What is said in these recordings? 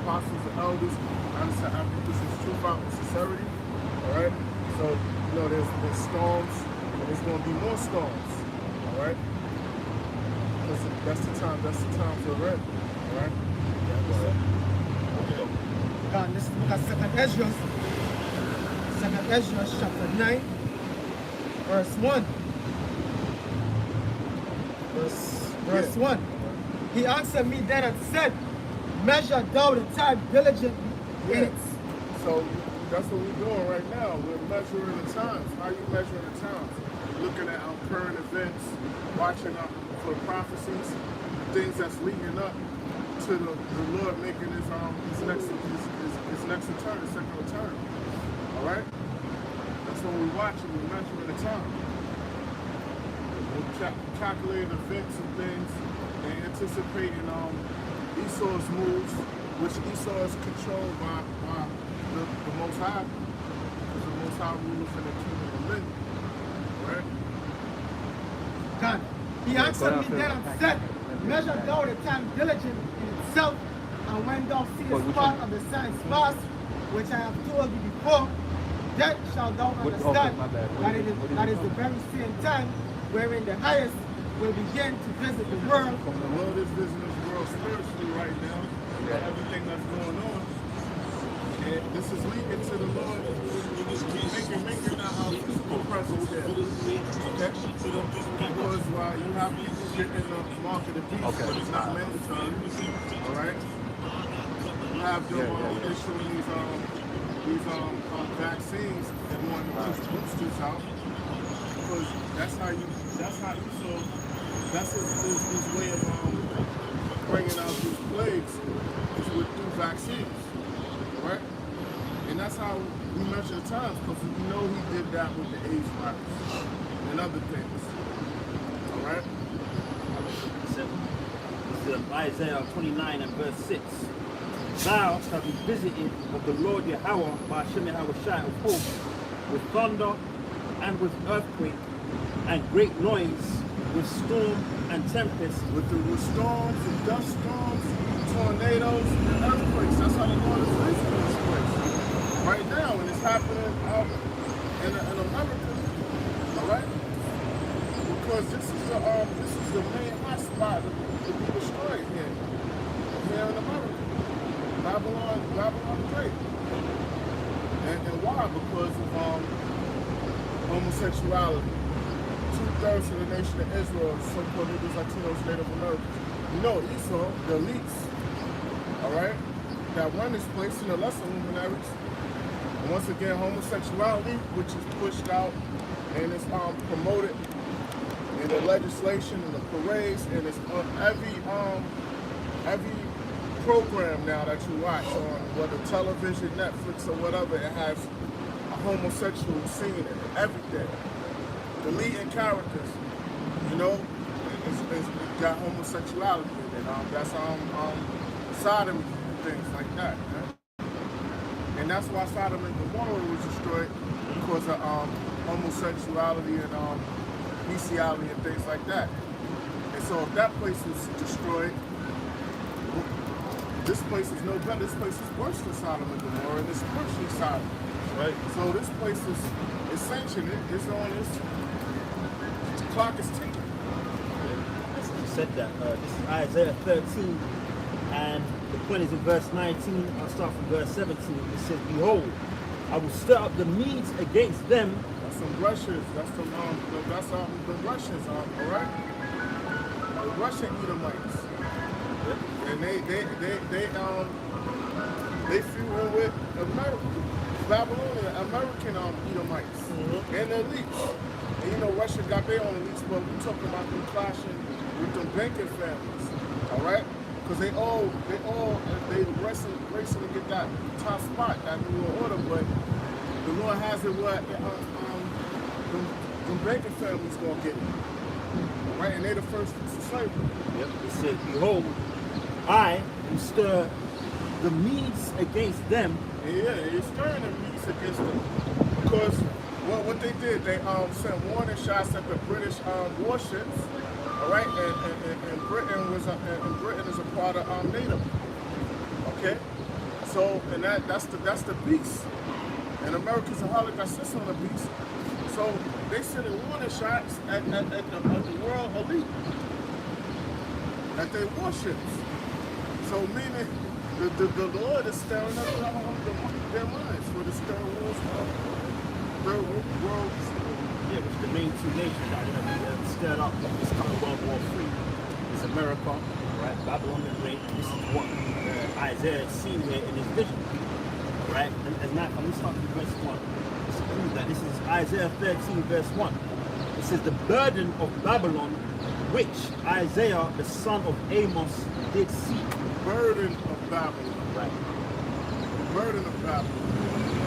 apostles and elders, unto Ephesus truth out in sincerity. All right. So you know there's storms, and there's going to be more storms. All right. Because that's the time. That's the time we're in. All right. God, let's look at 2nd Ezra. 2nd Ezra chapter 9, verse 1. Verse 1. He answered me then and said, measure thou the time diligently in it. So that's what we're doing right now. We're measuring the times. How are you measuring the times? Looking at our current events, watching out for prophecies, things that's leading up to the Lord making his next return, his second return. All right? That's what we're watching. We're measuring the time. We're calculating events and things and anticipating Esau's moves, which Esau is controlled by the Most High, because the Most High rules in the kingdom of men. Right? God, he answered me then and said, measure thou the time diligent in itself, and when thou seest part of the signs past, which I have told you before, then shalt thou understand that is the very same time wherein the highest will begin to visit the world. The Lord is visiting this world spiritually right now, everything that's going on. And this is leading to the Lord making our physical presence there. Okay? Because while you have people getting the mark of the beast, but it's not mandatory. Alright? You have them issuing these vaccines and wanting to push boosters out. Because that's how you so that's his way of bringing out these plagues is through vaccines. Right? And that's how we measure the times, because we know he did that with the AIDS virus and other things. All right? This is Isaiah 29 and verse 6. Thou shalt be visited of the Lord Yahweh by Hashem Yahushua of hosts, with thunder and with earthquake and great noise, with storm and tempest. With storms and dust storms, tornadoes and earthquakes. That's how the Lord is visiting this place. Right now, and it's happening out in America. All right? Because this is the main hot spot to be destroyed here in America. Babylon the Great. And why? Because of homosexuality. 2/3 of the nation of Israel, so-called Negroes, Latinos, Native Americans. You know, Esau, the elites, all right, that run this place in the lesser luminaries. And once again, homosexuality, which is pushed out and it's promoted in the legislation and the parades, and it's on every program now that you watch on whether television, Netflix, or whatever, it has a homosexual scene in it, everything. The leading characters, you know, it's got homosexuality in it. That's sodomy and things like that. Right? And that's why Sodom and Gomorrah was destroyed, because of homosexuality and bestiality and things like that. And so if that place was destroyed, this place is no better. This place is worse than Sodom and Gomorrah, and it's spiritually Sodom. Right? So this place is sanctioned. It's on this. The clock is ticking. As you said that, this is Isaiah 13, and the point is in verse 19. I'll start from verse 17. It says, behold, I will stir up the Medes against them. That's some Russians. That's the Russians, all right? The Russian Edomites. And they feuding with Babylonian, American Edomites, and the elites. And you know, Russia got their own elites, but we're talking about them clashing with them banking families, all right? Because they racing to get that top spot, that New World Order, but the Lord has it what them banking families gonna get it, all right? And they're the first to slavery. Yep. It said, behold, I will stir the Medes against them. Yeah, he's stirring the Medes against them. Because what they did, they sent warning shots at the British warships. All right, and Britain is a part of NATO. Okay, So, and that's the beast. And America's a holocaust sits on the beast. So they sending warning shots at the world elite, at their warships. So meaning the Lord is stirring up their minds for the Third World. Yeah, which the main two nations that are going to be stirred up this coming World War III is America, right? Babylon the Great. This is what Isaiah has seen here in his vision, right? And now, let me start from verse 1. This proves that this is Isaiah 13, verse 1. It says, the burden of Babylon, which Isaiah, the son of Amos, did see. Burden of Babylon. Right. Burden of Babylon.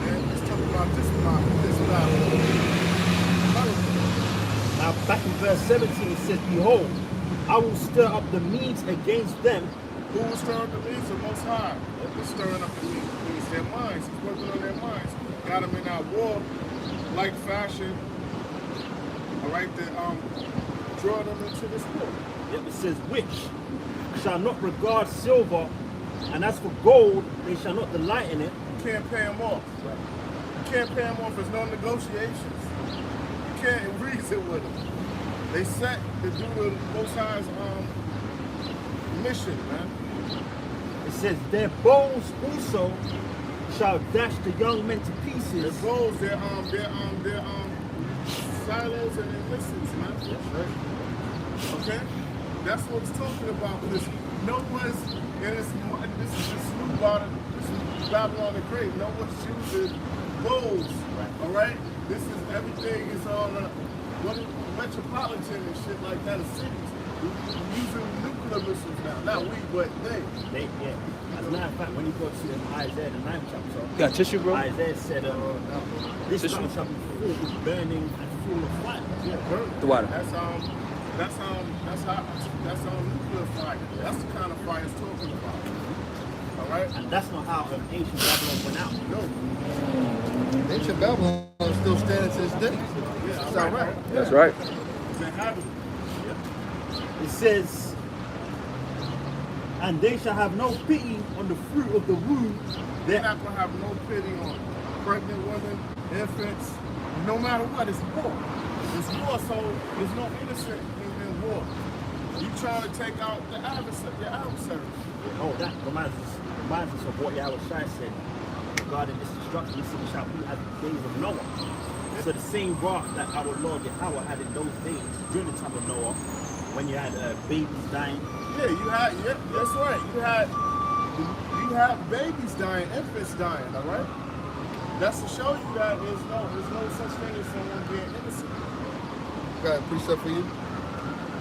And let's talk about this Babylon. Now back in verse 17 it says, behold, I will stir up the Medes against them. Who will stir up the Medes? The Most High. He's stirring up the Medes. Their minds. He's working on their minds. Got them in that war-like fashion. All right, to draw them into this war. Yep, it says, which shall not regard silver, and as for gold, they shall not delight in it. You can't pay them off. Right. You can't pay them off. There's no negotiations. You can't reason with them. They set to do the Most High's mission, man. It says, their bows also shall dash the young men to pieces. Their bows, their silos and their missiles, man. Yes, right. Okay? That's what it's talking about. Because no one's, and this is Babylon the Great. No one's using bows. Right. All right? This is everything is on metropolitan and shit like that. Of cities using nuclear missiles now. Not we, but they. Yeah. As a matter of fact, when you go to Isaiah the 9th chapter, got tissue, bro? Isaiah said, this mountain shall be full of burning and full of fire. Yeah, burning. The water. That's nuclear fire. That's the kind of fire it's talking about. All right. And that's not how ancient Babylon went out. No. Ancient Babylon is still standing to this day. Yeah, That's all all right. That's right. It's inhabited. It says, and they shall have no pity on the fruit of the womb. They're not going to have no pity on pregnant women, infants, no matter what. It's war. It's war, so there's no innocent in war. You trying to take out your adversary. Oh, that reminds us of what Yahweh Shai said regarding this destruction. He said, we shall be as the days of Noah. So the same wrath that our Lord Yahweh had in those days during the time of Noah, when you had babies dying. Yeah, that's right. You had babies dying, infants dying, all right? That's to show you that there's no such thing as someone being innocent. Got a precept for you.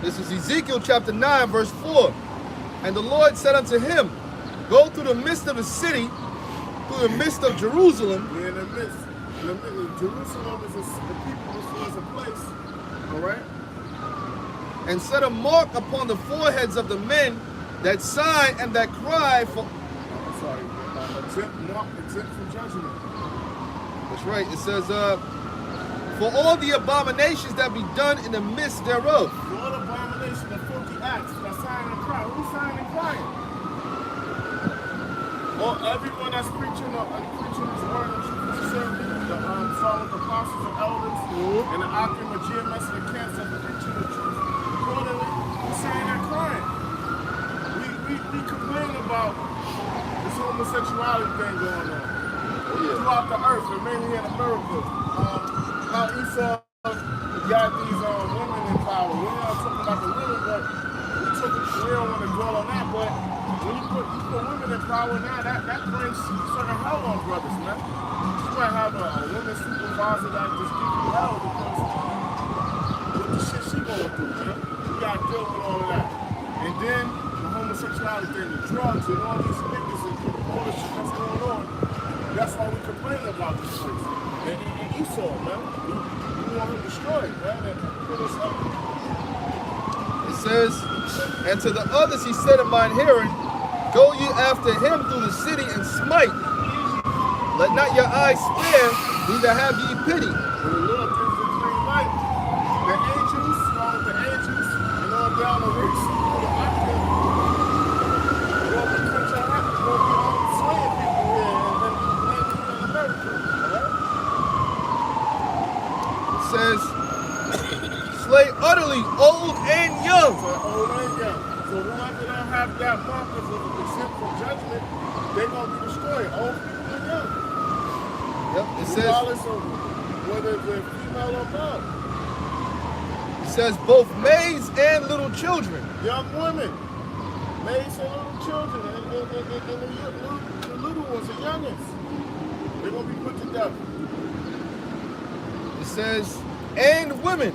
This is Ezekiel chapter 9, verse 4. And the Lord said unto him, go through the midst of the city, through the midst of Jerusalem. We're in the midst. Jerusalem is the people as a place, all right? And set a mark upon the foreheads of the men that sigh and that cry for... exempt from judgment. That's right. It says, for all the abominations that be done in the midst thereof. For all abomination and filthy acts that sighing and crying. Who's sighing and crying? Or everyone that's preaching his word and truth, the following the apostles and elders, and the Akim of GMS and the camps that are preaching the truth. Accordingly, we're saying and crying. We complain about this homosexuality thing going on throughout the earth, and mainly in America. How Esau got these women in power. We're not talking about the women, but we don't want to dwell on that. But when you put women in power now, that brings certain hell on brothers, man. You might have a woman supervisor that just gives you hell because with the shit she going through, man. You got to deal with all of that. And then the homosexuality thing, the drugs, and all these niggas and all the shit that's going on. That's why we complain about this place. And Esau, man, we want him destroyed, man, and put us up. It says, and to the others he said in mine hearing, go ye after him through the city and smite. Let not your eyes spare, neither have ye pity. When the Lord gives the green light, the angels, and all down the roots, the Akim, go up and cut your hat, go slaying people here. they're going to be destroyed. Old people and young. Yep. It says. Regardless of whether they're female or male. It says both maids and little children. Young women, maids and little children, and the little ones, the youngest, they're going to be put to death. It says, and women.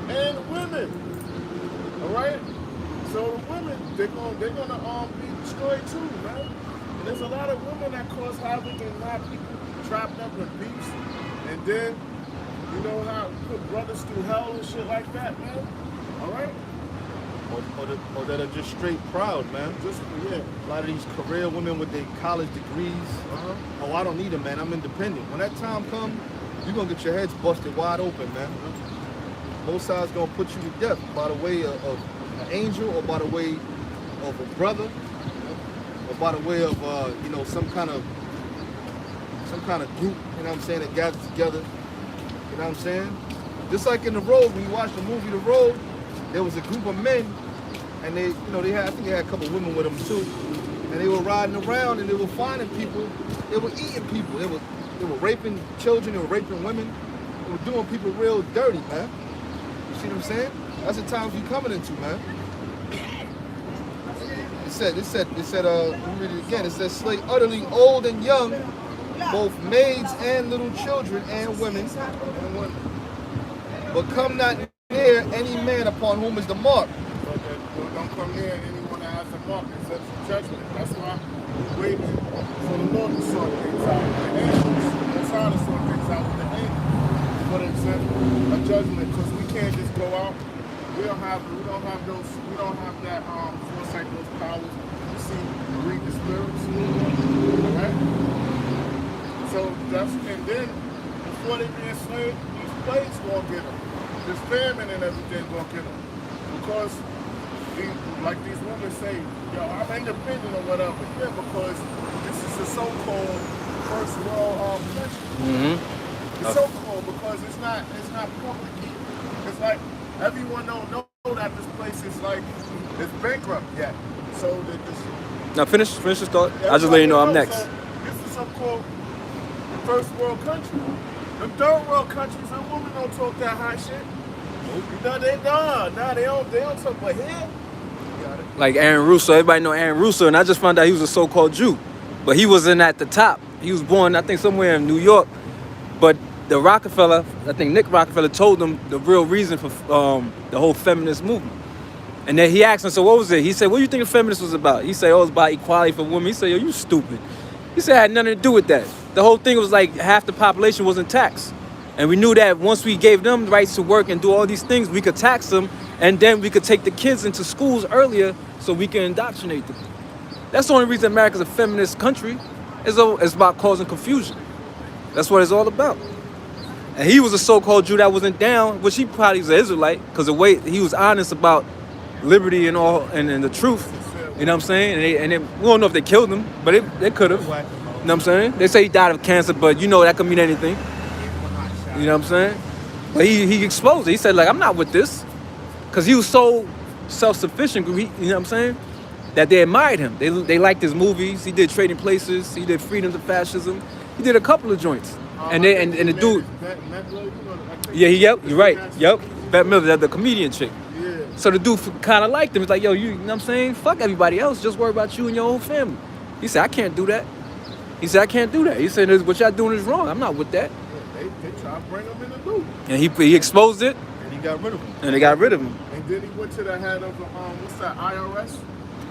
And women. All right? So the women, they're gonna be destroyed too, man. And there's a lot of women that cause havoc and a lot of people trapped up in beefs. And then, you know how put brothers through hell and shit like that, man. All right? Or that are just straight proud, man. Just, yeah. A lot of these career women with their college degrees. Oh, I don't need them, man. I'm independent. When that time comes, you're going to get your heads busted wide open, man. Both sides going to put you to death by the way of an angel or by the way of a brother or by the way of, you know, some kind of group, you know what I'm saying, that gathers together. You know what I'm saying? Just like in The Road, when you watch the movie The Road, there was a group of men, and they, you know, I think they had a couple of women with them too, and they were riding around and they were finding people, they were eating people, they were raping children, they were raping women, they were doing people real dirty, man. You see what I'm saying? That's the times we coming into, man. It said, let me read it again. It says, slay utterly old and young, both maids and little children and women. But come not near any man upon whom is the mark. Don't come near anyone that has a mark and sets a judgment. That's why we're waiting for the Lord to sort things out with the angels. That's how to sort things out with the angels. But it's a judgment, because we can't just go out. We don't have that foresight, those powers. You see, read the spirits. Alright? So and then before they be enslaved, these plagues gonna get them. This famine and everything gonna get them. Because like these women say, yo, I'm independent or whatever. Yeah, because this is a so-called first world country. It's so-called because it's not public. It's like everyone don't know that this place is like it's bankrupt yet. So that this. Now finish this thought. I'll just let you know I'm next. So this is so-called first world country. The third world countries, the women don't talk that high shit. No, they don't talk about here. Like Aaron Russo, everybody know Aaron Russo, and I just found out he was a so-called Jew, but he wasn't at the top. He was born, I think, somewhere in New York, but the Rockefeller, I think Nick Rockefeller told him the real reason for the whole feminist movement. And then he asked him, so what was it? He said, what do you think the feminist was about? He said, oh, it's about equality for women. He said, yo, you stupid. He said it had nothing to do with that. The whole thing was like half the population wasn't taxed. And we knew that once we gave them the rights to work and do all these things, we could tax them, and then we could take the kids into schools earlier so we can indoctrinate them. That's the only reason America's a feminist country. It's about causing confusion. That's what it's all about. And he was a so-called Jew that wasn't down, which he probably was an Israelite, because the way he was honest about liberty and all, and the truth. You know what I'm saying? And we don't know if they killed him, but they could have. You know what I'm saying? They say he died of cancer, but you know that could mean anything. You know what I'm saying? But he exposed it. He said, like, I'm not with this. Because he was so self-sufficient, you know what I'm saying? That they admired him. They liked his movies. He did Trading Places. He did Freedom to Fascism. He did a couple of joints. And the dude... You're right. Yep. Bette Midler, the comedian chick. Yeah. So the dude kind of liked him. He's like, yo, you know what I'm saying? Fuck everybody else. Just worry about you and your whole family. He said, I can't do that. He said, I can't do that. He said, what y'all doing is wrong. I'm not with that. They try to bring him in the loop. And he exposed it. And he got rid of him. And they got rid of him. And then he went to the head of the, what's that, IRS?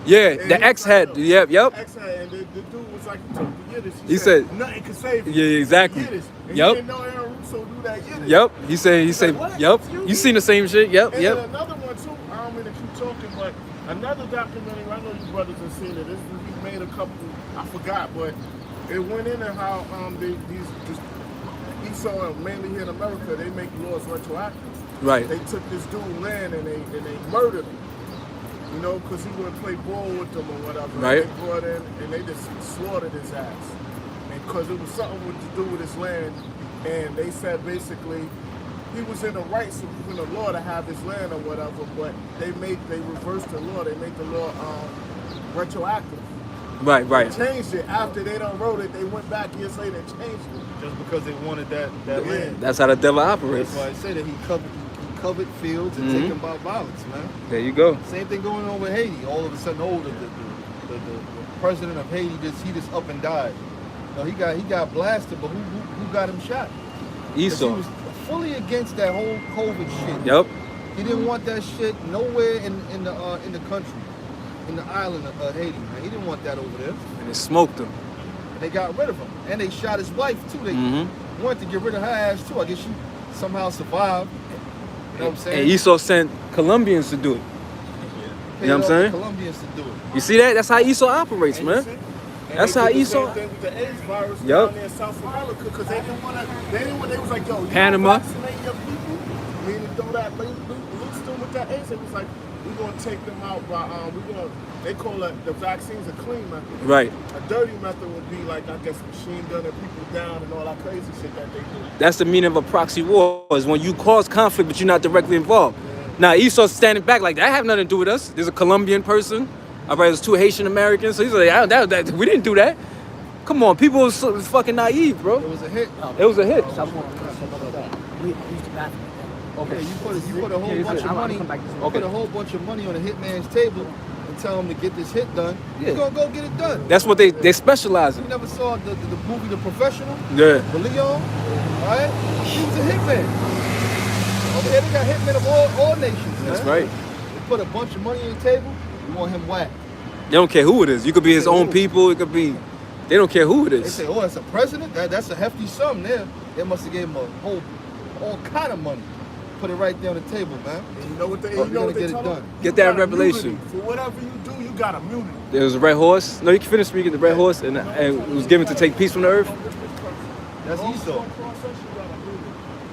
Yeah, And the ex-head. Yep. Ex-head, and the dude was like, he took the Yiddish. He said, nothing can save you. Yeah, exactly. Yiddish. And Yep. he didn't know Aaron Russo do that Yiddish. Yep. He said, What? yep. Excuse You me? seen the same shit? Yep, And yep. then another one too, I don't mean to keep talking, but another documentary, I know you brothers have seen it. He made a couple, I forgot, but it went into how he saw mainly here in America, they make laws retroactive. Right. They took this dude land and they murdered him. You know, because he wouldn't play ball with them or whatever. Right. They brought in and they just slaughtered his ass. And because it was something to do with his land, and they said basically he was in the rights within the law to have his land or whatever, but they reversed the law. They made the law retroactive. Right, right. They changed it after they done wrote it. They went back years later and changed it. Just because they wanted that land. That's how the devil operates. That's why I say that he covered fields and taken by violence, man. There you go. Same thing going on with Haiti. All of a sudden, the president of Haiti just up and died. No, he got blasted, but who got him shot? 'Cause Esau. He was fully against that whole COVID shit. Yep. He didn't want that shit nowhere in the country, in the island of Haiti, man. He didn't want that over there. And it smoked him. And they got rid of him, and they shot his wife too. They wanted to get rid of her ass too. I guess she somehow survived. You know what I'm saying? And Esau sent Colombians to do it. You know what I'm saying? Colombians to do it. You see that? That's how Esau operates, man. And That's they how did the Esau. same thing with the AIDS virus Yep. down there in South America because they didn't want to. They was like, yo, you Panama. don't vaccinate your people. Meaning throw that loose them with that AIDS. It was like we're gonna take them out by they call it the vaccines a clean method. Right. A dirty method would be like I guess machine gunning people down and all that crazy shit that they do. That's the meaning of a proxy war, is when you cause conflict but you're not directly involved. Now Esau's standing back like that have nothing to do with us. There's a Colombian person. All right, there's 2 Haitian Americans. So he's like, we didn't do that. Come on, people was fucking naive, bro. It was a hit. It was a hit. Okay, you put a whole bunch of money. Put a whole bunch of money on a hitman's table and tell him to get this hit done. He's gonna go get it done. That's what they specialize in. You never saw the movie The Professional? Yeah. With Leon, right? He was a hitman. Over here they got hitmen of all nations. That's man. right. They put a bunch of money on the table. You want him whacked. They don't care who it is. You could be his own people. It could be. They don't care who it They is. say, oh, that's a president? That's a hefty sum there. They must have gave him all kind of money. Put it right there on the table, man. And you know what they You're you know gonna what they get it tell done. them? Get You that got revelation. immunity. For whatever you do, you got immunity. There was a red horse. No, you can finish speaking. The red horse, and it was given to take peace from the earth. That's Esau.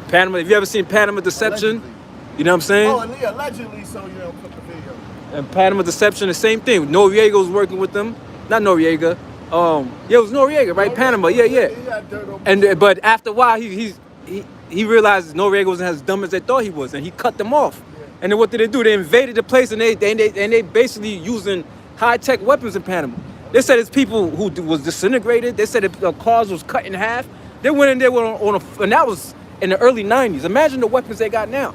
Panama. Have you ever seen Panama Deception? Allegedly. You know what I'm saying? Oh, and allegedly, so you don't put the video. And Panama Deception, the same thing. Noriega was working with them. Not Noriega. Yeah, it was Noriega, right? Panama. Yeah. He had dirt over And but after a while, he realized Noriega wasn't as dumb as they thought he was, and he cut them off. And then what did they do? They invaded the place, and they basically using high-tech weapons in Panama. They said it's people who was disintegrated. They said the cars was cut in half. They went in there and that was in the early 90s. Imagine the weapons they got now.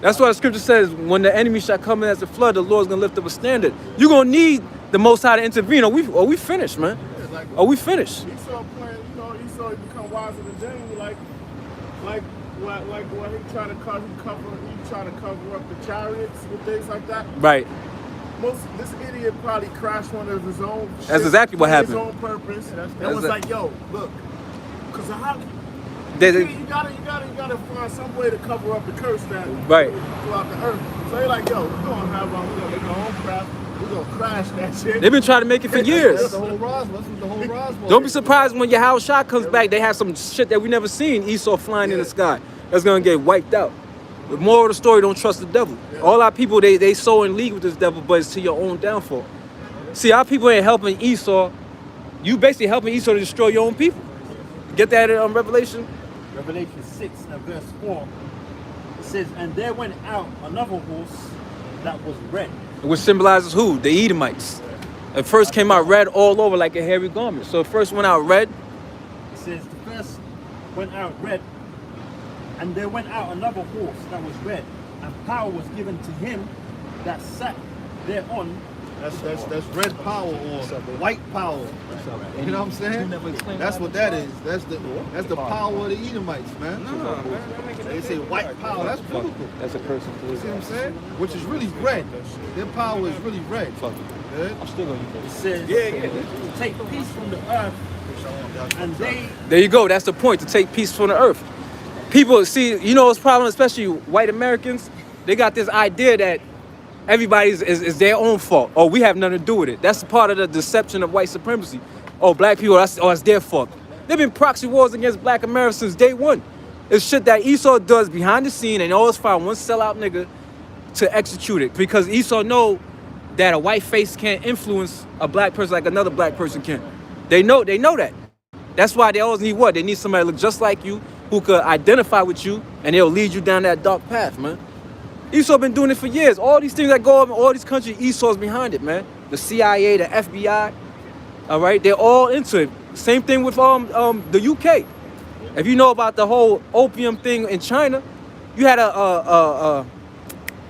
That's why the scripture says, when the enemy shall come in as a flood, the Lord's gonna lift up a standard. You're gonna need the Most High to intervene. Are we finished, man? Are we finished? Esau playing, Esau become wiser than Daniel, like when he try to cover up the chariots and things like that. Right. This idiot probably crashed one of his own. That's exactly what happened. His own purpose. And was like, yo, look, because how? You gotta find some way to cover up the curse that throughout the earth. So they're like, yo, we're gonna make our own craft. We're gonna crash that shit. They've been trying to make it for years. That's the whole Roswell. That's the whole Roswell. Don't be surprised when your house shot comes back. They have some shit that we never seen. Esau flying in the sky. That's gonna get wiped out. The moral of the story: don't trust the devil. All our people, they so in league with this devil, but it's to your own downfall. See, our people ain't helping Esau. You basically helping Esau to destroy your own people. Get that in Revelation? Revelation 6 and verse 4. It says, and there went out another horse that was red. Which symbolizes who? The Edomites. It first came out red all over like a hairy garment. So it first went out red. It says the first went out red, and there went out another horse that was red, and power was given to him that sat thereon. That's red power or white power. You know what I'm saying? That's what that is. That's the power of the Edomites, man. They say white power. That's biblical. That's a curse. You see what I'm saying? Which is really red. Their power is really red. I'm still gonna It says, to take peace from the earth, and they. There you go. That's the point, to take peace from the earth. People see, you know what's problem, especially white Americans? They got this idea that everybody's is their own fault. Oh, we have nothing to do with it. That's part of the deception of white supremacy. Oh, black people, it's their fault. They've been proxy wars against black America since day one. It's shit that Esau does behind the scene, and always find one sellout nigga to execute it. Because Esau know that a white face can't influence a black person like another black person can. They know that. That's why they always need what? They need somebody to look just like you, who could identify with you, and they'll lead you down that dark path, man. Esau been doing it for years. All these things that go up in all these countries, Esau's behind it, man. The CIA, the FBI. All right, they're all into it. Same thing with the UK. If you know about the whole opium thing in China, you had a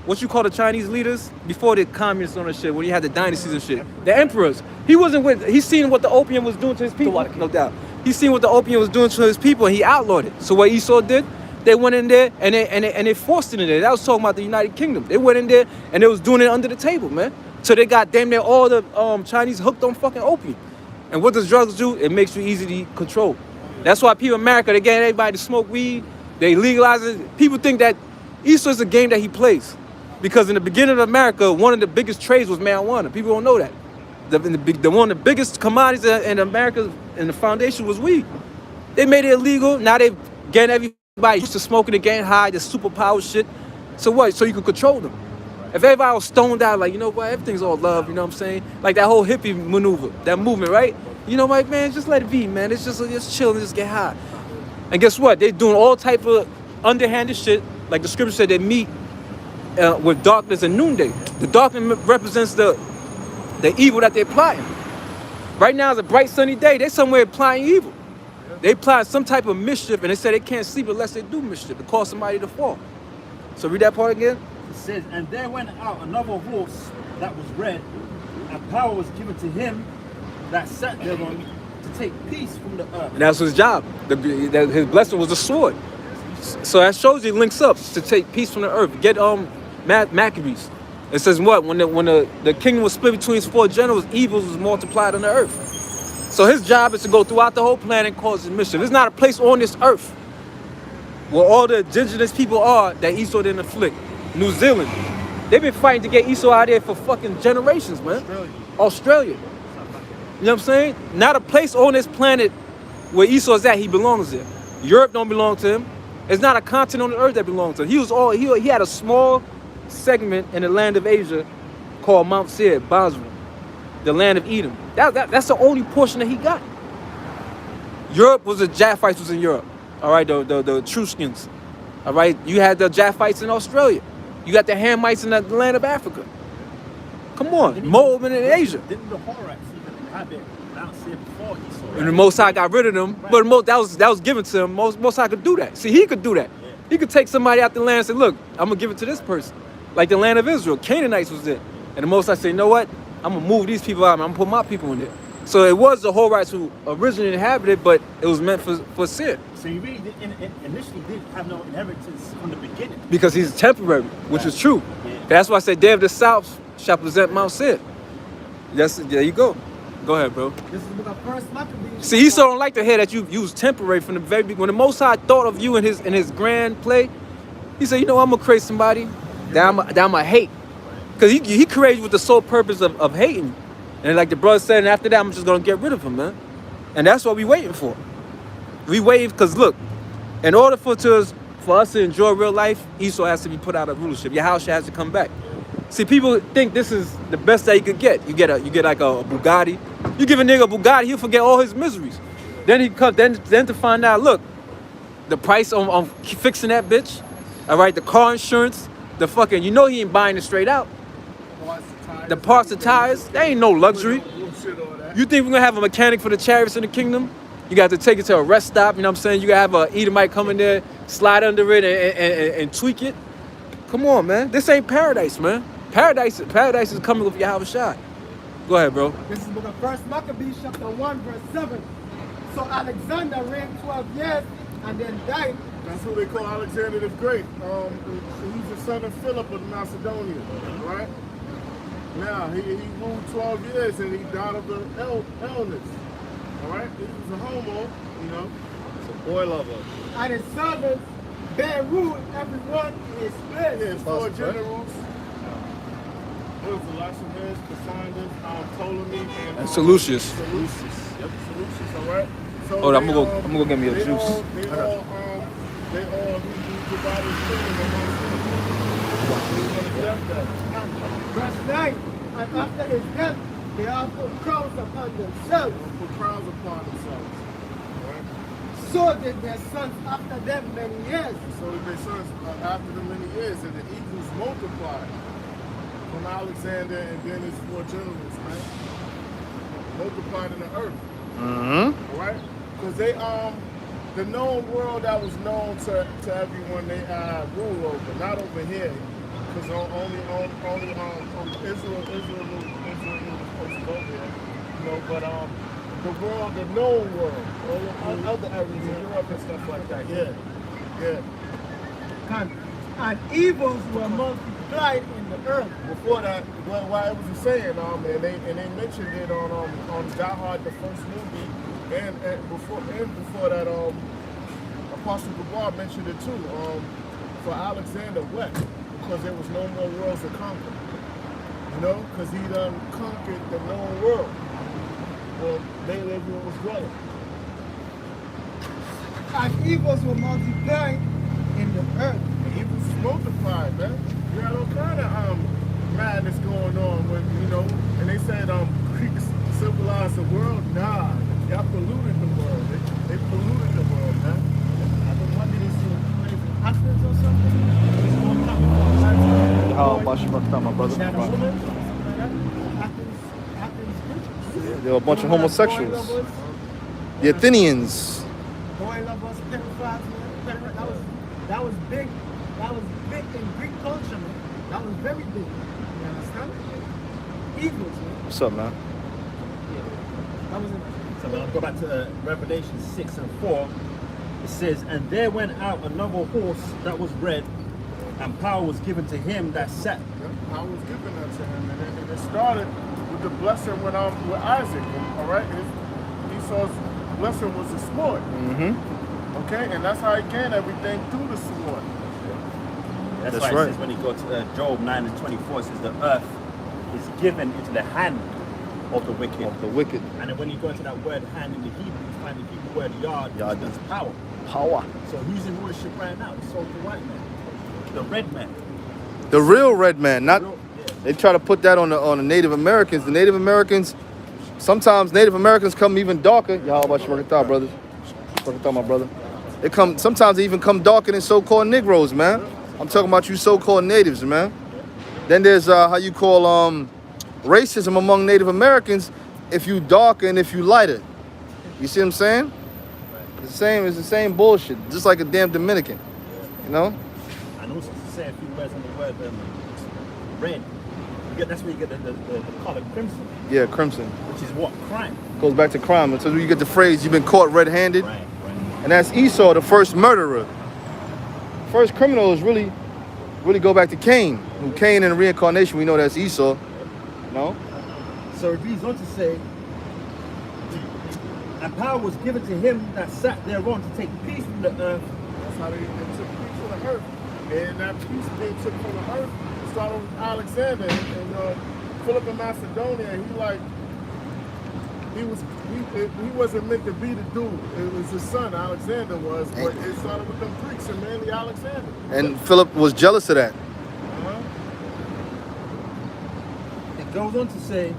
what you call the Chinese leaders before the communists on the shit, when you had the dynasties and shit, the emperors. He's seen what the opium was doing to his people, no doubt. He's seen what the opium was doing to his people, and he outlawed it. So what Esau did, they went in there and they forced it in there. That was talking about the United Kingdom. They went in there and they was doing it under the table, man. So they got damn near all the Chinese hooked on fucking opium. And what does drugs do? It makes you easy to control. That's why people in America, they get everybody to smoke weed. They legalize it. People think that Esau is a game that he plays. Because in the beginning of America, one of the biggest trades was marijuana. People don't know that. One of the biggest commodities in America, and the foundation was weed. They made it illegal. Now they're getting everybody used to smoking and getting high, the superpower shit. So what? So you can control them. If everybody was stoned out, like, you know what, everything's all love, you know what I'm saying? Like that whole hippie maneuver, that movement, right? You know, like, man, just let it be, man. It's just chill and just get high. And guess what? They're doing all type of underhanded shit. Like the scripture said, they meet with darkness and noonday. The darkness represents the evil that they're plotting. Right now is a bright sunny day. They're somewhere plotting evil. They plot some type of mischief, and they say they can't sleep unless they do mischief to cause somebody to fall. So read that part again. It says, and there went out another horse that was red, and power was given to him that sat thereon to take peace from the earth. And that's his job. His blessing was the sword. So that shows you links up to take peace from the earth. Get Maccabees. It says what? When the kingdom was split between his 4 generals, evil was multiplied on the earth. So his job is to go throughout the whole planet and cause mischief. There's not a place on this earth where all the indigenous people are that Esau didn't afflict. New Zealand. They've been fighting to get Esau out there for fucking generations, man. Australia. You know what I'm saying? Not a place on this planet where Esau's at, he belongs there. Europe don't belong to him. It's not a continent on the earth that belongs to him. He had a small segment in the land of Asia called Mount Seir, Basra, the land of Edom. That's the only portion that he got. Europe was the Japhites was in Europe. All right, the Etruscans. All right, you had the Japhites in Australia. You got the Hamites in the land of Africa. Come on, Moab in Asia. Didn't the Horax even inhabit Mount Seir before Esau? And the Most High got rid of them, but that was given to him. Most High could do that. See, he could do that. Yeah. He could take somebody out the land and say, look, I'm gonna give it to this person. Like the land of Israel, Canaanites was there. And the Most High said, you know what? I'm gonna move these people out, I'm gonna put my people in there. So it was the Horites who originally inhabited, but it was meant for sin. So he really initially did have no inheritance from the beginning. Because he's temporary, which is true. Yeah. That's why I said, they of the south shall present Mount Seir. There you go. Go ahead, bro. This is the book of First Maccabees. See, Esau don't like to hear that you was temporary from the very beginning. When the Most High thought of you in his grand play, he said, you know, I'm gonna create somebody that I'm gonna hate. Because he created you with the sole purpose of hating you. And like the brother said, and after that, I'm just gonna get rid of him, man. And that's what we waiting for. We waiting because look, in order for us to enjoy real life, Esau has to be put out of rulership. Your house has to come back. See, people think this is the best that you could get. You get like a Bugatti. You give a nigga a Bugatti, he'll forget all his miseries. Then he comes, then to find out, look, the price on fixing that bitch, all right, the car insurance, the fucking, you know he ain't buying it straight out. The parts, the tires, that ain't no luxury. You think we're gonna have a mechanic for the chariots in the kingdom? You got to take it to a rest stop, you know what I'm saying? You gotta have a Edomite come in there, slide under it and tweak it. Come on, man. This ain't paradise, man. Paradise is coming with your house shot. Go ahead, bro. This is the book of First Maccabees, chapter 1, verse 7. So Alexander reigned 12 years and then died. That's who they call Alexander the Great. He's the son of Philip of Macedonia, right? Now, he ruled 12 years and he died of the illness. All right? He was a homo, you know. It's a boy lover. And his servants, they ruled everyone in his place. His 4 generals. What was the last of his? Poseidon, Ptolemy, and Seleucus. Seleucus. Yep, Seleucus, all right? So Hold on, I'm gonna go get me a juice. They all divided his kingdom amongst them. Verse 9. And after his death, they all put crowns upon themselves. Put crowns upon themselves. All right? So did their sons after them many years. So did their sons after them many years, and the evils multiplied from Alexander and then his 4 generals, man. multiplied in the earth. Mm-hmm. All right? Because they the known world that was known to everyone they rule over, not over here. Because only Israel was supposed to go there. You know, but the world, the known world, all the other areas in Europe and stuff like that. Yeah. And evils were multiplied in the earth. Before that, well, why it was saying, and they mentioned it on Die Hard, the first movie, and before that, Apostle Dubois mentioned it too, for Alexander West, because there was no more worlds to conquer. You know, because he done conquered the known world. Well, they lived where it was dwelling. And evils were multiplied in the earth. The evils is multiplied, man. You got all kind of madness going on when, you know, and they said Greeks civilized the world. Nah, y'all polluted the world. They polluted the world, man. I've been wondering if Athens or something. It's more coming from Athens. How much you talking about, brother? That a woman, something like that. Athens. There were a bunch of homosexuals. The Athenians. Boy lovers, pedophiles, man. That was big. That was big in Greek culture, man. That was very big. You understand? Evils, man. What's up, man? That was it. So when I go back to Revelation 6 and 4, it says, and there went out another horse that was red, and power was given to him that sat. I was giving that to him, and it started with the blessing with Isaac. All right, Esau's blessing was the sword. Mm-hmm. Okay, and that's how he gained everything through the sword. That's That's why right. it says when you go to Job 9 and 24, it says the earth is given into the hand of the wicked. Of the wicked. And then when you go into that word hand in the Hebrew, you find the Hebrew word yard, Yard. means power. Power. So who's in rulership right now? The so-called white man, the red man. The real red man, not. Yeah. They try to put that on the Native Americans. The Native Americans, sometimes Native Americans come even darker. Y'all about your thought, brothers. Thought, my brother. They come. Sometimes they even come darker than so-called Negroes, man. I'm talking about you so-called natives, man. Then there's how you call racism among Native Americans. If you darker and if you lighter, you see what I'm saying? It's the same bullshit. Just like a damn Dominican, you know. And also to say a few words on the word red. That's where you get the color crimson. Yeah, crimson. Which is what? Crime. Goes back to crime. And so you get the phrase, you've been caught red-handed. Right. And that's Esau, the first murderer. First criminal is really go back to Cain. Who Cain in the reincarnation, we know that's Esau. No? So it reads on to say, and power was given to him that sat thereon to take peace from the earth. That's how they took peace from the earth. And that peace they took from the earth started with Alexander and Philip of Macedonia. He wasn't meant to be the dude. It was his son, Alexander was, but it started with them Greeks and mainly Alexander. And Philip was jealous of that. It goes on to say,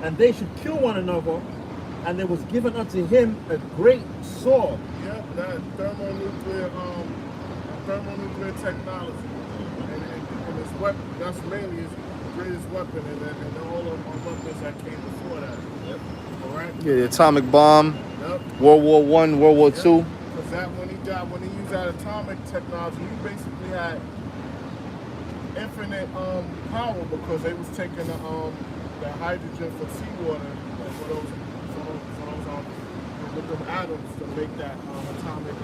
and they should kill one another, and there was given unto him a great sword. Yeah, that thermonuclear technology. And his weapon, that's mainly his greatest weapon, and all of our weapons that came before that. Yep. All right? Yeah, the atomic bomb, Yep. World War I, World War II. Because that when he used that atomic technology, he basically had infinite power because they was taking the hydrogen from seawater for those with them atoms to make that atomic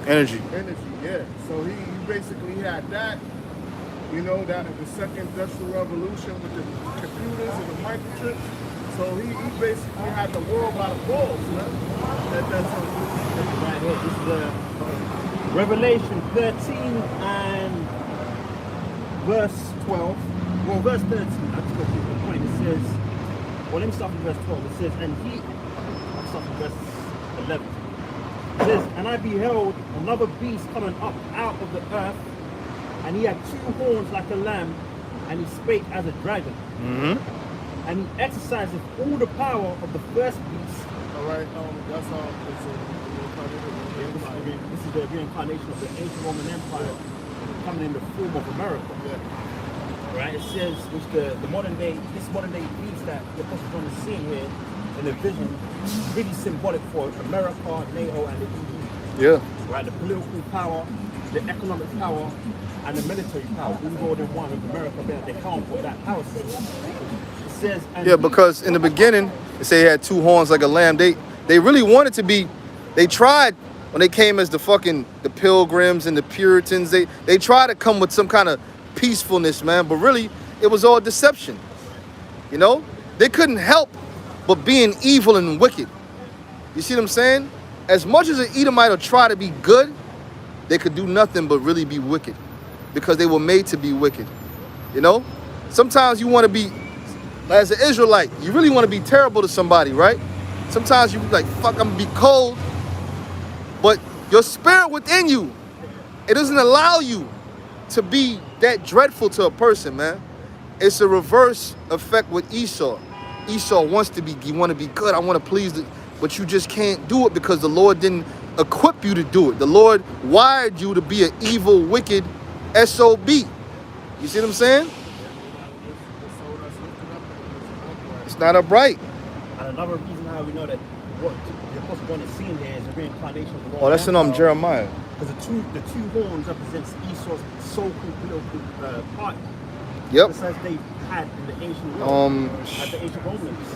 Energy. yeah. So he basically had that. You know, that the second industrial revolution with the computers and the microchips. So he basically had the world by the balls, man. That's Right here, this is Revelation 13 and verse 12. Well, verse 13, I just got to the point. It says, well, let me start from verse 12. It says, I'll start from verse 11. It says, and I beheld another beast coming up out of the earth, and he had two horns like a lamb, and he spake as a dragon. Mm-hmm. And he exerciseth all the power of the first beast. all right. That's all. This is the reincarnation of the ancient Roman Empire coming in the form of America. Yeah. Right? It says, which the modern day piece that the Apostle John is seeing here in the vision, really symbolic for America, NATO, and the EU. Yeah. Right? The political power, the economic power, and the military power, all rolled in one, with America being at the helm of that power system. It says, and Yeah, because in the beginning, they say he had two horns like a lamb. They really wanted to be, they tried when they came as the Pilgrims and the Puritans, they tried to come with some kind of peacefulness, man, but really it was all deception. You know, they couldn't help but being evil and wicked. You see what I'm saying? As much as an Edomite will try to be good, they could do nothing but really be wicked, because they were made to be wicked. You know, sometimes you want to be, as an Israelite, you really want to be terrible to somebody, right? Sometimes you be like, fuck, I'm gonna be cold, but your spirit within you, it doesn't allow you to be that dreadful to a person, man. It's a reverse effect with Esau. Esau wants to be, you want to be good, I want to please, but you just can't do it because the Lord didn't equip you to do it. The Lord wired you to be an evil, wicked SOB. You see what I'm saying? It's not upright. And another reason how we know that what the Apostle John is seeing here is the reincarnation of the Lord. Oh, that's in Jeremiah. Because the two horns represents Esau's so-called political party. Yep. Just as they had in the ancient Rome, at the ancient Romans.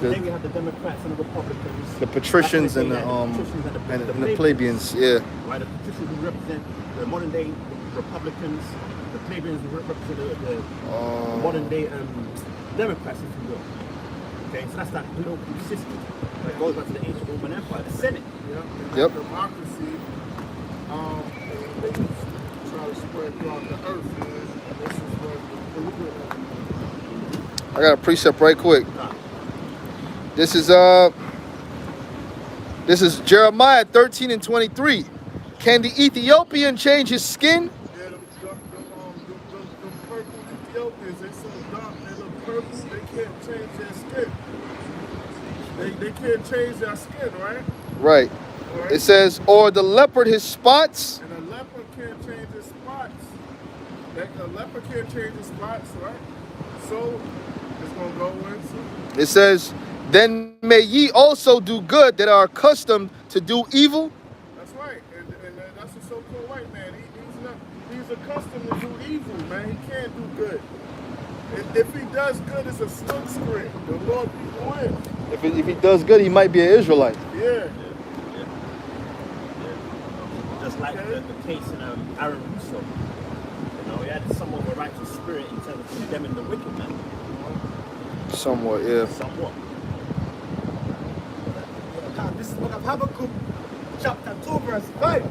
Today we have the Democrats and the Republicans. The patricians and the plebeians, yeah. Right, the patricians who represent the modern day Republicans, the plebeians who represent the modern day Democrats, if you will. Okay, so that's that political system that goes back to the ancient Roman Empire, the Senate. Yep. Democracy, they try to spread throughout the earth. This is what I got a precept right quick. This is Jeremiah 13:23. Can the Ethiopian change his skin? yeah, the purple Ethiopians, they so dark, they look purple, they can't change their skin. They can't change their skin, right? Right. It says, or the leopard his spots. And a leopard can't change his spots. A leopard can't change his spots, right? So it's gonna go into. It says, then may ye also do good that are accustomed to do evil. That's right, and that's a so-called white man. He's accustomed to do evil, man. He can't do good. If he does good, it's a smoke screen. The Lord people win. If he does good, he might be an Israelite. Yeah. Just like the case in Aaron Russo. You know, he had somewhat of a righteous spirit in terms of condemning the wicked man. Somewhat, yeah. Somewhat. This is the book of Habakkuk, chapter 2, verse 5.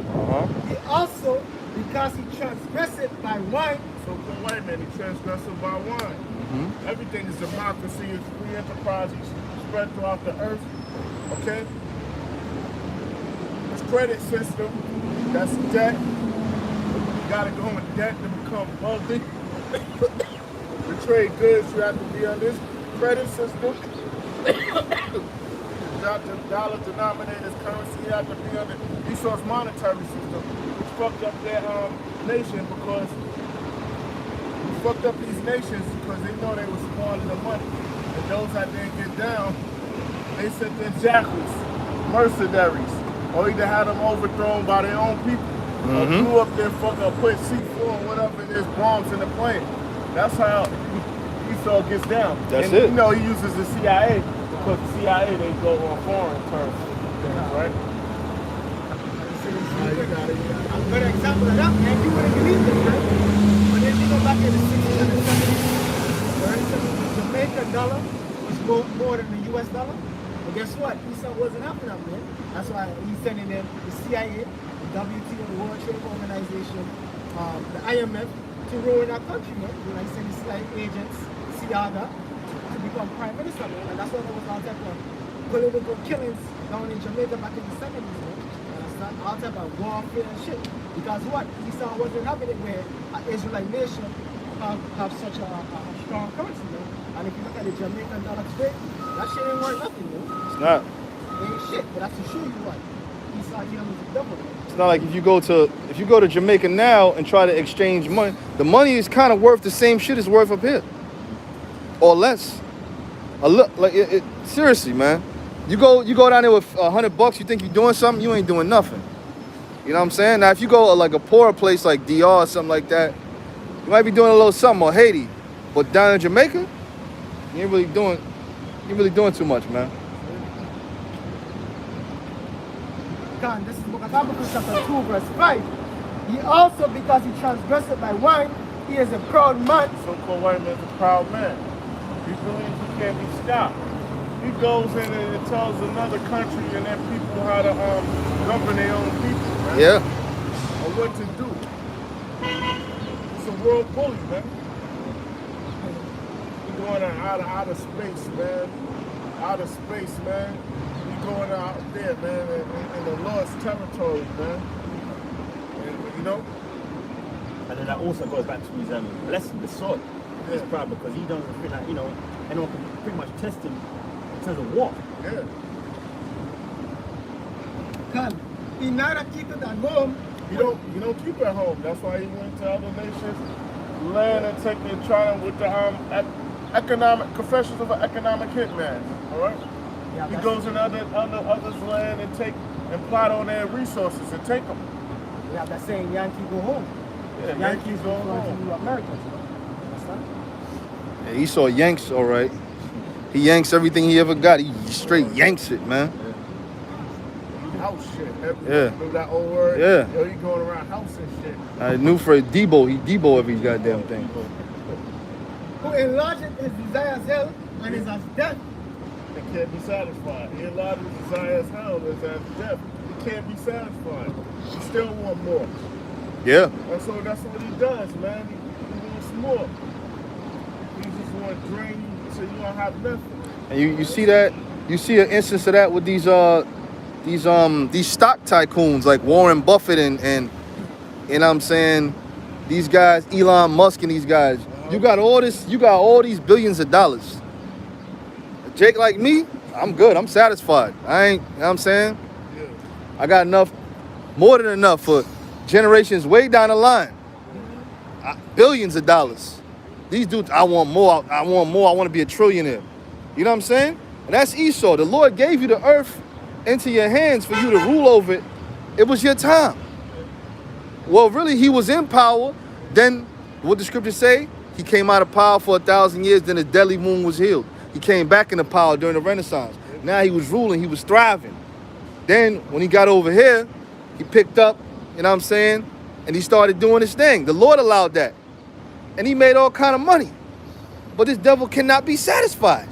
He also, because he transgressed it by wine. So-called white man, he transgressed it by wine. Everything is democracy, it's free enterprise, it's spread throughout the earth. Okay? This credit system, that's debt. You gotta go in debt to become wealthy. To trade goods, you have to be on this credit system. Dollar denominated currency, you have to be on the Esau's monetary system, which fucked up their nation because they know they was spoiling the money. And those that didn't get down, they sent their jackals, mercenaries, or either had them overthrown by their own people, or blew up their fucking put C4 or whatever, and there's bombs in the plane. That's how Esau gets down. That's and it. You know, he uses the CIA. Because the CIA, they go on foreign terms, right? A good example of that, man, you wouldn't believe this, right? But then you go back in the 60s and the 70s, right? The Jamaican dollar was more than the US dollar. But guess what? Esau wasn't having that, man. That's why he's sending them the CIA, the WTO, the World Trade Organization, the IMF to ruin our country, man. Like sending slave agents, Siaga, to become prime minister, man. And that's why there was all type of political killings down in Jamaica back in the 70s, man. And all type of warfare and shit. Because what? Esau wasn't having it where an Israelite nation have such a strong currency, man. And if you look at the Jamaican dollar today, that shit ain't worth nothing, man. It's not. It ain't shit, but that's to show you what. Esau him as a devil. It's not like if you go to Jamaica now and try to exchange money, the money is kind of worth the same shit it's worth up here, or less. Seriously, man. You go down there with $100, you think you're doing something, you ain't doing nothing. You know what I'm saying? Now, if you go like a poorer place like DR or something like that, you might be doing a little something, or Haiti. But down in Jamaica, you ain't really doing too much, man. God, this is Book of Habakkuk chapter 2, verse 5. He also, because he transgressed by wine, he is a proud man. So-called white man's a proud man. He believes he can't be stopped. He goes in and tells another country and their people how to govern their own people, man. Yeah. Or what to do. It's a world bully, man. He's going out of space, man. Outer space, man. He's going out there, man, in the lost territories, man. And, you know? And then that also goes back to his blessing the sword. He's proud because he doesn't feel like, you know, anyone can pretty much test him in terms of what. Yeah. God, he neither keep it at home. You don't keep it at home. That's why he went to other nations, land and take and try them with the economic confessions of an economic hitman. All right. Yeah, He goes in others' land and take and plot on their resources and take them. We have that saying, Yankee go home. Yeah, Yankees go go home. to America. Understand? Yeah, Esau yanks, all right. He yanks everything he ever got. He straight yanks it, man. House shit. Yeah. Remember that old word? Yeah. Yo, he going around house and shit. I knew for Debo, he Debo every goddamn thing. Who enlargeth his desires hell and is as death. They can't be satisfied. He allowed his desires hell is as death. He can't be satisfied. He still want more. Yeah. And so that's what he does, man. He wants more. He just want to drain you so you don't have nothing. And you see that? You see an instance of that with these stock tycoons like Warren Buffett and you know what I'm saying, these guys, Elon Musk and these guys. You got all these billions of dollars. Jake like me, I'm good. I'm satisfied. I ain't, you know what I'm saying? Yeah. I got enough, more than enough for generations way down the line. Billions of dollars. These dudes, I want more. I want to be a trillionaire. You know what I'm saying? And that's Esau. The Lord gave you the earth into your hands for you to rule over it. It was your time. Well, really, he was in power. Then, what the scriptures say? He came out of power for 1,000 years. Then his deadly wound was healed. He came back into power during the Renaissance. Now he was ruling. He was thriving. Then, when he got over here, he picked up, you know what I'm saying? And he started doing his thing. The Lord allowed that. And he made all kind of money. But this devil cannot be satisfied.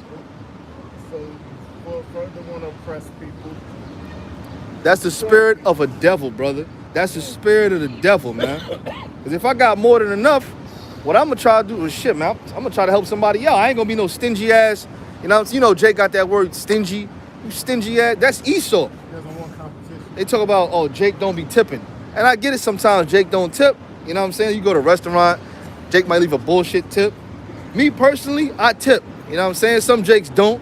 So, for further want to oppress people. That's the spirit of a devil, brother. That's the spirit of the devil, man. Because if I got more than enough, what I'm going to try to do is shit, man. I'm going to try to help somebody out. I ain't going to be no stingy ass. You know, Jake got that word stingy. You stingy ass. That's Esau. He doesn't want competition. They talk about, oh, Jake don't be tipping. And I get it sometimes, Jake don't tip. You know what I'm saying? You go to a restaurant, Jake might leave a bullshit tip. Me personally, I tip. You know what I'm saying? Some Jakes don't.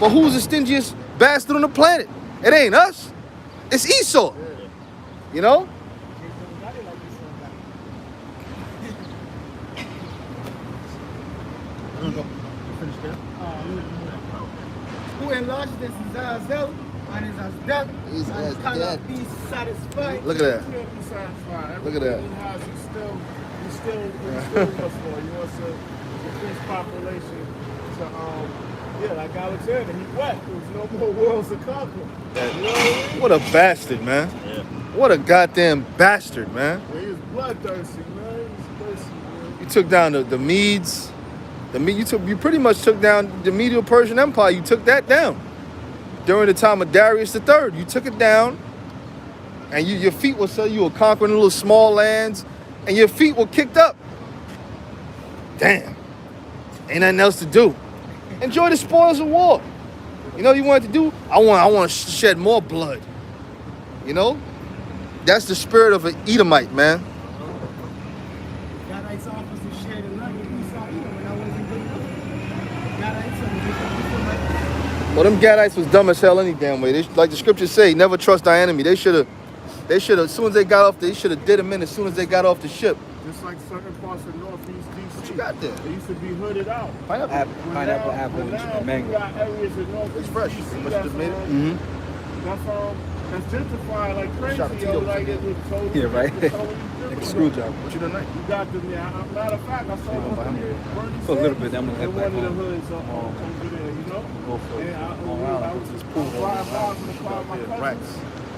But who's the stingiest bastard on the planet? It ain't us. It's Esau. You know? Who enlarged his desires hell and is as death. He's and as cannot death. be satisfied. Look at that. He can't be satisfied. Look at that. Everything he has, he still wants more. He wants to increase population to, like Alexander, he wet. There's no more worlds to conquer. You know what I mean? What a bastard, man. Yeah. What a goddamn bastard, man. He was bloodthirsty, man. He was thirsty, man. You took down the Medes. You pretty much took down the Medo-Persian Empire. You took that down. During the time of Darius III, you took it down. And your feet were so you were conquering little small lands. And your feet were kicked up. Damn. Ain't nothing else to do. Enjoy the spoils of war. You know what you wanted to do? I want to shed more blood. You know? That's the spirit of an Edomite, man. Gadites offers to share the land with Esau even when I wasn't good enough. Gadites are the Well, them Gadites was dumb as hell any damn way. They, like the scriptures say, never trust thy enemy. They should have, as soon as they got off, they should have did them in as soon as they got off the ship. Just like certain parts of Northeast DC. What you got there? They used to be hooded out. Pineapple. Pineapple, But apple, now and mango. you got areas in Northeast It's fresh. DC Must that's have made it. that's gentrified like Shot crazy, of yo. Tito's Like in it was totally, Yeah, right. it's totally Like a different. screwdriver. What you done tonight? You got them there. Matter of fact, I saw Bernie For a little bit, I'm in gonna head one back of the home. hoods over there, you know. Go for it. And Long Island, I put was this just pool flying by on. from the car of my Yeah, cousins. rats.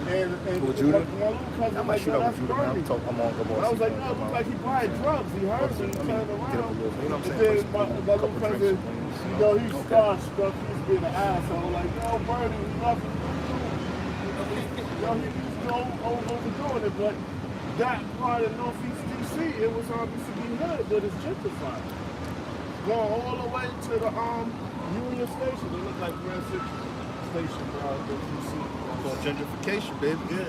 And With Judah? my little cousin I was might like, shoot yo, up that's with Judah. Bernie. I'm on And I was like, no, it looked like he buying drugs. He heard me, he turned around. You know what I'm And saying? then my little cousin, you know, he's starstruck. He's being an asshole. Like, yo, Bernie, we love you. Yo, he's overdoing it, but that part of Northeast DC, it was used to be hood, but it's gentrified. Going all the way to the Union Station. It looked like Grand Central Station, that you see. Called gentrification, baby. Yeah.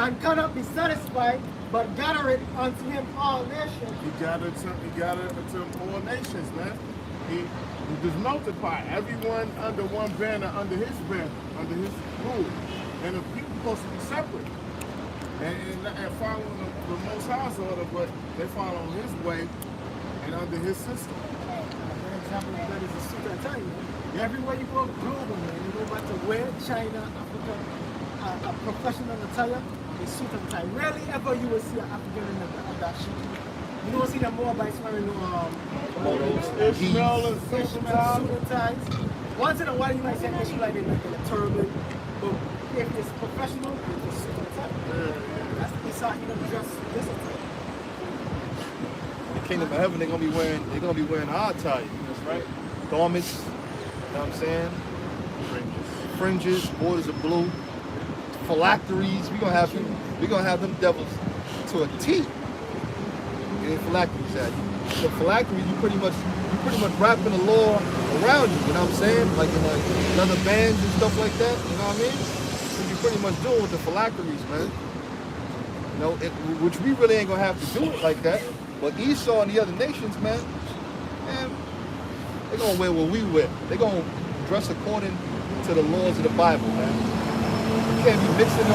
And cannot be satisfied, but gather it unto him all nations. He gathered to all nations, man. He just multiplied everyone under one banner, under his rule. And the people supposed to be separate. And following the Most High's order, but they follow his way and under his system. An example of that is the suit and tie. Everywhere you go global, man, you no matter where, China, Africa, a professional attire is suit and tie. Rarely ever you will see an African in that shit. You don't see them more by wearing Ishmael and suit and ties. Once in a while you might see an issue like in a turban, but if it's professional, it's suit and tie. That's the Esau even dress this attire. In the kingdom of heaven, they're gonna be wearing our attire. That's right. Garments. You know what I'm saying? Fringes, borders of blue, phylacteries. We're gonna have them devils to a T. And phylacteries at you. So phylacteries, you pretty much wrapping the law around you. You know what I'm saying? Like in leather bands and stuff like that. You know what I mean? So you pretty much doing with the phylacteries, man. You know, which we really ain't gonna have to do it like that. But Esau and the other nations, man, they're gonna wear what we wear. They're gonna dress according to the laws of the Bible, man. You can't be mixing a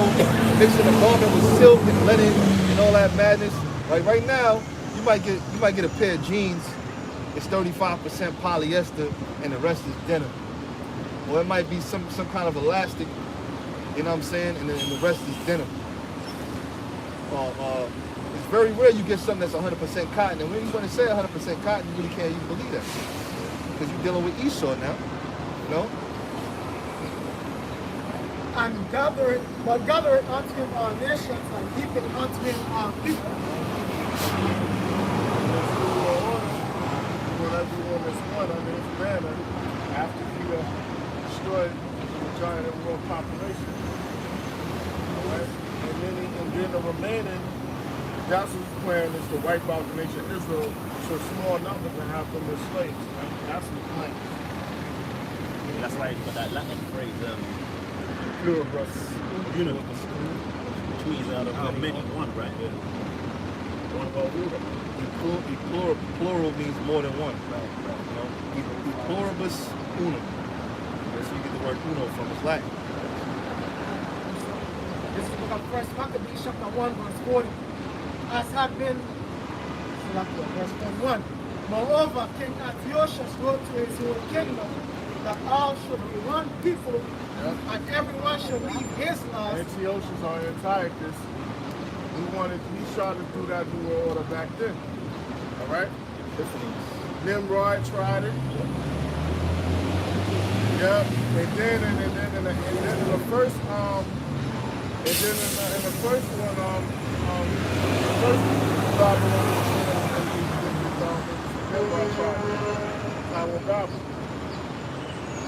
garment with silk and linen and all that madness. Like right now, you might get a pair of jeans. It's 35% polyester and the rest is denim. Or it might be some kind of elastic, you know what I'm saying, and the rest is denim. It's very rare you get something that's 100% cotton. And when you're going to say 100% cotton, you really can't even believe that. Because you're dealing with Esau now, you know? And gather it unto him all nations, and heap it unto him all people. When everyone is one under his banner, after he destroyed the giant world population. Alright? And then the remaining, Joshua's plan is to wipe out the nation of Israel to a small number to have them as slaves. That's his plan. That's why you got that Latin phrase, Pluribus unum. which means out of many, one, right? Yeah. One about Judah. Plural means more than one. Right. You know? Pluribus unum. That's where you get the word uno from. It's Latin. This is the book of 1 Maccabees, chapter 1, verse 40. As had been, verse 41. Moreover, King Antiochus wrote to his whole kingdom that all should be one people, and everyone should leave his laws. Antiochus or Antiochus, he tried to do that new world order back then. All right? Nimrod tried it. Yep. And then in the first one,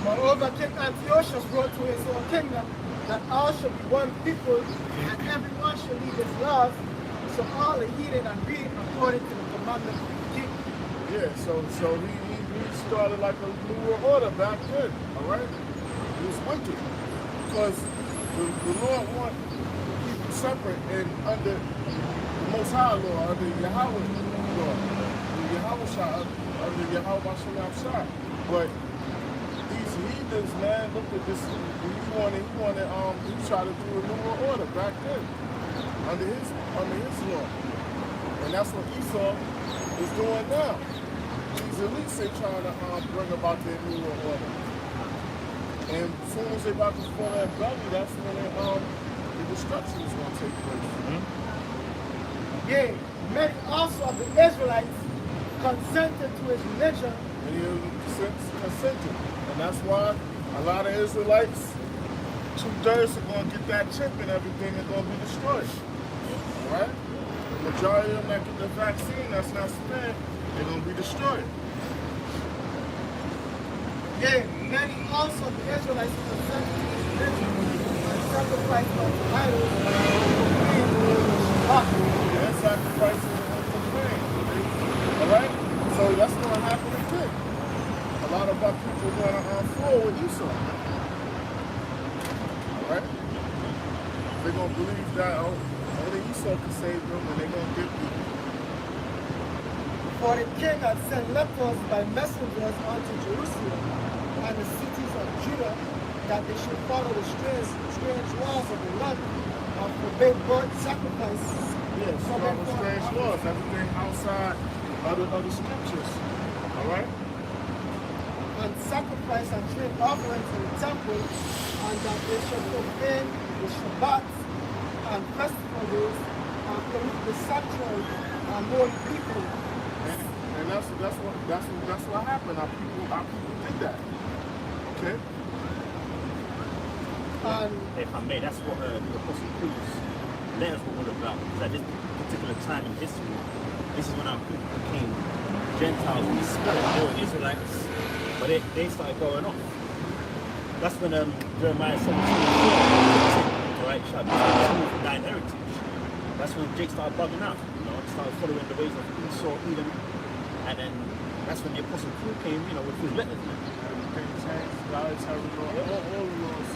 Moreover, King Antiochus wrote to his whole kingdom that all should be one people, and everyone should leave his laws, so all are heeded and read according to the commandment of the king. Yeah, so he started like a new world order back then, all right? It was wicked, because the Lord wanted people separate and under the Most High law, under Yahweh law, under Yahweh Shah, under Yahweh Shah. But he this, man. Look at this. He tried to do a new world order back then under his law, and that's what Esau is doing now. These elites are trying to bring about their new world order, and as soon as they about to fall that belly, that's when the destruction is going to take place. Yeah, many also of the Israelites consented to his religion. And he consented. And that's why a lot of Israelites, 2/3 are going to get that chip and everything is going to be destroyed. Alright? The majority of them that get the vaccine that's not spared, they're going to be destroyed. Yeah, many also of the Israelites consented to his religion and sacrificed unto idols And sacrifices and complain. Alright? So that's going to happen again. A lot of our people are going to fall with Esau. Alright? They're going to believe that only Esau can save them and they're going to get people. For the king had sent lepers by messengers unto Jerusalem and the cities of Judah, that they should follow the strange laws of the land and forbid burnt sacrifices. Yes, follow strange laws, everything outside of the scriptures. Alright? And sacrifice and drink offerings in the temple, and that they should profane the Shabbat and festival days, and pollute the sanctuary and holy people. And that's what happened. Our people did that. Okay? And If I may, that's what the Apostle Paul's letters were all about. Because at this particular time in history, this is when our people became Gentiles in the spirit. They were Israelites, but they started going off. That's when Jeremiah 17, right, shall be from thine heritage. That's when Jake started bugging out, started following the ways of Esau, Edom, and then that's when the Apostle Paul came, with his letters. Everything changed. God is having all the laws.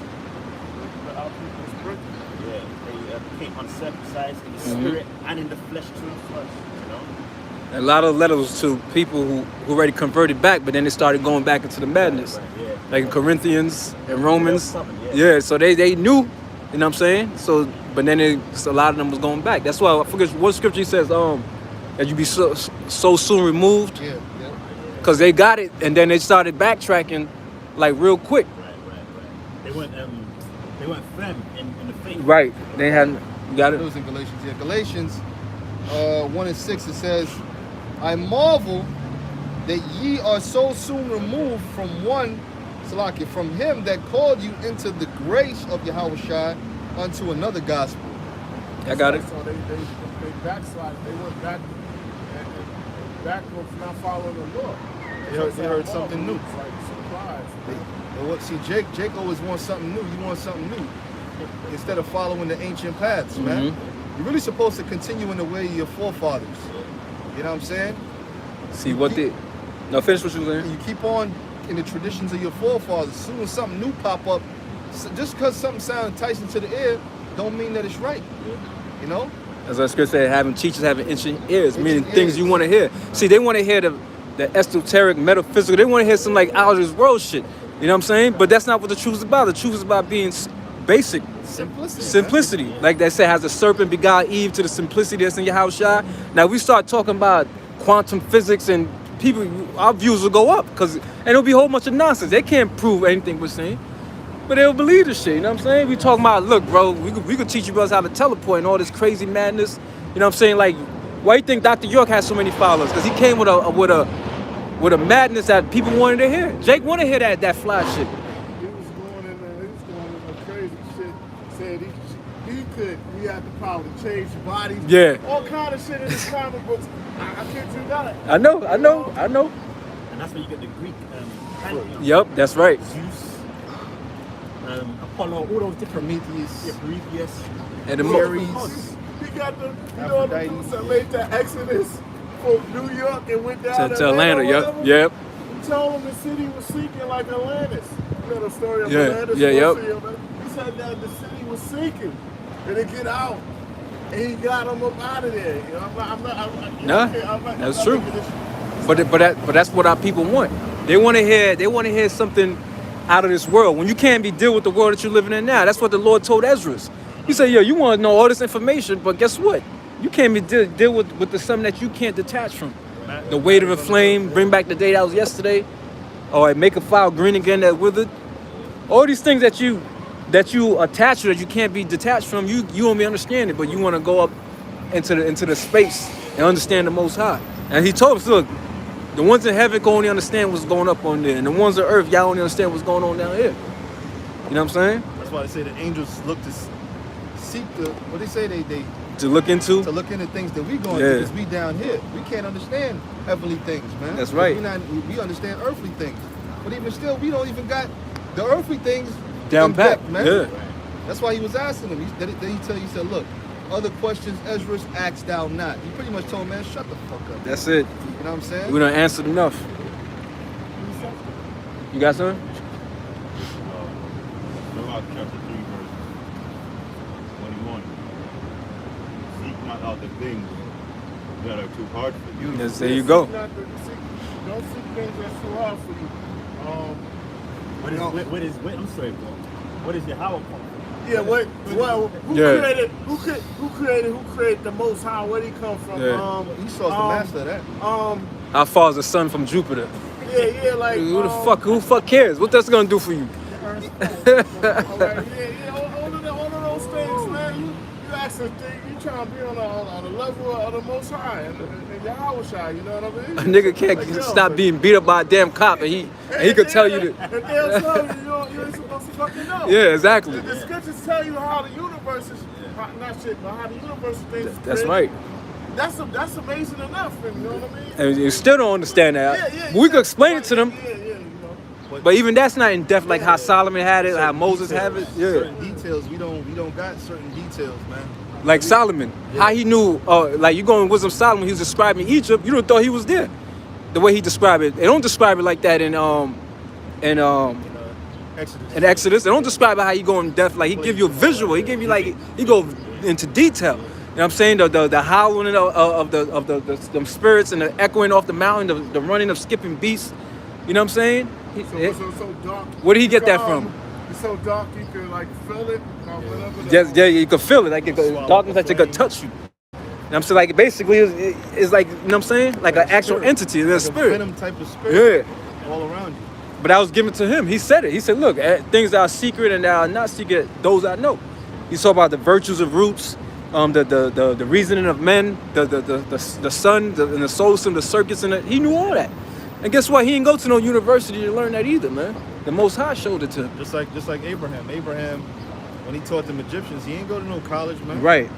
But our people's breaking. Yeah, they became uncircumcised in the spirit and in the flesh too. A lot of letters to people who already converted back, but then they started going back into the madness. Right, yeah. Like in Corinthians and Romans. Stubborn, Yeah, so they knew, you know what I'm saying? So, but then a lot of them was going back. That's why I forget what scripture he says, that you be so soon removed. Yeah. Because they got it, and then they started backtracking like real quick. Right. They weren't firm in the faith. Right. They hadn't, you got It it? was in Galatians. Yeah, Galatians 1:6, it says, I marvel that ye are so soon removed from from him that called you into the grace of Yahushua unto another gospel. I got it. So they backslided. They went back and back with not following the law. They heard something new. It's like surprise. See, Jake always wants something new. You want something new instead of following the ancient paths, man. You're really supposed to continue in the way of your forefathers. You know what I'm saying? See what they... No, finish what you were saying. You keep on in the traditions of your forefathers. As soon as something new pop up, just because something sounds enticing to the ear, don't mean that it's right. You know? As our scripture said, having teachers having itching ears, meaning Itching things ears. you want to hear. See, they want to hear the esoteric, metaphysical. They want to hear some like out of this world shit. You know what I'm saying? But that's not what the truth is about. The truth is about being basic. Simplicity. Like they say, has the serpent beguiled Eve to the simplicity that's in your house, Shah? Now we start talking about quantum physics and people, our views will go up and it'll be a whole bunch of nonsense. They can't prove anything we're saying, but they'll believe the shit. You know what I'm saying? We talking about, look, bro, we could teach you brothers how to teleport and all this crazy madness. You know what I'm saying? Like, why you think Dr. York has so many followers? Because he came with a madness that people wanted to hear. Jake wanted to hear that fly shit. He was going in a crazy shit. Said he had the power to change bodies. Yeah. All kind of shit in his comic books. I can't do that. I know. And that's when you get the Greek pantheon. Yep, that's right. Zeus, Apollo, all those different Prometheus. Prometheus. And the Ares. He got the dudes that made the Exodus from New York and went down to Atlanta. Yep. He told him the city was sinking like Atlantis. You know the story of Atlantis? Yep. He said that the city was sinking. And they get out. And he got them up out of there. You know, I'm not, that's true. But that's what our people want. They want to hear something out of this world. When you can't be deal with the world that you're living in now. That's what the Lord told Ezra. He said, yo, you want to know all this information, but guess what? You can't be deal with the something that you can't detach from. The weight of a flame, bring back the day that was yesterday, or make a fire green again that withered. All these things that you attach to that you can't be detached from, you won't be understanding, but you want to go up into the space and understand the Most High. And he told us, look, the ones in heaven can only understand what's going up on there, and the ones on earth, y'all only understand what's going on down here. You know what I'm saying? That's why they say the angels look to seek the, what they say, they To look into. to look into things that we going through, because we down here. We can't understand heavenly things, man. That's right. We understand earthly things. But even still, we don't even got the earthly things Down in pat, depth, man. yeah. That's why he was asking him. Then he said, look, other questions, Ezra, asked thou not. He pretty much told him, man, shut the fuck up. That's it. You know what I'm saying? We done answered enough. You got something? Numbers chapter 3, verse 21. Seek not out the things that are too hard for you. Yes, there you go. Don't seek things that's too hard for you. I'm sorry, bro. What is your Howard come from? Yeah, who created the Most High? Where did he come from? Yeah. Esau's the master of that. How far is the sun from Jupiter? Yeah, like Who the fuck cares? What that's gonna do for you? all right, all of those things, man. You actually think you trying to be on the level of the Most High and Yahweh Shai, you know what I mean? A nigga can't Like, yo, stop being beat up by a damn cop, and he could tell you that. And they'll tell you ain't supposed to fucking know. Yeah, exactly. The scriptures tell you how the universe is, how the universe is things. That's right. That's amazing enough, you know what I mean? And you still don't understand that. We could explain it to them, Yeah, you know. but even that's not in depth like how Solomon had it, how Moses have it. Yeah. Certain details, we don't got certain details, man. Like Solomon, how he knew, like you go in Wisdom Solomon, he was describing Egypt, you don't thought he was there. The way he described it. They don't describe it like that in Exodus. They don't describe it how he go in depth, like he give you a visual, he give you like, he go into detail. You know what I'm saying? The howling of the spirits and the echoing off the mountain, the running of skipping beasts. You know what I'm saying? So dark. Where did he get that from? It's so dark you can like feel it. Yeah, you can feel it, like darkness that you could touch you. You know what I'm saying? Like basically it's like, you know what I'm saying? Like an actual entity, a like spirit. A venom type of spirit. Yeah. All around you. But I was given to him. He said it. He said, look, things that are secret and that are not secret, those I know. He talked about the virtues of roots, the reasoning of men, the sun, and the solar system, the circuits, and he knew all that. And guess what? He didn't go to no university to learn that either, man. The Most High showed it to him. Just like Abraham. Abraham, when he taught them Egyptians, he ain't go to no college, man. Right.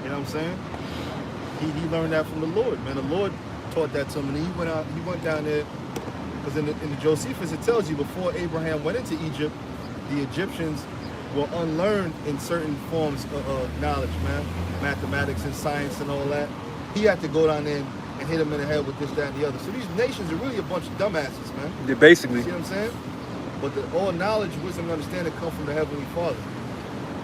You know what I'm saying? He learned that from the Lord, man. The Lord taught that to him, and he went down there, because in the Josephus it tells you before Abraham went into Egypt, the Egyptians were unlearned in certain forms of knowledge, man. Mathematics and science and all that. He had to go down there and hit them in the head with this, that, and the other. So these nations are really a bunch of dumbasses, man. Yeah, basically. You see what I'm saying? But all knowledge, wisdom, and understanding come from the Heavenly Father.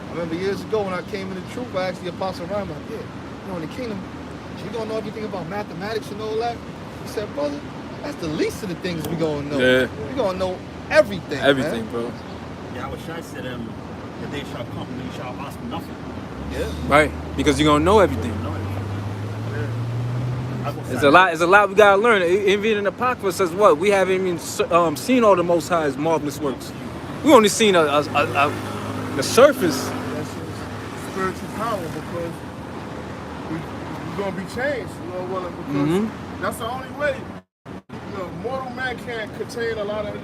I remember years ago when I came into the truth, I asked the Apostle Rhyme, like, yeah, you know, in the kingdom, you gonna know everything about mathematics and all that? He said, brother, that's the least of the things we gonna know. Yeah. We gonna know everything. Everything, man. bro. Yahweh Shai said, the day shall come when you shall ask nothing. Yeah. Right. Because you're gonna know everything. No. It's a lot we gotta learn. Even in the Apocrypha says what? We haven't even seen all the Most High's marvelous works. We only seen the surface. That's spiritual power, because we're gonna be changed, you know, because that's the only way. You know, mortal man can't contain a lot of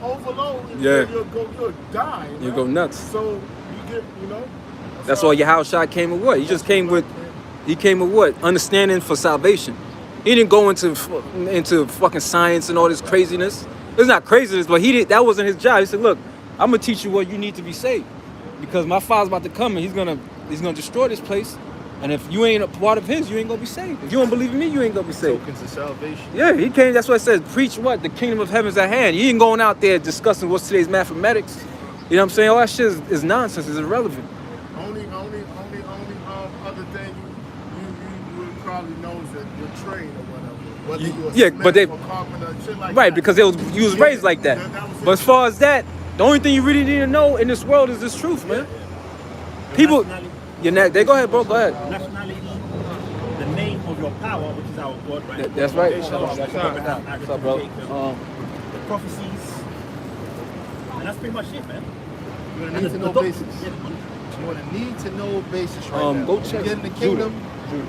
overload. Yeah. You'll die. You go nuts. So you get, you know. That's why Yahweh Shai came with what? He just came with. He came with what? Understanding for salvation. He didn't go into fucking science and all this craziness. It's not craziness, but that wasn't his job. He said, look, I'm gonna teach you what you need to be saved, because my Father's about to come and he's gonna destroy this place. And if you ain't a part of his, you ain't gonna be saved. If you don't believe in me, you ain't gonna be saved. Tokens of salvation. Yeah, he came. That's what it says. Preach what? The kingdom of heaven's at hand. He ain't going out there discussing what's today's mathematics. You know what I'm saying? All that shit is nonsense. It's irrelevant. Only other thing you would probably know is that your trade or whatever. Whether you're a Yeah, smith but they or carpenter, shit like right that. because you was raised like that. But as far as that, The only thing you really need to know in this world is this truth, man. People, they go ahead, bro. Go ahead. Nationality, the name of your power, which is our God, right? That's right. What's up, bro? The prophecies, and that's pretty much it, man. You're gonna need to know basics. You're gonna need to know basics right now. Go check. You get in the kingdom.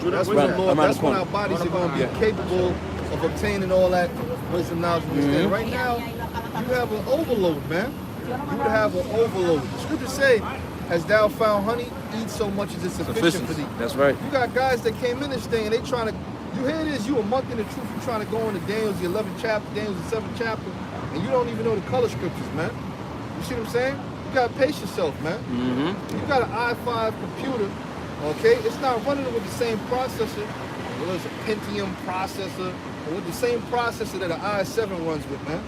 That's when the Lord. That's when our bodies are gonna be capable of obtaining all that wisdom, knowledge, and understanding. Right now, you have an overload, man. You would have an overload. The scriptures say, "As thou found honey, eat so much as is sufficient for thee." That's right. You got guys that came in this thing and they trying to. You hear this? You a month in the truth. You trying to go into Daniel's the 11th chapter, Daniel's the 7th chapter, and you don't even know the color scriptures, man. You see what I'm saying? You gotta pace yourself, man. You got an i5 computer, okay? It's not running with the same processor. Well, it's a Pentium processor, or with the same processor that an i7 runs with, man.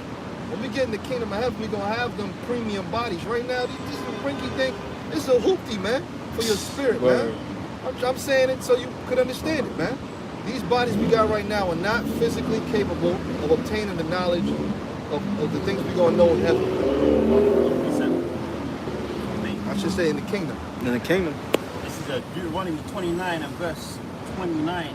When we get in the kingdom of heaven, we're gonna have them premium bodies. Right now, this is a rinky dink. This is a hoopty, man, for your spirit, man. I'm saying it so you could understand it, man. These bodies we got right now are not physically capable of obtaining the knowledge of the things we're gonna know in heaven. I should say in the kingdom. In the kingdom. This is Deuteronomy 29 and verse 29.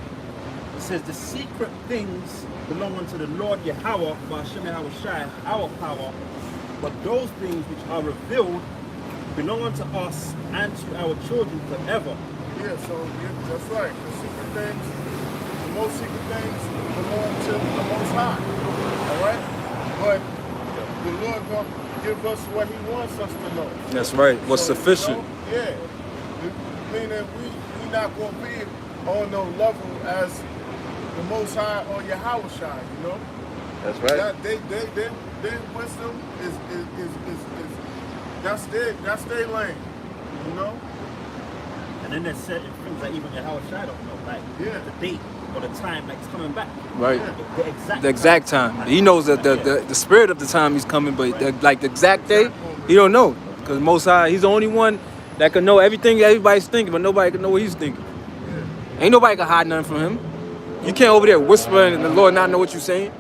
It says, the secret things belong unto the Lord Yahweh, Ba'ashem Yahweh Shai, our power, but those things which are revealed belong unto us and to our children forever. Yeah, so that's right. The secret things, the most secret things belong to the Most High. All right? But the Lord going to give us what he wants us to know. That's right. What's sufficient. You know, yeah. Meaning we not going to be on no level as the Most High or Yahweh Shai, you know? That's right. Their wisdom is that's their lane, you know? And then there's certain things that even Yahweh Shai don't know, like the date or the time that he's coming back. Right. The exact time. He knows that the spirit of the time he's coming, but the exact day, he don't know. Because Most High, he's the only one that can know everything everybody's thinking, but nobody can know what he's thinking. Ain't nobody can hide nothing from him. You can't over there whisper and the Lord not know what you're saying.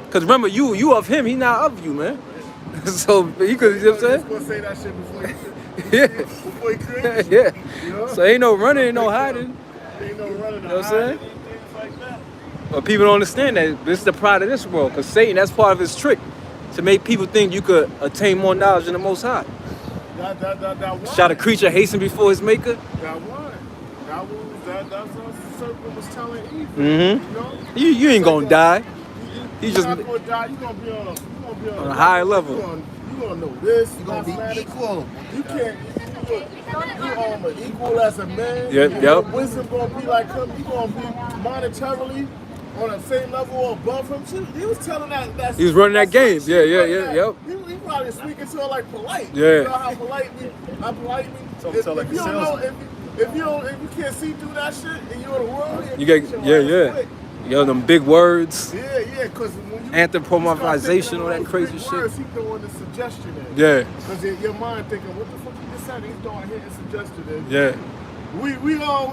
Because remember, you of him, he not of you, man. So he could, you know what I'm saying? He's going to say that shit before he before he created you. Yeah. You know? So ain't no running, ain't no hiding. Ain't no running, You know what I'm saying? things like that. But people don't understand that this is the pride of this world. Because Satan, that's part of his trick. To make people think you could attain more knowledge than the Most High. That Shall the creature hasten before his maker? That one. That's what the serpent was telling Eve. Mm-hmm. You know? You ain't gonna die. You just not gonna die. You gonna be on a higher level. You gonna know this. You gonna be mathematics. equal. You can't. You equal as a man. Yep. Your wisdom gonna be like him. You gonna be monetarily on the same level or above him too. He was telling that. He was running that game. Yeah. Yep. He probably speaking to her like polite. Yeah. You know how polite we. If you can't see through that shit and you're in the world, You get Yo, them big words. Yeah, because when you Anthropomorphization, all that crazy words, shit. He throwing the suggestion in. Yeah. Because your mind thinking, what the fuck you just said? He's throwing here and suggestion in. Yeah. We all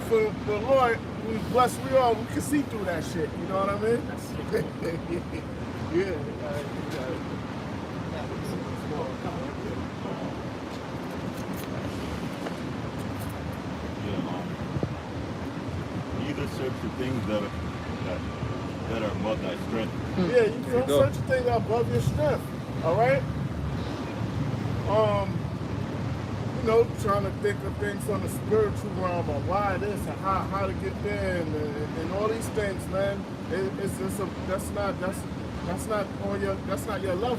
for the Lord, we blessed. We can see through that shit. You know what I mean? Yeah. Either search the things that are above thy strength. Yeah, you don't search the thing above your strength. All right. You know, trying to think of things from the spiritual realm, or why this, and how to get there, and all these things, man. That's not your level,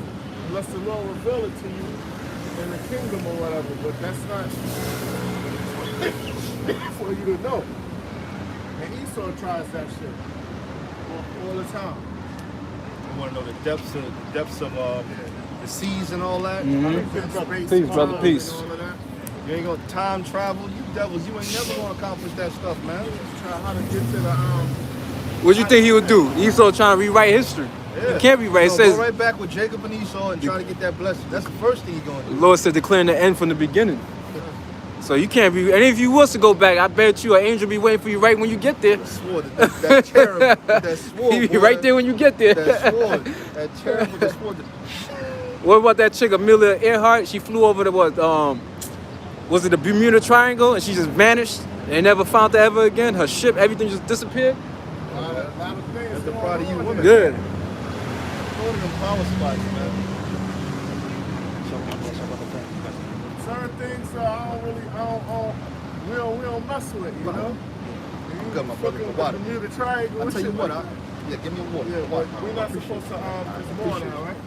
unless the Lord reveal it to you in the kingdom or whatever. But that's not for you to know. And Esau tries that shit all the time. You want to know the depths of the seas and all that? Peace, brother, peace. You ain't gonna time travel. You devils, you ain't never gonna accomplish that stuff, man. Try how to get to the What you think he would do? Esau trying to rewrite history. Yeah. He can't rewrite. It Go says right back with Jacob and Esau and try to get that blessing. That's the first thing he's gonna the do. Lord said declaring the end from the beginning. So you can't be. And if you was to go back, I bet you an angel be waiting for you right when you get there. Sword, that cherub, that sword. He be right there when you get there. That sword, that cherub with the sword. What about that chick Amelia Earhart? She flew over to what? Was it the Bermuda Triangle? And she just vanished. They never found her ever again. Her ship, everything just disappeared. A lot of things That's the going pride of you on women. here. Good. Go to them power spots, man. Certain things we don't mess with, you know? Good, my brother. Fucking Water. Bermuda Triangle. I'll and tell you shit what, like yeah, give me a water. Yeah, Water. but we're not supposed to, it's more now, right?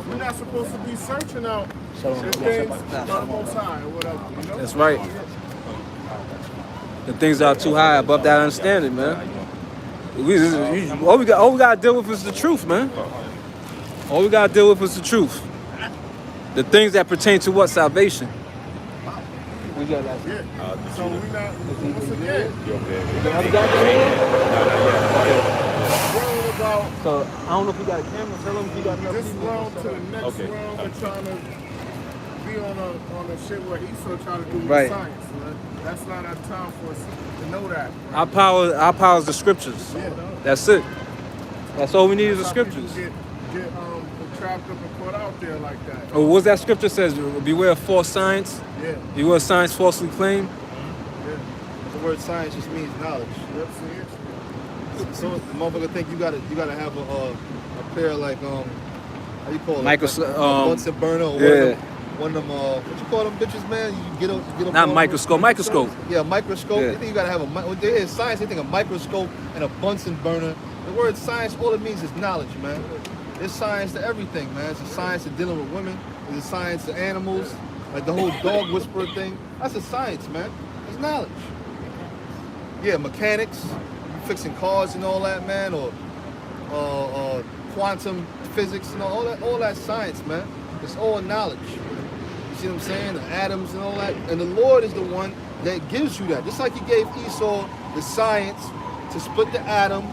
We're not supposed to be searching out the things from the Most High or whatever, you know? That's right. The things that are too high above that understanding, man. All we gotta deal with is the truth, man. All we gotta deal with is the truth. The things that pertain to what? Salvation. We got that. Yeah. So we're not, once again, worrying about So I don't know if we got a camera. Tell them if you got enough this people. round to the next round. We're trying to be on a shit where Esau trying to do with Right. science. Man. That's not our time for us to know that. Our power is the scriptures. Yeah. That's it. That's all we need is the That's how scriptures. people get trapped up and put out there like that. Oh, what's that scripture says? Beware of false science. Yeah. Beware of science falsely claimed. Yeah. The word science just means knowledge. Yep, see it. So the motherfucker think you gotta have a pair of like how you call it? Bunsen burner or yeah. one of them what you call them bitches, man? You get up Not on microscope. Microscope. Yeah, microscope. Yeah. They think you gotta have when they hear science, they think a microscope and a Bunsen burner. The word science, all it means is knowledge, man. There's science to everything, man. It's a science to dealing with women. There's a science to animals. Like the whole dog whisperer thing. That's a science, man. It's knowledge. Yeah, mechanics, fixing cars and all that, man, or quantum physics and all that science, man. It's all knowledge. You see what I'm saying? The atoms and all that. And the Lord is the one that gives you that. Just like he gave Esau the science to split the atom.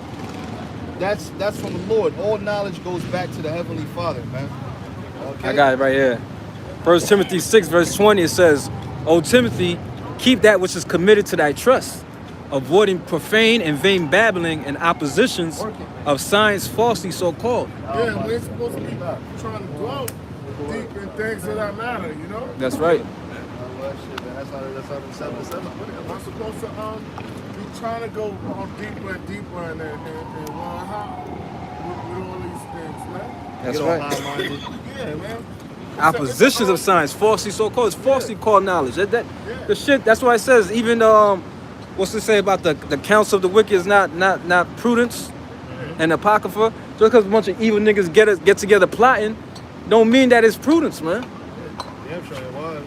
That's from the Lord. All knowledge goes back to the Heavenly Father, man. Okay? I got it right here. 1 Timothy 6, verse 20, it says, O Timothy, keep that which is committed to thy trust, avoiding profane and vain babbling and oppositions of science falsely so called. Yeah, we're supposed to be trying to dwell deep in things that don't matter, you know? That's right. That's how the 7 put it. I'm not supposed to be trying to go deeper and deeper and one how with all these things, man. That's Get all right. high-minded. Yeah, man. Oppositions of science falsely so called. It's falsely called knowledge. The shit. That's why it says even what's it say about the counsel of the wicked is not prudence and apocrypha. Just because a bunch of evil niggas get together plotting, don't mean that it's prudence, man. Yeah, I'm sure it was.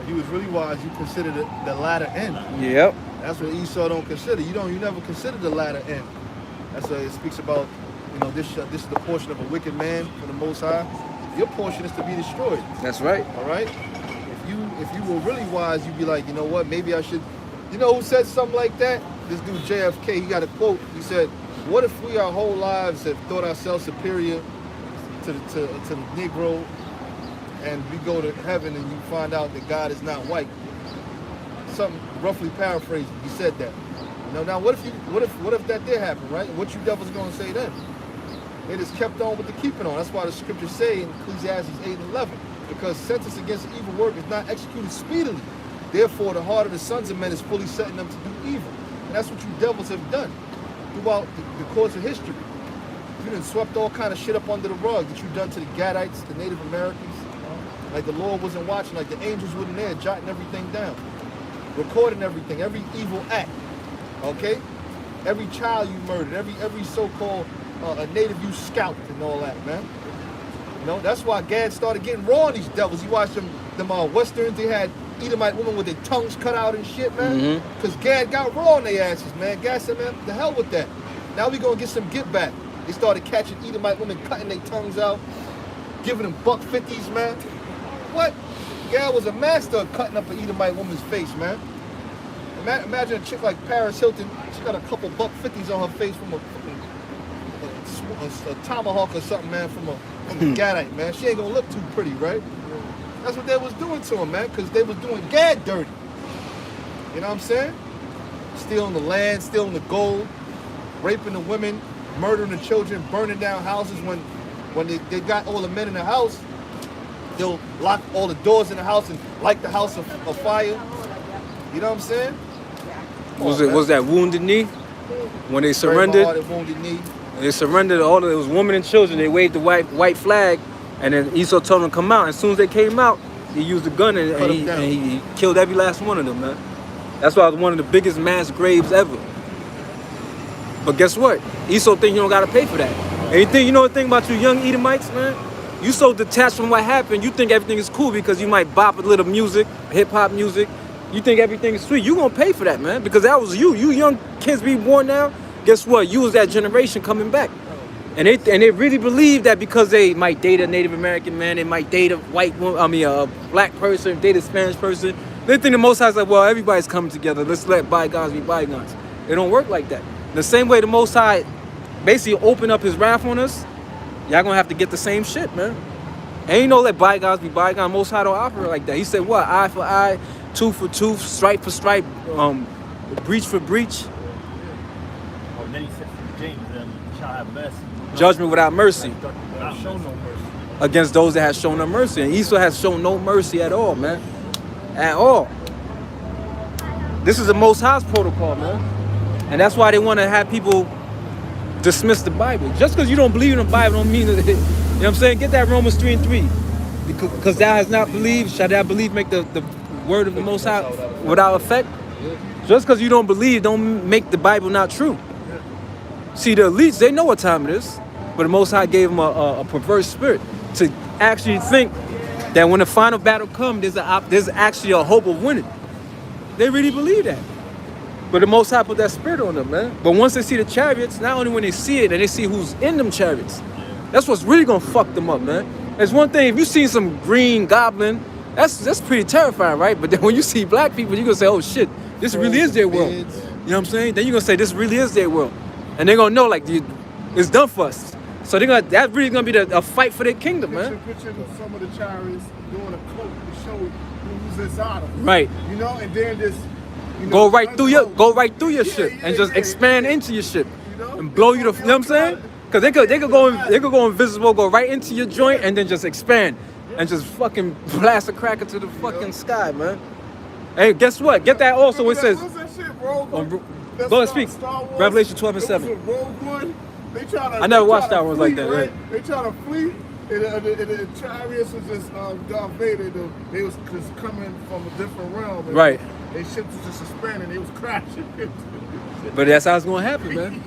If you was really wise, you considered the latter end. Yep. That's what Esau don't consider. You never consider the latter end. That's what it speaks about. This is the portion of a wicked man for the Most High. Your portion is to be destroyed. That's right. All right. If you were really wise, you'd be like, you know what? Maybe I should. You know who said something like that? This dude JFK. He got a quote. He said, "What if we our whole lives have thought ourselves superior to the Negro, and we go to heaven and you find out that God is not white?" Something roughly paraphrasing. He said that. Now what if that did happen, right? What you devils gonna say then? They just kept on with the keeping on. That's why the scriptures say in Ecclesiastes 8:11, because sentence against evil work is not executed speedily. Therefore, the heart of the sons of men is fully setting them to do evil. And that's what you devils have done throughout the course of history. You done swept all kind of shit up under the rug that you've done to the Gadites, the Native Americans. Like the Lord wasn't watching, like the angels wasn't there, jotting everything down, recording everything, every evil act. Okay? Every child you murdered, every so-called a native you scalped and all that, man. That's why Gad started getting raw on these devils. You watch them Westerns, they had Edomite women with their tongues cut out and shit, man. Because Gad got raw on their asses, man. Gad said, man, the hell with that. Now we gonna get some get back. They started catching Edomite women cutting their tongues out, giving them $1.50s, man. What? Gad was a master of cutting up an Edomite woman's face, man. Imagine a chick like Paris Hilton, she got a couple $1.50s on her face from a tomahawk or something, man, from a Gadite, man. She ain't gonna look too pretty, right? That's what they was doing to him, man, because they was doing Gad dirty. You know what I'm saying? Stealing the land, stealing the gold, raping the women, murdering the children, burning down houses when when they got all the men in the house, they'll lock all the doors in the house and light the house of fire. You know what I'm saying? Was that Wounded Knee? When they surrendered, Wounded Knee. they surrendered all of it was women and children. They waved the white flag, and then Esau told them to come out. As soon as they came out, he used a gun and he killed every last one of them, man. That's why it was one of the biggest mass graves ever. But guess what? Esau think you don't gotta pay for that. And you know the thing about you young Edomites, man? You so detached from what happened, you think everything is cool because you might bop a little music, hip-hop music. You think everything is sweet. You gonna pay for that, man, because that was you. You young kids be born now, guess what? You was that generation coming back. And they really believe that because they might date a Native American man, they might date a white woman, a black person, date a Spanish person. They think the Most High's like, well, everybody's coming together. Let's let bygones be bygones. It don't work like that. The same way the Most High basically opened up his wrath on us, y'all gonna have to get the same shit, man. Ain't no let bygones be bygones. Most High don't operate like that. He said what? Eye for eye, tooth for tooth, stripe for stripe, breach for breach. Oh, then he said to James, shall have mercy. Judgment without mercy. Without show no mercy. Against those that have shown no mercy. And Esau has shown no mercy at all, man. At all. This is the Most High's protocol, man. And that's why they want to have people dismiss the Bible. Just because you don't believe in the Bible don't mean that, you know what I'm saying? Get that Romans 3:3. Because thou has not believed, shall thou believe make the word of the Most High without effect? Just because you don't believe don't make the Bible not true. See, the elites, they know what time it is. But the Most High gave them a perverse spirit to actually think that when the final battle comes, there's actually a hope of winning. They really believe that. But the Most High put that spirit on them, man. But once they see the chariots, not only when they see it, and they see who's in them chariots, that's what's really gonna fuck them up, man. It's one thing, if you see some green goblin, that's pretty terrifying, right? But then when you see black people, you're gonna say, oh shit, this really is their world. You know what I'm saying? Then you're gonna say, this really is their world. And they're gonna know, like, it's done for us. So that's really gonna be a fight for their kingdom, man. Picture some of the chariots doing a cloak to show who's inside of them. Right. You know, and then this. Go right through your ship and just expand into your ship and blow you the. You know what I'm saying? Because they could go invisible, go right into your joint and then just expand and just fucking blast a cracker to the fucking sky, man. Hey, guess what? Get that also. It says. What's that shit, Rogue? Go ahead, speak. Revelation 12 and 7. I never watched that one like that, right? They try to flee. And the chariots was just Darth Vader. They was just coming from a different realm. Right. They ships was just expanding. They was crashing. But that's how it's gonna happen, man.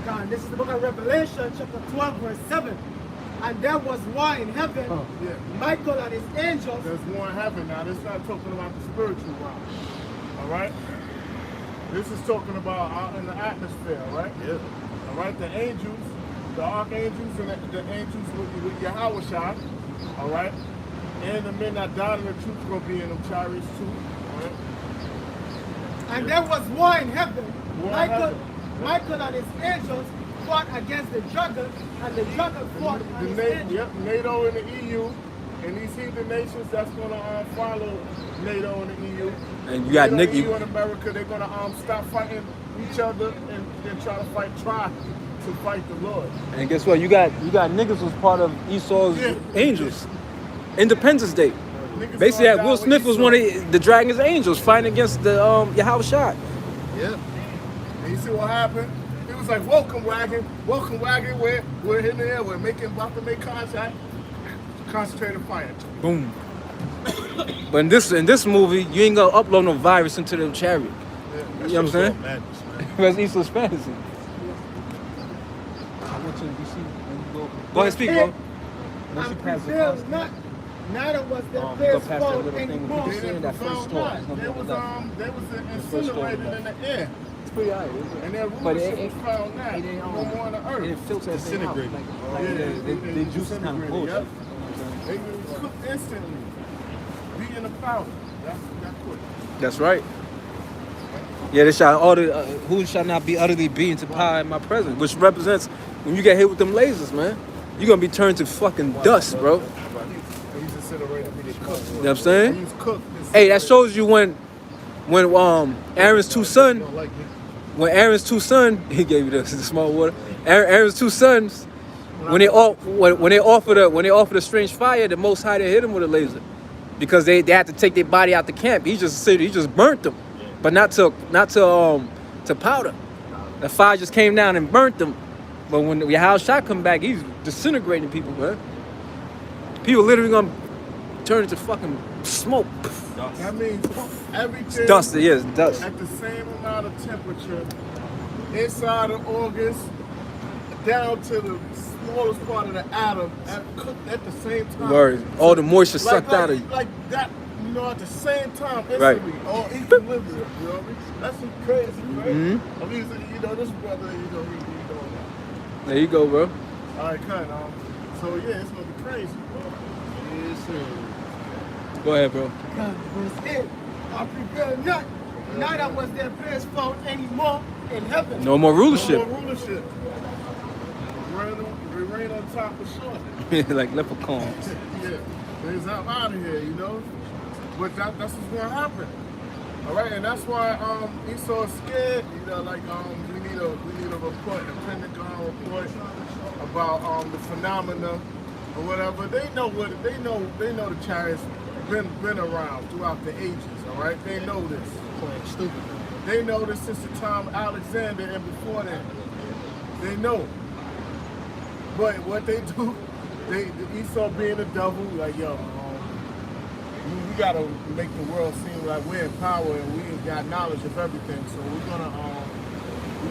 God, this is the book of Revelation, chapter 12, verse 7. And there was war in heaven. Michael and his angels. There's war in heaven now. This is not talking about the spiritual realm. All right. This is talking about out in the atmosphere, right? Yeah. All right. The angels, the archangels, and the angels with Yahweh, all right. And the men that died in the truth are going to be in them chariots too. Right? And there was war in heaven. Michael and his angels fought against the dragon, and the dragon fought against his angels. Yep, NATO and the EU, and these heathen nations that's going to follow NATO and the EU. And you got EU and America, they're going to stop fighting each other and try to fight the Lord. And guess what? You got niggas who's part of Esau's angels. Independence Day. Basically, Will Smith was one of the Dragon's angels fighting against the Yahweh Shai. Yeah. And you see what happened? It was like, welcome wagon, we're in there, we're about to make contact. Concentrated fire. Boom. But in this movie, you ain't gonna upload no virus into the chariot. Yeah, you know what I'm saying? That's Esau's fantasy. I want you to go ahead, speak, bro. Once you pass the neither was their place found anymore. They was incinerated in the air. It's pretty high, and their rulership was found now. No more on the earth. They didn't filter everything out. They juices kind of bullshit. Yep. They cooked instantly. Beating the powder. That's quick. That's right. Yeah, they shall who shall not be utterly beaten to powder in my presence, which represents when you get hit with them lasers, man, you're gonna be turned to fucking dust, bro. You know what I'm saying? Hey, that shows you when Aaron's two sons, he gave you the small water. Aaron's two sons, when they offer the strange fire, the Most High they hit him with a laser, because they had to take their body out the camp. He just burnt them, but not to powder. The fire just came down and burnt them. But when the Yahweh Shai come back, he's disintegrating people, man. People literally gonna turn into fucking smoke. That means everything It's dust, yeah, it's dust. at the same amount of temperature inside of August down to the smallest part of the atom cooked at the same time. Word. All the moisture sucked out of you. Like that, you know, at the same time, Right. instantly, all equilibrium, you know what I mean? That's some crazy, right? Mm-hmm. I mean, you know, this brother, you know, he doing that. There you go, bro. All right, cut. So yeah, it's gonna be crazy, bro. Yes, sir. Go ahead, bro. Verse 8. I prevail not. Neither was their place found anymore in heaven. No more rulership. No more rulership. We reign on top of short. Like leprechauns. Yeah, things out of here, you know. But that's what's gonna happen. All right, and that's why Esau's scared. You know, like we need a report, a Pentagon report about the phenomena or whatever. They know the chariots been around throughout the ages. All right, they know this. Playing stupid. They know this since the time of Alexander and before that. They know. But what they do, Esau being the devil, like yo, we gotta make the world seem like we're in power and we got knowledge of everything. So we're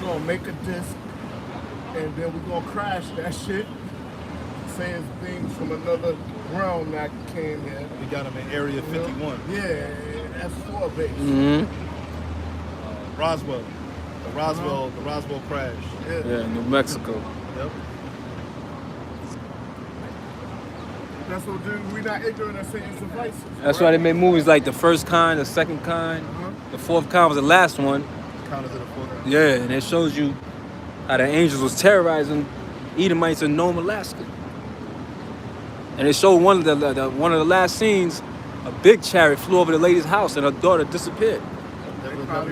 gonna make a disc and then we're gonna crash that shit, saying things from another realm that came here. We got them in Area 51. Yeah, that's 4 base. Mm-hmm. Roswell. The Roswell crash. Yeah, New Mexico. Yep. That's what we're not ignorant of Satan's devices. That's why they made movies like the first kind, the second kind, the fourth kind was the last one. Counter to the 4th. Yeah, and it shows you how the angels was terrorizing Edomites in Nome, Alaska. And it showed one of the last scenes, a big chariot flew over the lady's house and her daughter disappeared.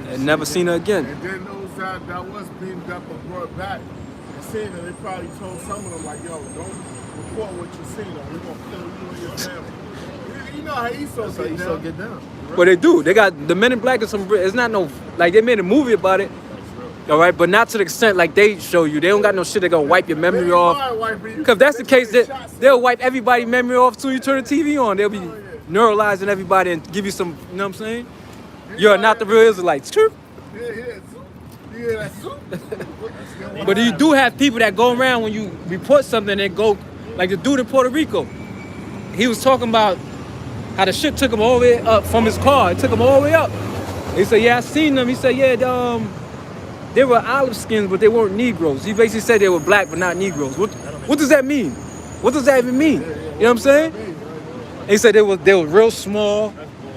And never seen her again. And then those that was beamed up and brought back and seen it, they probably told some of them like, yo, don't report what you seen, or we're gonna kill you and your family. You know how Esau get down. But they do. They got the Men in Black and some. It's not no like they made a movie about it. All right, but not to the extent like they show you. They don't got no shit. They gonna wipe your memory off. Because if that's the case, they'll wipe everybody's memory off as soon as you turn the TV on. They'll be neuralizing everybody and give you some. You know what I'm saying? You're not the real Israelites. True. But you do have people that go around when you report something and go like the dude in Puerto Rico. He was talking about how the shit took him all the way up from his car. It took him all the way up. He said, yeah, I seen them. He said, yeah, they were olive skins, but they weren't Negroes. He basically said they were black, but not Negroes. What does that mean? What does that even mean? You know what I'm saying? And he said they were real small.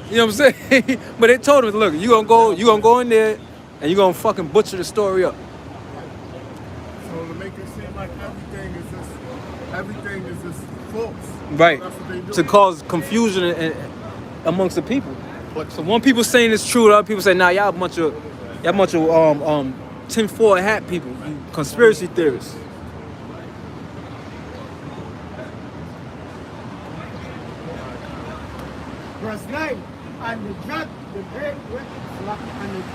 You know what I'm saying? But they told him, look, you gonna go in there and you gonna fucking butcher the story up. So to make it seem like everything is just false. Right. That's what they do. To cause confusion amongst the people. So one people saying it's true, other people say, nah, y'all a bunch of tinfoil hat people, you conspiracy theorists. Verse 9. And the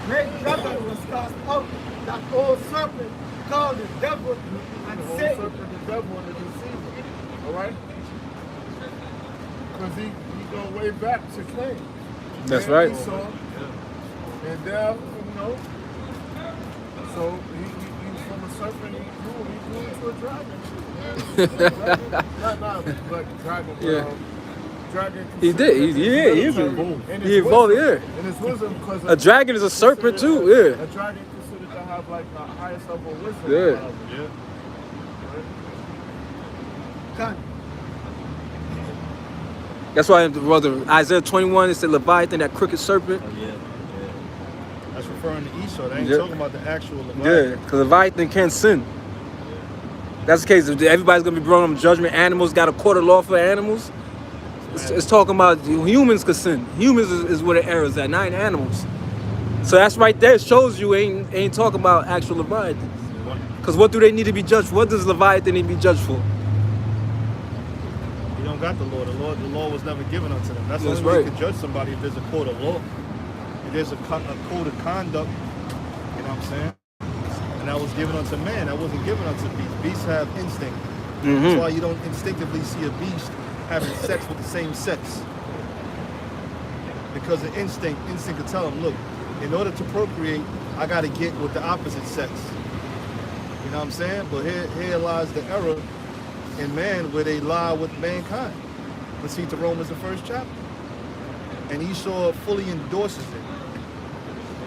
great dragon was cast out, that old serpent called the devil and The Satan. serpent, the devil, and the deceiver. All right? Because he go way back to Cain. That's And right. Esau, and there, you know, so he from a serpent, he grew into a dragon. But dragon. Yeah. Dragon. He did. He evolved. Yeah. And his wisdom, because A dragon is a serpent too. Yeah. A dragon considered to have like the highest level of wisdom. Yeah. God. That's why brother Isaiah 21 it said Leviathan, that crooked serpent. Yeah. That's referring to Esau. They ain't Yeah. talking about the actual Leviathan. Yeah, because Leviathan can't sin. That's the case. Everybody's gonna be brought on judgment. Animals got a court of law for animals. It's talking about humans could sin. Humans is where the error is at, not animals. So that's right there. It shows you ain't talking about actual Leviathan. Because what do they need to be judged for? What does Leviathan need to be judged for? don't got the law. The law was never given unto them. That's the That's only way right. you can judge somebody if there's a court of law. If there's a code of conduct, you know what I'm saying? And that was given unto man. That wasn't given unto beasts. Beasts have instinct. That's why you don't instinctively see a beast having sex with the same sex. Because the instinct can tell them, look, in order to procreate, I got to get with the opposite sex. You know what I'm saying? But here lies the error in man where they lie with mankind. Let's see to Romans, the 1st chapter. And Esau fully endorses it.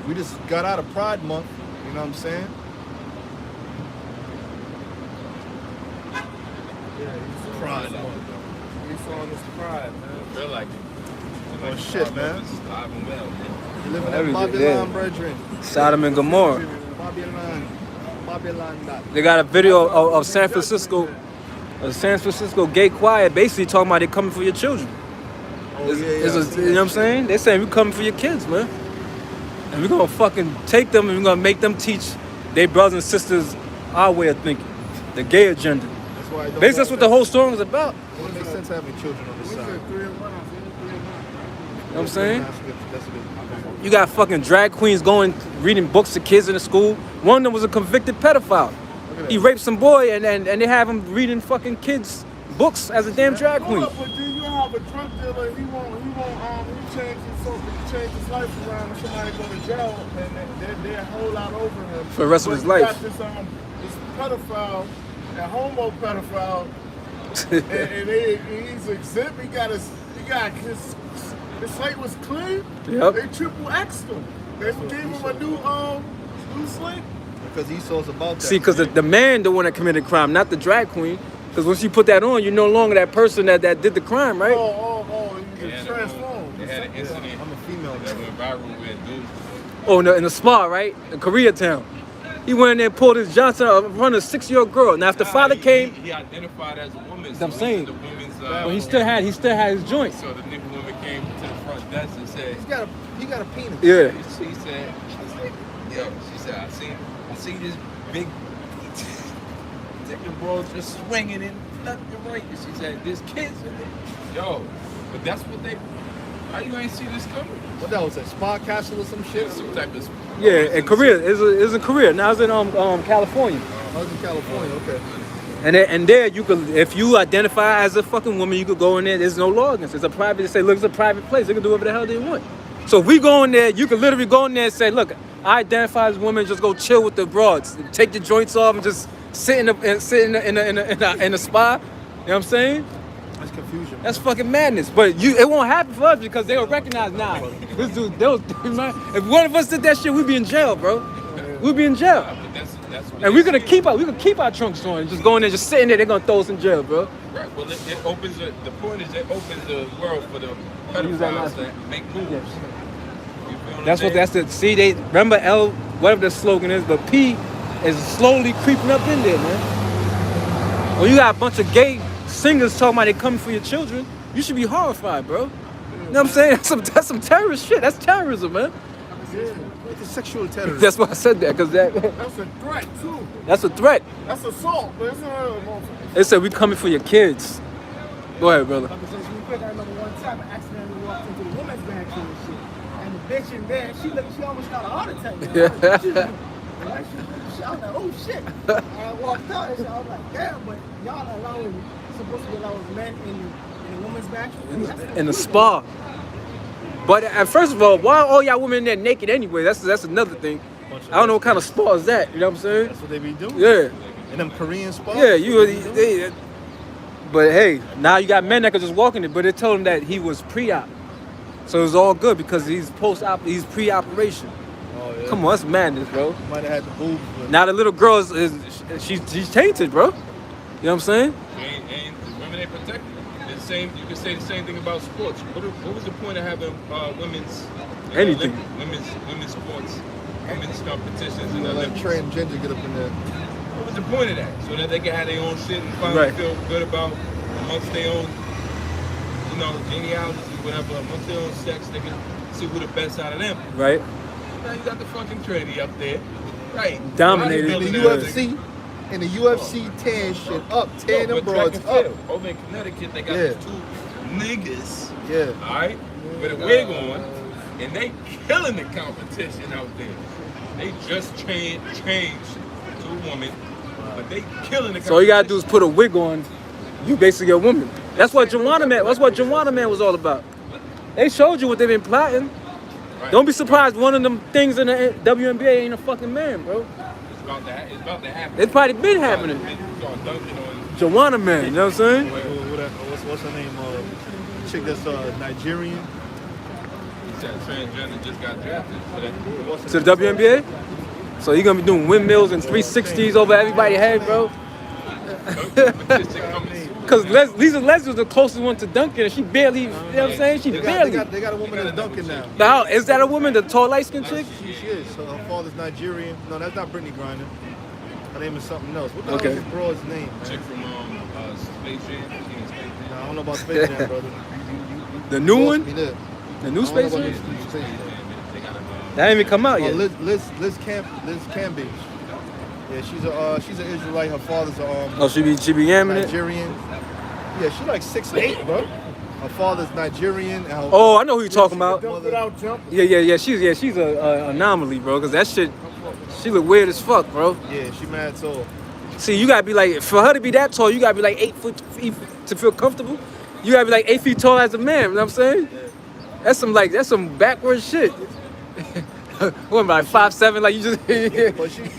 We just got out of Pride Month, you know what I'm saying? Pride Month. Esau is pride, man. Feel like it. Oh shit, man. Alive and well, man. You living in Everything, Babylon, yeah. brethren. Sodom and Gomorrah. Babylon. They got a video of San Francisco, gay choir, basically talking about they coming for your children. Oh, It's- yeah, it's yeah. a- you know what I'm saying? They saying we coming for your kids, man. And we're gonna fucking take them and we're gonna make them teach their brothers and sisters our way of thinking, the gay agenda. That's why I don't Basically, that's what the whole story was about. It wouldn't make sense having children on this We side. said 3 and 1. I said 3 and 1. You know what I'm saying? That's a good. You got fucking drag queens going, reading books to kids in the school. One of them was a convicted pedophile. Look at He that. raped some boy and they have him reading fucking kids books as a damn drag queen. Hold up, but then you have a drug dealer, he change his life around and somebody go to jail and they hold out over him. For the rest of But his you life. got this pedophile, a homo pedophile, and he's exempt. He got his slate was clean. Yep. They triple X'd him. They gave him a new slate. Because Esau's about that. See, because the man the one that committed crime, not the drag queen. Because once you put that on, you're no longer that person that did the crime, right? You get transformed. They had an incident I'm a female. that went viral with dude. Oh, in the spa, right? In Koreatown. He went in there and pulled his Johnson in front of a 6-year-old girl. Now, if the father came, He identified as a woman. I'm so saying. The woman's, well, he still had his joints. So the nigga woman came to the front desk and said, He got a penis. Yeah. she said, she said, I see this big dick bro just swinging and nothing right. And she said, there's kids in there. Yo, but that's what they, how you ain't see this coming? What that was, a spa castle or some shit? Some type of. Yeah, in Korea. It's in Korea. Now it's in California. I was in California, okay. And there you could, if you identify as a fucking woman, you could go in there. There's no law against it. It's a private. They say, look, it's a private place. They can do whatever the hell they want. So if we go in there, you could literally go in there and say, look, I identify as a woman. Just go chill with the broads. Take the joints off and just sit in a spa. You know what I'm saying? That's confusion. That's fucking madness. But it won't happen for us because they will recognize now. This dude, if one of us did that shit, we'd be in jail, bro. We'd be in jail. But that's what And they we could keep our trunks on and just go in there, just sitting there. They're gonna throw us in jail, bro. Right. Well, it opens the point is it opens the world for the Use that pedophiles last that make moves. Yeah. You feel what That's I'm what saying? they remember L, whatever the slogan is, but P is slowly creeping up in there, man. When you got a bunch of gay singers talking about they coming for your children, you should be horrified, bro. You know what I'm saying? That's some terrorist shit. That's terrorism, man. It's a sexual terrorism. That's why I said that, because That's a threat too. that's a threat. That's assault, but it's not. They said we coming for your kids. Go ahead, brother. Because real quick, I remember one time I accidentally walked into the women's bathroom and shit. And the bitch in there, she almost got a heart attack. Man. Yeah. I was like, oh shit. And I walked out and I was like, damn, but y'all supposed to be allowing men in the women's bathroom? In the spa. But first of all, why are all y'all women in there naked anyway? That's another thing. I don't know what kind of spa is that. You know what I'm saying? That's what they be doing? Yeah. In them Korean spas? Yeah, but hey, now you got men that can just walk in it, but they told him that he was pre-op. So it was all good because he's he's pre-operation. Oh, yeah. Come on, that's madness, bro. Might have had the boobs. But Now the little girl she's tainted, bro. You know what I'm saying? And the women ain't protected. The same, you can say the same thing about sports. What was the point of having women's Anything. women's sports, women's competitions, and let Olympics? transgender get up in there. What was the point of that? So that they can have their own shit and finally Right. feel good about amongst their own, genealogies or whatever, amongst their own sex, they can see who the best out of them. Right? Now you got the fucking Trinity up there, right? Dominated. In the Bodybuilding UFC, in the UFC tearing shit up, tearing them broads up. Over in Connecticut, they got Yeah. these two niggas, Yeah. all right, with a wig on, and they killing the competition out there. They just changed to a woman, but they killing the competition. So all you gotta do is put a wig on. You basically a woman. That's what Joanna Man. That's what Joanna Man was all about. They showed you what they've been plotting. Right. Don't be surprised one of them things in the WNBA ain't a fucking man, bro. It's about to happen. It's probably been happening. Start dunking on Joanna Man, you know what I'm saying? What's her name? Chick that's Nigerian. that transgender just got drafted for that. To the WNBA? So you gonna be doing windmills and 360s over everybody's head, bro? Because Lisa Leslie's the closest one to Duncan, and she barely, you know what I'm saying? She barely. They got a woman that's Duncan now. Now, is that a woman, the tall, light-skinned chick? She is. So her father's Nigerian. No, that's not Brittany Griner. Her name is something else. What the hell is this broad's name, man? Chick from Space Jam. Nah, I don't know about Space Jam, brother. The new lost one? me there. The new I don't know Space about Jam? this new Space Jam. That ain't even come out Oh, yet. Liz Cambage. Yeah, she's an Israelite. Her father's Oh, she be yamming it? Nigerian. Yeah, she's like 6'8", bro. Her father's Nigerian. And her Oh, I know who you're talking about. Dunk without jumping. Yeah. She's a anomaly, bro. Cause that shit, she look weird as fuck, bro. Yeah, she mad tall. See, you gotta be like, for her to be that tall, you gotta be like 8 foot to feel comfortable. You gotta be like 8 feet tall as a man. You know what I'm saying? That's some backwards shit. What am I, 5'7", like you just? But she's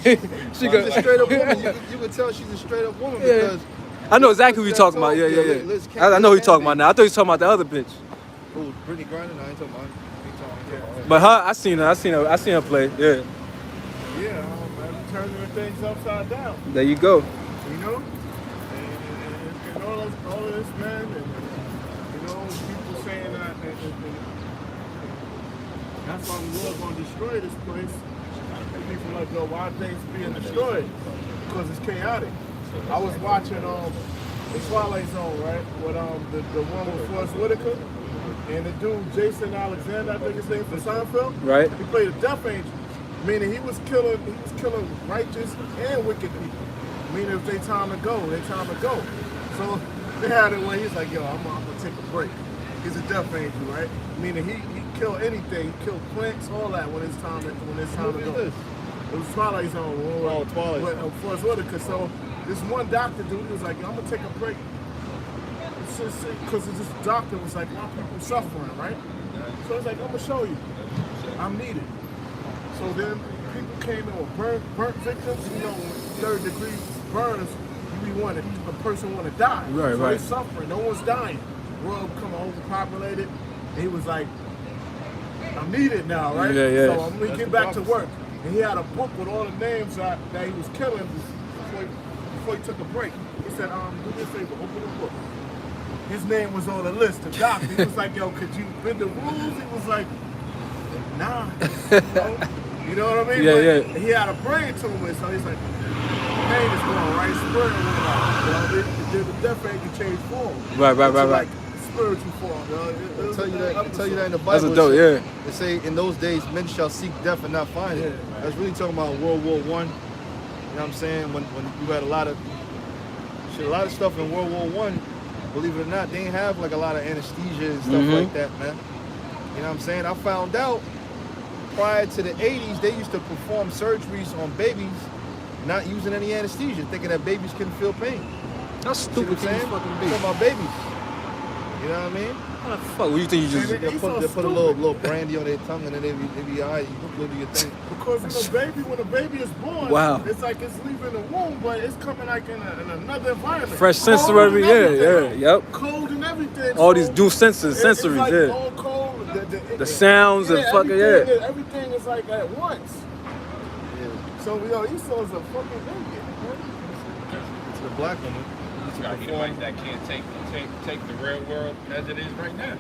She a straight up woman. You can tell she's a straight up woman Yeah. because. I know exactly who you're talking about. Yeah. Liz I know who you're talking about now. I thought you were talking about the other bitch. Oh, Brittany Griner? No, I ain't talking about her. But her, I seen her play. Yeah. Yeah, I'm turning things upside down. There you go. You know? And all of this, man, and you know, people saying that that's why the Lord gonna destroy this place. And people like, yo, why are things being destroyed? Because it's chaotic. I was watching the Twilight Zone, right? With the one with Forrest Whitaker and the dude Jason Alexander, I think his name from Seinfeld. Right. He played a death angel, meaning he was killing righteous and wicked people. Meaning if they time to go, So they had it where he's like, yo, I'm gonna take a break. He's a death angel, right? Meaning he kill anything, he kill plants, all that when it's time to go. It was Twilight Zone. Oh, Twilight. With Forrest Whitaker. So this one doctor dude was like, yo, I'm gonna take a break. Because this doctor was like, why people suffering, right? So it's like, I'm gonna show you. I'm needed. So then people came in with burnt victims, you know, 3rd degree burners, a person want to die. Right, so right. they're suffering, no one's dying. World become overpopulated. And he was like, I'm needed now, right? Yeah. So I'm gonna get back to work. And he had a book with all the names that he was killing before he took a break. He said, do me a favor, open the book. His name was on the list, the doctor. He was like, yo, could you bend the rules? He was like, nah. You know what I mean? Yeah. But he had a brain tumor, so he's like, pain is going right, spirit went out. You know, the death angel changed form. Right. Like spiritual form. I'll tell you that in the Bible. That's a dope, yeah. They say in those days men shall seek death and not find it. Yeah. That's really talking about World War I. You know what I'm saying? When you had a lot of stuff in World War I, believe it or not, they didn't have like a lot of anesthesia and stuff like that, man. You know what I'm saying? I found out prior to the 80s, they used to perform surgeries on babies not using any anesthesia, thinking that babies couldn't feel pain. How stupid can you fucking be? Talking about babies. You know what I mean? How the fuck? What you think you just? And They He's put, so they put a stupid. little brandy on their tongue and then they be all right. You go do your thing. Because when a baby is born, Wow. it's like it's leaving the womb, but it's coming like in another environment. Fresh Cold sensory, and yeah, everything. yep. Cold and everything. All so these new senses, it's sensories, like yeah. all cold, The sounds and fucking, everything, yeah. Everything is like at once. Yeah. So Esau's a fucking idiot. It's the black woman. You got Edomites that can't take the real world as it is right now.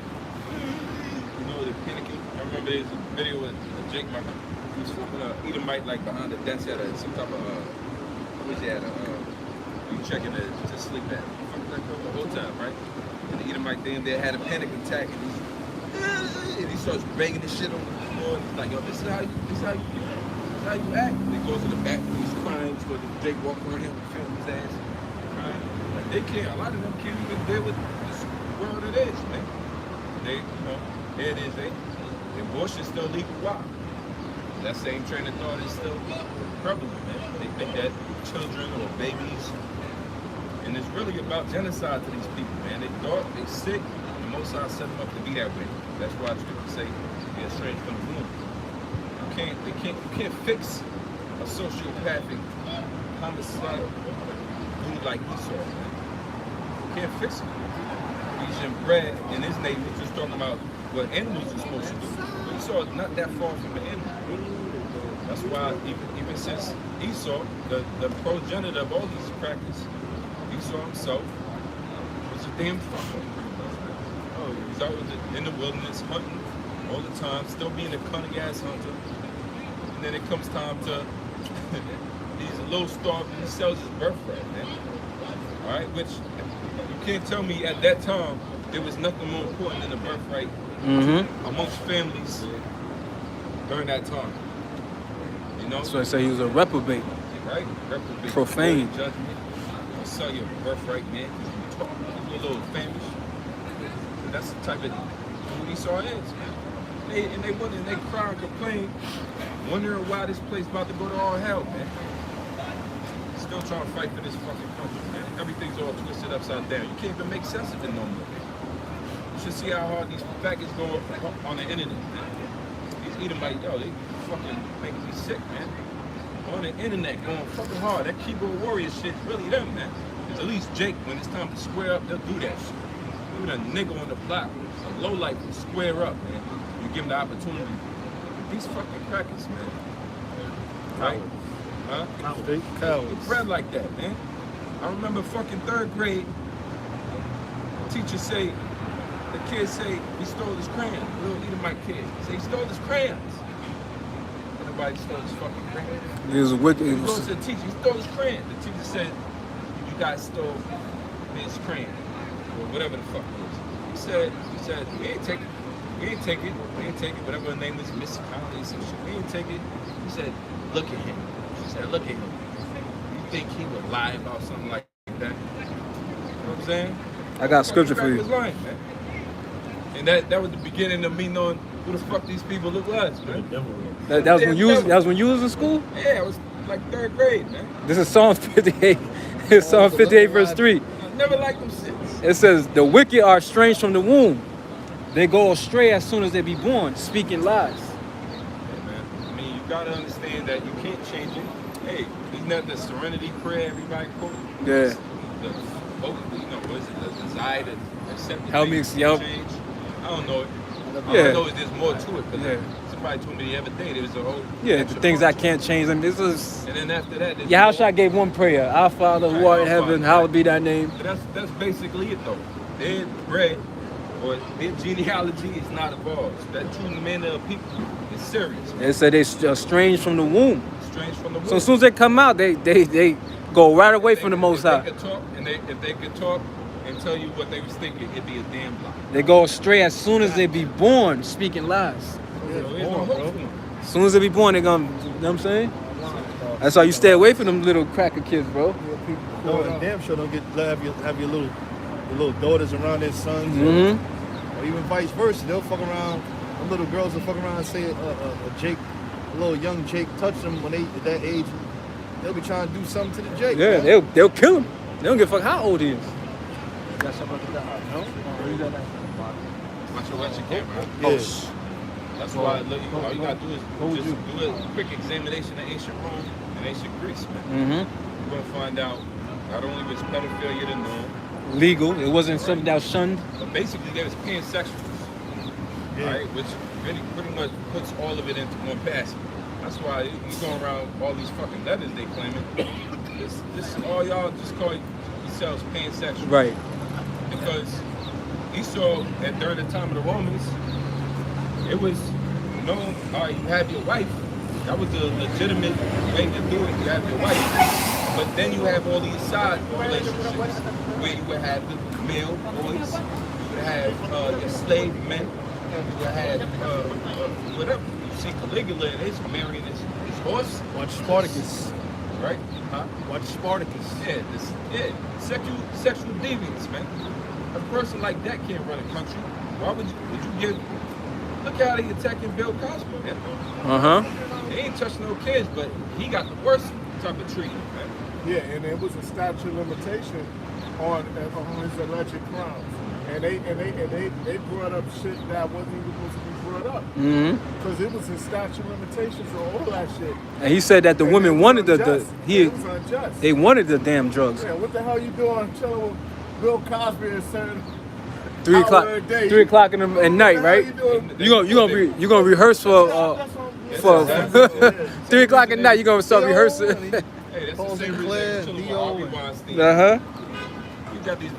You know the Pelican. I remember there's a video with Jake Martin. He was flipping Edomite like behind the desk at some type of what was he at? You checking to sleep at. Fucking that the whole time, right? And the Edomite then they had a panic attack and he starts banging this shit on the floor. And he's like, yo, this is how you how you act. They go to the back, he's crying, so Jake walk around him and film his ass crying. Like they can't, a lot of them can't even deal with this world it is, man. They, you know, here it is, abortion's still legal. Why? That same train of thought is still prevalent, man. They think that children or babies, and it's really about genocide to these people, man. They thought they sick, and most of us set them up to be that way. That's why scripture say they're strange from the womb. You can't fix a sociopathic, homicidal dude like Esau, man. You can't fix it. He's inbred in his name, we're just talking about what animals are supposed to do. Esau is not that far from an animal. That's why even since Esau, the progenitor of all these crackers, Esau himself was a damn fucker. Oh, he's out in the wilderness hunting all the time, still being a cunning ass hunter. And then it comes time to he's a little starved and he sells his birthright, man. Alright, which you can't tell me at that time there was nothing more important than the birthright amongst families during that time. You know? That's why I say he was a reprobate. Right? Reprobate. Profane. Judgment. You sell your birthright, man. You talk a little famished. That's the type of who Esau is, man. They wonder and they cry and complain, wondering why this place about to go to all hell, man. Still trying to fight for this fucking country, man. Everything's all twisted upside down. You can't even make sense of it no more. You should see how hard these faggots go on the internet, man. These Edomites, yo, they fucking making me sick, man. On the internet going fucking hard. That keyboard warrior shit, really them, man. Because at least Jake, when it's time to square up, they'll do that shit. Even a nigga on the block, a lowlife will square up, man. You give them the opportunity. These fucking crackers, man. Right? Huh? Cowards. Bred like that, man. I remember fucking 3rd grade, teacher say, the kid say, he stole his crayons. Little Edomite kid. Say he stole his crayons. Nobody stole his fucking crayons. He was a wicked. He goes to the teacher, he stole his crayons. The teacher said, you guys stole his crayon. Or whatever the fuck it was. He said, we ain't take it. We ain't take it. We ain't take it. Whatever her name was, Miss Conley, some shit. We ain't take it. He said, look at him. She said, look at him. You think he would lie about something like that? You know what I'm saying? I got scripture for you. Was lying, man. And that was the beginning of me knowing who the fuck these people was, man. That was when you was in school? Yeah, it was like 3rd grade, man. This is Psalm 58. It's Psalm 58 verse 3. I never liked them shits. It says, the wicked are estranged from the womb. They go astray as soon as they be born, speaking lies. Yeah, man. I mean, you gotta understand that you can't change it. Hey, isn't that the serenity prayer everybody quote? Yeah. What is it? The desire to accept the Help me, things yo. change. I don't know it. I Yeah. don't know if there's more to it. Because Yeah. somebody told me the other day there was a whole... Yeah, the extra things part I to it. can't change them. This is And then after that... yeah. How should I gave one prayer? Our Father who art in heaven, hallowed be thy name. But that's basically it though. Their bread or their genealogy is not evolved. That true manner of people is serious. It said they estranged from the womb. Strange from the womb. So as soon as they come out, they go right away from the Most High. If they could talk and tell you what they was thinking, it'd be a damn lie. They go astray as soon as they be born, speaking lies. So there's no hope for them. As soon as they be born, they gonna, you know what I'm saying? That's why you stay away from them little cracker kids, bro. No, and damn sure don't have your little daughters around their sons, Mm-hmm. or even vice versa. They'll fuck around. The little girls will fuck around and say a little young Jake touch them when they at that age. They'll be trying to do something to the Jake. Yeah, man. they'll kill him. They don't give a fuck how old he is. Watch your camera. Yeah. That's why all you gotta do is just do a quick examination of ancient Rome and ancient Greece, man. Mm-hmm. You're gonna find out not only was pedophilia the norm, Legal. It wasn't something that was shunned. but basically there was pansexuals, right? Which pretty much puts all of it into one basket. That's why you go around all these fucking letters they claiming. This all y'all just call yourselves pansexual. Right. Because Esau, during the time of the Romans, it was known, you have your wife. That was the legitimate way to do it. You have your wife. But then you have all these side relationships where you would have the male boys, you would have your slave men, you would have whatever. You see Caligula and his marrying his horse, Watch Spartacus. right? Huh? Watch Spartacus. Yeah, sexual deviance, man. A person like that can't run a country. Why would you give? Look how they attacking Bill Cosby, man. He ain't touching no kids, but he got the worst type of treatment, man. Yeah, and it was a statute of limitation on his alleged crimes. And they brought up shit that wasn't even supposed to be brought up. Because it was a statute of limitations on all that shit. And he said that the women wanted it was unjust. they wanted the damn drugs. Yeah, what the hell you doing chilling with Bill Cosby and certain 3 o'clock, 3 o'clock at night, right? You gonna rehearse for 3 o'clock at night. You gonna start rehearsing. Hey, that's the same reason you Harvey Weinstein. You got this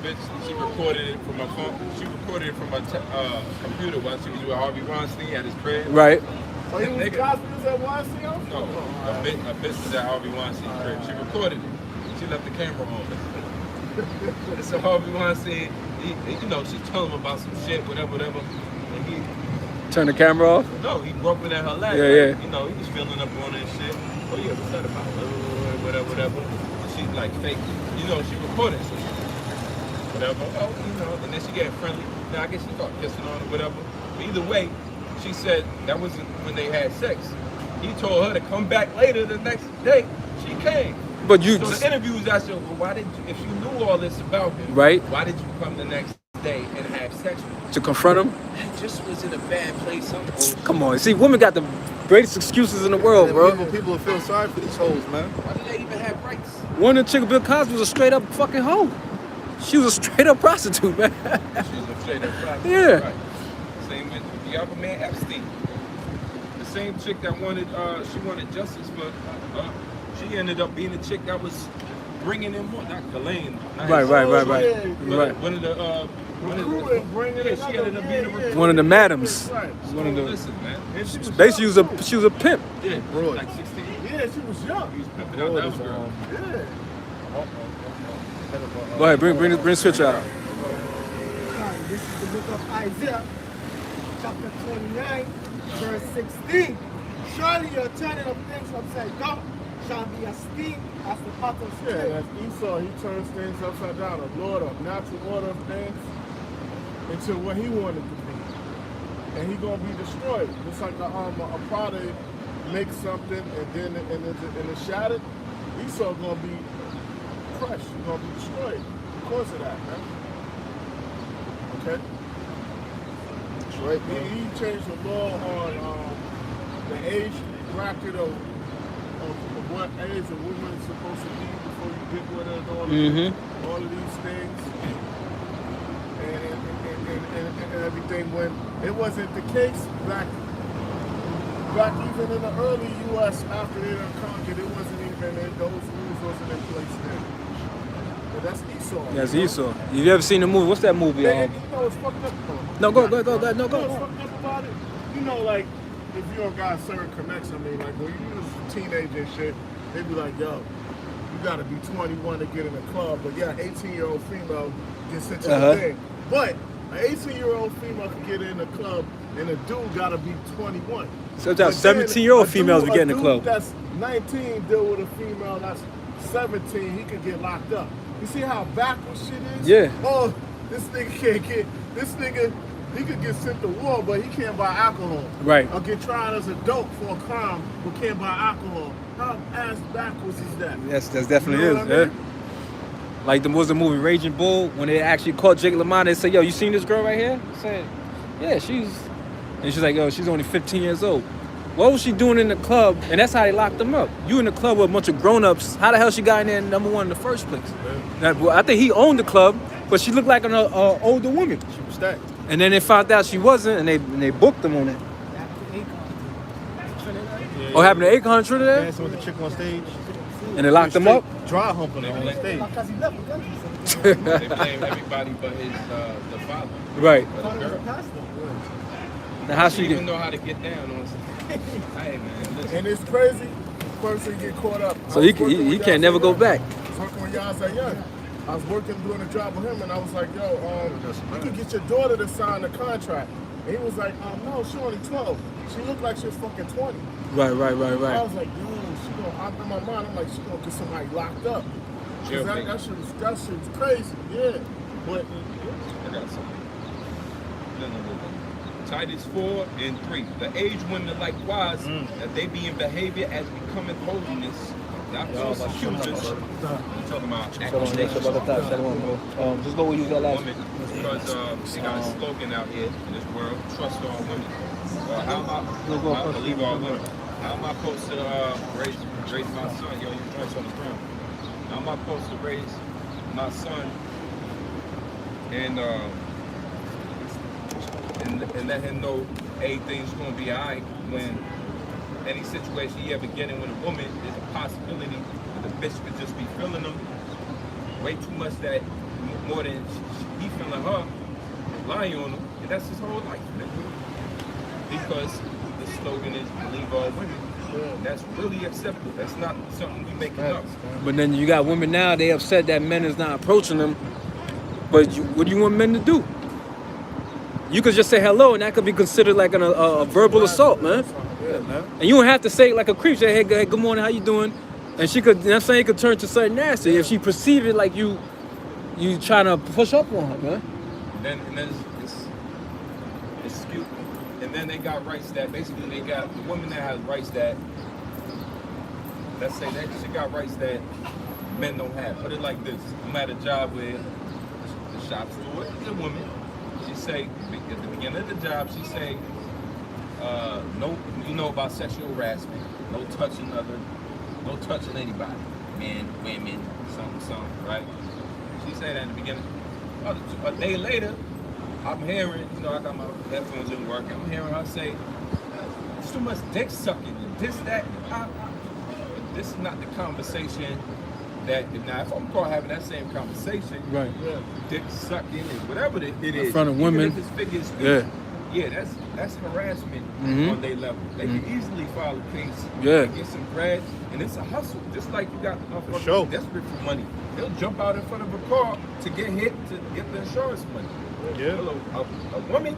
bitch. She recorded it from her phone. She recorded it from her computer while she was with Harvey Weinstein at his crib. Right. Oh, he was Cosby was at Weinstein? No, a bitch was at Harvey Weinstein's crib. She recorded it. She left the camera on. And so Harvey Weinstein, she's telling him about some shit, whatever. And he Turn the camera off. No, he groping at her leg. Yeah. He was feeling up on her and shit. Oh yeah, what's that about? Whatever. And she like fake. She recorded. So whatever. Oh, and then she get friendly. Now I guess she started kissing on or whatever. But either way, she said that wasn't when they had sex. He told her to come back later the next day. She came. But So the interview was asking, well, why did you, if you knew all this about him, right? Why did you come the next day and have sex with him? To confront him? That just was in a bad place. Come on, see, women got the greatest excuses in the world, bro. People feel sorry for these hoes, man. Why do they even have rights? One of the chick, Bill Cosby, was a straight up fucking hoe. She was a straight up prostitute, man. She was a straight up prostitute. Yeah. Right. Same with the other man, Epstein. The same chick that wanted justice for. She ended up being the chick that was bringing in more. Not Ghislaine. Right. One of the. She ended up being one of the madams. Right. One of the. Listen, man. Basically, she was a pimp. Yeah, Bro. like 16. Yeah, she was young. He was pimping out that girl. Yeah. Go ahead, bring the switch out. This is the book of Isaiah, chapter 29, verse 16. Surely your turning of things upside down shall be esteemed as the potter's Yeah, clay. as Esau, he turns things upside down. A Lord of natural order of things into what he wanted to be. And he gonna be destroyed. Just like a potter makes something and then it's shattered, Esau gonna be crushed. He's gonna be destroyed because of that, man. Okay? Right, He changed the law on the age bracket of what age a woman is supposed to be before you get with her and all of these things and everything, when it wasn't the case back even in the early U.S. after they done conquered, it wasn't even those rules wasn't in place then. But that's Esau. That's Esau. You ever seen the movie? What's that movie? You know what's fucked up? No, go. No, You know go. what's fucked up about it? Like, if you don't got certain connects, like when you was a teenager and shit, they be like, yo, you gotta be 21 to get in a club, but yeah, 18-year-old female gets into the thing. But an 18-year-old female can get in the club, and a dude gotta be 21. Sometimes 17-year-old females be getting in the club. That's 19 deal with a female that's 17, he could get locked up. You see how backwards shit is? Yeah. Oh, this nigga can't get, he could get sent to war, but he can't buy alcohol. Right. Or get tried as a dope for a crime, but can't buy alcohol. How ass backwards is that? Yes, that definitely You know is. what I mean? Yeah. Like was the movie Raging Bull, when they actually caught Jake LaMotta and said, yo, you seen this girl right here? I said, yeah, and she's like, yo, she's only 15 years old. What was she doing in the club? And that's how they locked them up. You in the club with a bunch of grown-ups. How the hell she got in there #1 in the first place? Now, I think he owned the club, but she looked like an older woman. She was stacked. And then they found out she wasn't, and they booked them on it. What happened to Akon Trinidad? Dancing with the chick on stage. And they locked them up? Dry humping her on stage. Because he left the country. They blame everybody but his the father. Right. But the girl. Now how She she even get? know how to get down on some. Hey man, listen. And it's crazy, person get caught up. So he can't never go back. I was working with Yazzie Young. I was working doing a job with him, and I was like, yo, you could get your daughter to sign the contract. And he was like, no, she only 12. She looked like she was fucking 20. Right. I was like, yo, she gonna, in my mind, I'm like, she gonna get somebody locked up. Jail That shit was crazy, yeah. But I got something. No. Titus 4 and 3. The aged women likewise, that they be in behavior as becoming holiness. Not false accusers. I'm talking about accusations. Just go where you got last. Women, because they got a slogan out here in this world, trust all women. How am I believe all women? How am I supposed to raise my son? Yo, you joints on the ground. How am I supposed to raise my son and let him know everything's gonna be alright when any situation he ever get in with a woman, there's a possibility that the bitch could just be feeling him way too much, that more than he feeling her, lying on him, and that's his whole life. Because the slogan is believe all women. That's really acceptable. That's not something we making up. But then you got women now, they upset that men is not approaching them. But what do you want men to do? You could just say hello, and that could be considered like a verbal assault, man. Yeah, man. And you don't have to say it like a creep. Say, hey, good morning, how you doing? And she could, you know what I'm saying, it could turn to something nasty if she perceive it like you trying to push up on her, man. And then it's skewed. And then they got rights that basically they got the woman that has rights that, let's say that she got rights that men don't have. Put it like this: I'm at a job where the shop steward is a woman. She say at the beginning of the job, she say, no, you know about sexual harassment, no touching anybody, men, women, something, right? She say that in the beginning. A day later, I'm hearing, I got my headphones in work, I'm hearing her say, it's too much dick sucking and this, that, and but this is not the conversation that, now if I'm having that same conversation, Right. dick sucking and whatever it is, in front of women, even if it's figures, that's harassment on their level. They can easily file a case, and get some bread, and it's a hustle. Just like you got motherfuckers desperate for money. They'll jump out in front of a car to get hit to get the insurance money. Yeah. A woman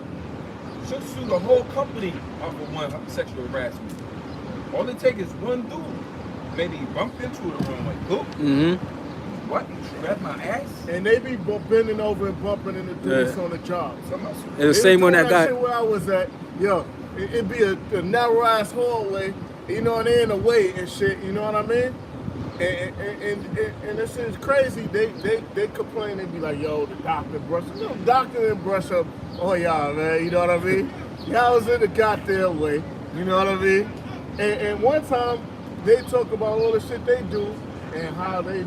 should sue the whole company off of one sexual harassment. All it takes is one dude. Maybe he bumped into her wrong way. Who? What? You grabbed my ass? And they be bending over and bumping into dudes on the job. And the same one that got. Shit where I was at, it'd be a narrow ass hallway, and they in the way and shit. You know what I mean? And this is crazy. They complain. They be like, yo, the doctor brushed up. No, doctor didn't brush up on y'all, man. You know what I mean? Y'all was in the goddamn way. You know what I mean? And one time they talk about all the shit they do and how they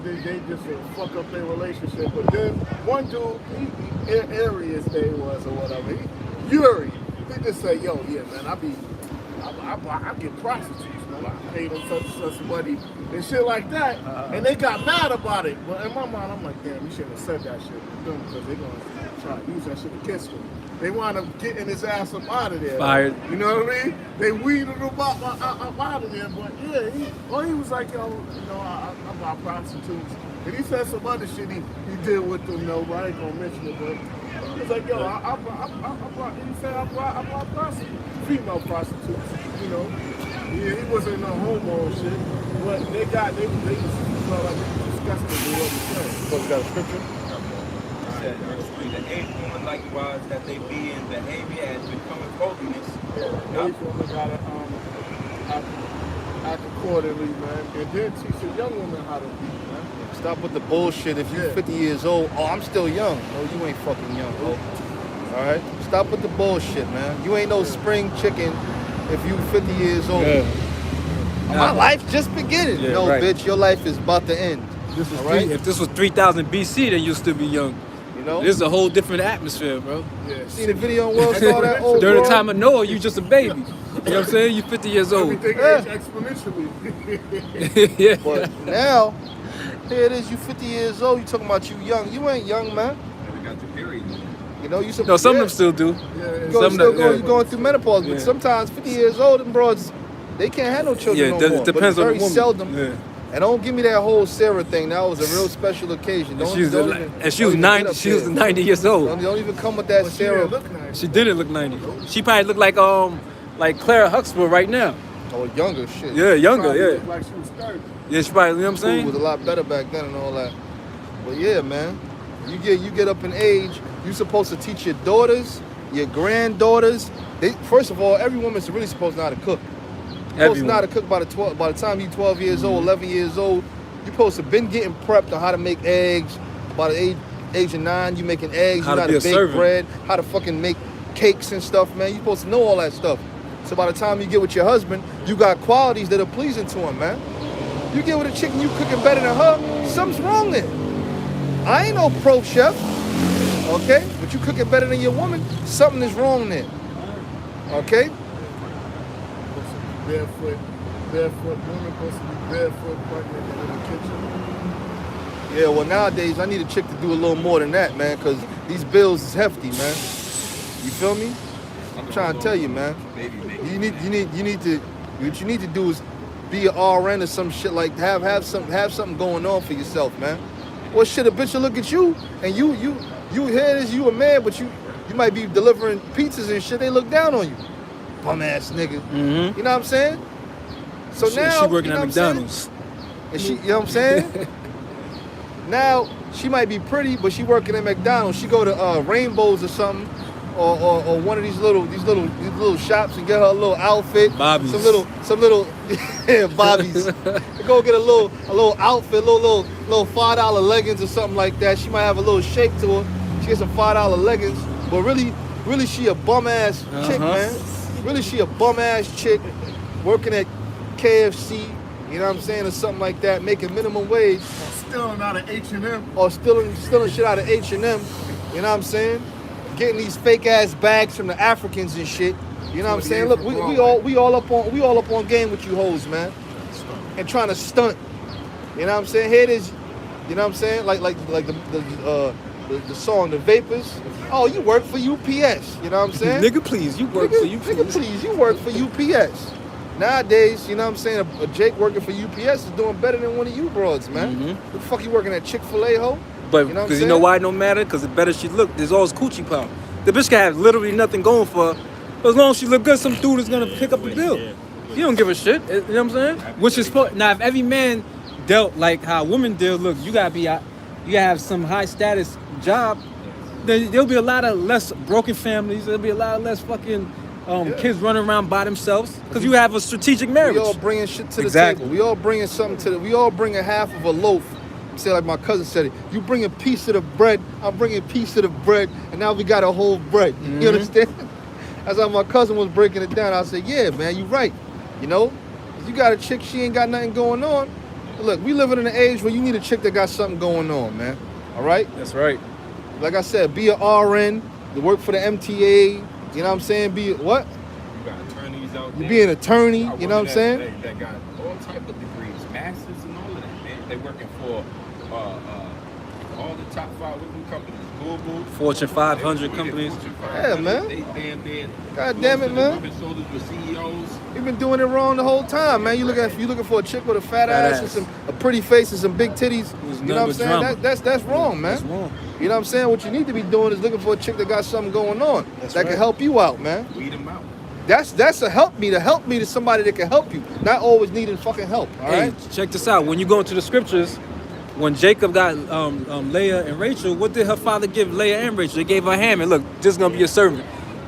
just fuck up their relationship. But then one dude, Aries they was or whatever, Yuri, he just say, yo, yeah, man, I get prostitutes, man. I pay them such money and shit like that. And they got mad about it. But in my mind, I'm like, damn, you shouldn't have said that shit to them because they're going to try to use that shit to kiss him. They wound up getting his ass up out of there. Fired. You know what I mean? They weeded him up out of there. But yeah, he was like, yo, I'm about prostitutes. And he said some other shit he did with them, but I ain't gonna mention it. But he was like, yo, I brought prostitutes, female prostitutes, Yeah, he wasn't no homo and shit. But they felt like it was disgusting with what he said. So we got a scripture? Said, the eighth woman likewise that they be in behavior as becoming holiness. Yeah, each woman gotta act accordingly, man. And then teach a young woman how to be, man. Stop with the bullshit. If you're 50 years old, I'm still young. No, you ain't fucking young, bro. All right? Stop with the bullshit, man. You ain't no spring chicken if you 50 years old. Yeah. My life just beginning. Yeah, no, right. bitch, your life is about to end. This was all right? if this was 3000 BC, then you'll still be young. This is a whole different atmosphere, bro. Yeah. See the video on World Star that old During bro? the time of Noah, you just a baby. You know what I'm saying? You 50 years old. Everything aged exponentially. Yeah. But now, here it is, you 50 years old, you talking about you young. You ain't young, man. Never got your period. You some No, some of them still do. You're going through menopause, but sometimes 50 years old, them bros, they can't have no children no more. It depends but on it's the very woman. seldom. Yeah. And don't give me that whole Sarah thing. That was a real special occasion. And she was 90. She was 90 years old. Don't even come with that But she Sarah. didn't look nice. She didn't look 90. She probably looked like Clara Huxtable right now. Oh, younger shit. Yeah, younger. Probably Yeah, looked like she was 30. yeah. She probably. You know what I'm Food saying? was a lot better back then and all that. But yeah, man, you get up in age. You supposed to teach your daughters, your granddaughters. First of all, every woman's really supposed to know how to cook. You're supposed to know how to cook by the time you're 12 years old, 11 years old. You're supposed to been getting prepped on how to make eggs. By the age of 9, you making eggs. You know how to bake bread. How to fucking make cakes and stuff, man. You're supposed to know all that stuff. So by the time you get with your husband, you got qualities that are pleasing to him, man. You get with a chick and you cooking better than her, something's wrong there. I ain't no pro chef, okay? But you cooking better than your woman, something is wrong there, okay? Barefoot women supposed to be barefoot pregnant in the kitchen. Yeah, well nowadays I need a chick to do a little more than that, man, because these bills is hefty, man. You feel me? I'm trying to tell you, man. You need to. What you need to do is be an RN or some shit like have something going on for yourself, man. Well, shit, a bitch will look at you and you hear this, you a man, but you might be delivering pizzas and shit. They look down on you, bum ass nigga. Mm-hmm. You know what I'm saying? So now she working you know at what I'm McDonald's. saying? And she, you know what I'm saying? Now she might be pretty, but she working at McDonald's. She go to Rainbows or something. Or one of these little shops and get her a little outfit, Bobby's. some little yeah, Bobby's. Go get a little outfit, little $5 leggings or something like that. She might have a little shake to her. She gets some $5 leggings, but really she a bum ass chick, man. Really she a bum ass chick working at KFC, you know what I'm saying, or something like that, making minimum wage. Stealing out of H&M. Or stealing shit out of H&M, you know what I'm saying? Getting these fake ass bags from the Africans and shit. You know what I'm saying? Look, we all up on game with you hoes, man. And trying to stunt. You know what I'm saying? Here it is. You know what I'm saying? Like the song, The Vapors. Oh, you work for UPS. You know what I'm saying? Nigga, please, you work for UPS. Nigga, please, you work for UPS. Nowadays, you know what I'm saying? A Jake working for UPS is doing better than one of you broads, man. Mm-hmm. What the fuck you working at Chick-fil-A, ho? But you know because you know why it don't matter? Because the better she look, there's always coochie power. The bitch can have literally nothing going for her. But as long as she look good, some dude is gonna pick up the bill. He don't give a shit. You know what I'm saying? Which is now if every man dealt like how women deal, look, you gotta have some high status job. Then there'll be a lot of less broken families. There'll be a lot of less fucking kids running around by themselves because you have a strategic marriage. We all bringing shit to the table. We all bringing something to we all bringing half of a loaf. Say like my cousin said it. You bring a piece of the bread, I'm bringing a piece of the bread, and now we got a whole bread. Mm-hmm. You understand? That's how my cousin was breaking it down. I said, yeah, man, you right. You know, if you got a chick, she ain't got nothing going on. Look, we living in an age where you need a chick that got something going on, man. All right? That's right. Like I said, be an RN, to work for the MTA. You know what I'm saying? Be what? You got attorneys out there. You be an attorney. You know what I'm saying? That got all type of degrees, masters and all of that, man. They working for all the top 5 companies, Google, Fortune 500 companies. Yeah, man. They there. God damn it, man. Rubbing shoulders with CEOs. You've been doing it wrong the whole time, man. You looking for a chick with a fat ass and a pretty face and some big titties. You know what I'm saying? That's wrong, man. That's wrong. You know what I'm saying? What you need to be doing is looking for a chick that got something going on that can help you out, man. Weed them out. That's a help me to somebody that can help you, not always needing fucking help. All right? Check this out. When you go into the scriptures, when Jacob got Leah and Rachel, what did her father give Leah and Rachel? They gave her a ham and look, this is gonna be a servant.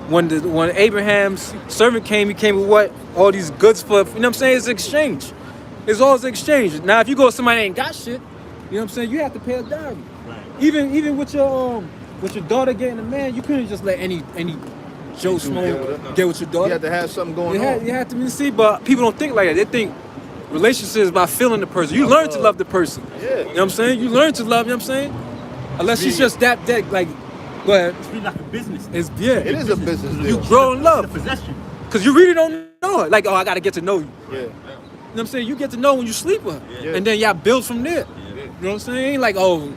When Abraham's servant came, he came with what? All these goods for, you know what I'm saying? It's exchange. It's always exchange. Now, if you go with somebody that ain't got shit, you know what I'm saying? You have to pay a dowry. Right. Even with your daughter getting a man, you couldn't just let any Joe Schmo get with your daughter. You have to have something going on. You have to see, but people don't think like that. They think relationship is about feeling the person. You learn to love the person. Yeah. You know what I'm saying? You learn to love, you know what I'm saying? Unless she's just that like, go ahead. It's really like a business. It is a business deal. You grow in love. It's a possession. Because you really don't know it. Like, oh, I got to get to know you. Yeah. You know what I'm saying? You get to know when you sleep with her. Yeah. And then y'all build from there. You know what I'm saying? Ain't like, oh,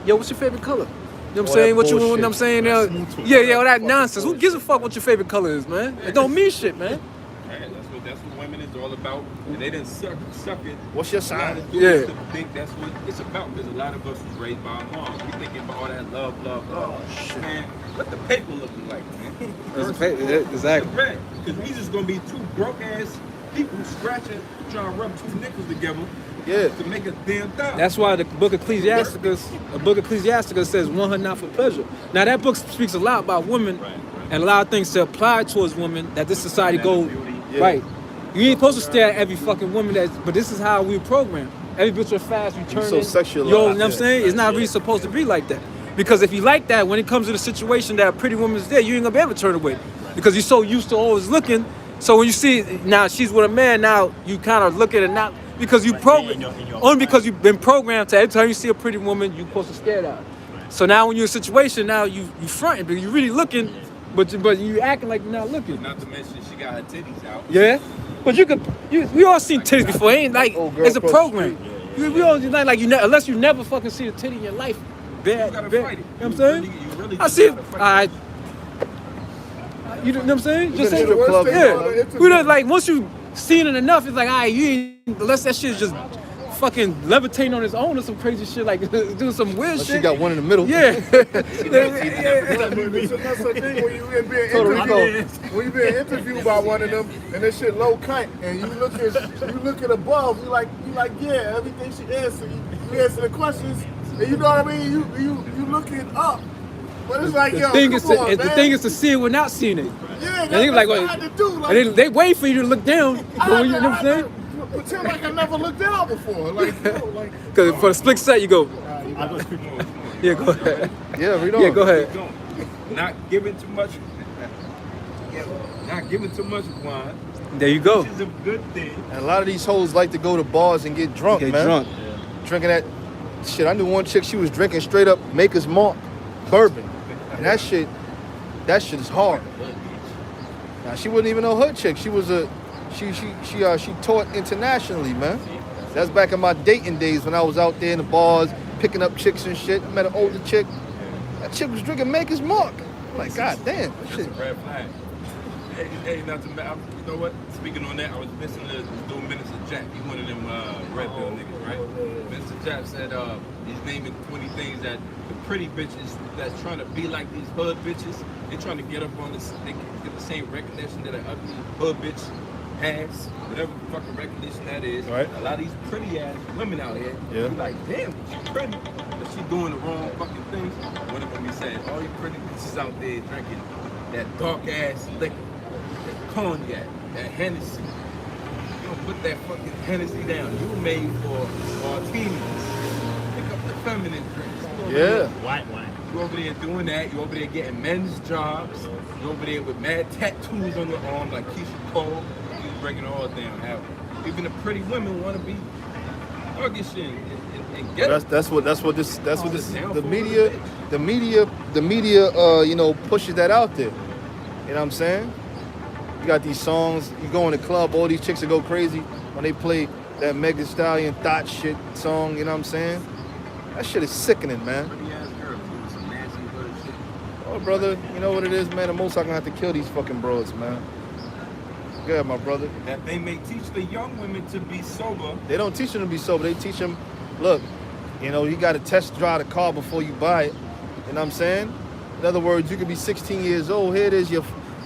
yo, what's your favorite color? You know what I'm saying? What you know what I'm saying? Yeah, all that nonsense. Who gives a fuck what your favorite color is, man? It don't mean shit, man. That's what women is all about. And they didn't suck it. What's your A lot sign? of dudes Yeah. think that's what it's about. Because a lot of us was raised by our moms. We thinking about all that love. shit. Man, what the paper looking like, man? Exactly. Because we just gonna be two broke ass people scratching, trying to rub two nickels together. Yeah. To make a damn thing. That's why the book of Ecclesiasticus says, "Want her not for pleasure." Now that book speaks a lot about women and a lot of things to apply towards women that this society goes right. You ain't supposed to stare at every fucking woman but this is how we program. Every bitch with fast return. So sexualized. Yo, you know what I'm saying? It's not really supposed to be like that. Because if you like that, when it comes to the situation that a pretty woman's there, you ain't gonna be able to turn away. Because you're so used to always looking. So when you see now she's with a man, now you kind of look at it not because you only because you've been programmed to every time you see a pretty woman, you're supposed to stare at her. So now when you're in a situation, now you fronting, but you're really looking, but you acting like you're not looking. Not to mention she got her titties out. Yeah, but we all seen titties before. It ain't like Old girl it's a across the program. We all like you unless you never fucking see a titty in your life. Bad, You gotta bad. fight it. You know what I'm saying? You really I see it. gotta fight I. You know what I'm saying? Just been say to the club, yeah. We don't like once you seen it enough. It's like, alright, you ain't unless that shit's just fucking levitating on its own or some crazy shit like doing some weird Unless shit. she got one in the middle. Yeah. That's the thing when you being interviewed by one of them and this shit low cut and you look at above, you like yeah, everything she answered, you answer the questions and you know what I mean, you looking up. But it's like, yo, the man. thing is to see it without seeing it. Yeah, And they like, what I wait, had to do. Like, and they wait for you to look down. But when you know what I'm saying? Pretend like I never looked down before. Like, Because for the split set, you go. I go speak more. Yeah, go ahead. Yeah, read on. Yeah, go ahead. Not giving too much. Not giving too much wine. There you go. Which is a good thing. And a lot of these hoes like to go to bars and get drunk, Get man. drunk. Drinking that shit. I knew one chick, she was drinking straight up Maker's Mark bourbon. And that shit is hard. Now she wasn't even no hood chick. She was she taught internationally, man. That's back in my dating days when I was out there in the bars picking up chicks and shit. I met an older chick. That chick was drinking Maker's Mark. I'm like, god damn, that That's shit. a red flag. Hey, not to you know what? Speaking on that, I was listening to doing Minister Jack. He's one of them red pill niggas, right? Minister Jack said he's naming 20 things that the pretty bitches that's trying to be like these hood bitches, they trying to get up on this, they can get the same recognition that an ugly hood bitch has, whatever fucking recognition that is. Right. A lot of these pretty ass women out here, Yeah. be like, damn, she's pretty, but she doing the wrong fucking things. One of them be saying, all you pretty bitches out there drinking that dark ass liquor, that cognac, that Hennessy. You don't put that fucking Hennessy down. You were made for martinis. Pick up the feminine drinks. Yeah. White wine. You over there doing that. You over there getting men's jobs. You over there with mad tattoos on your arm like Keisha Cole. You breaking it all down. How even the pretty women want to be thuggish and get it. That's what the media pushes that out there. You know what I'm saying? You got these songs, you go in the club, all these chicks that go crazy when they play that Meg Thee Stallion thought shit song, you know what I'm saying? That shit is sickening, man. Pretty ass girls doing some nasty hood shit. Oh, brother, you know what it is, man? The most I'm gonna have to kill these fucking broads, man. Yeah, my brother. That they may teach the young women to be sober. They don't teach them to be sober. They teach them, look, you got to test drive the car before you buy it. You know what I'm saying? In other words, you could be 16 years old. Here it is. You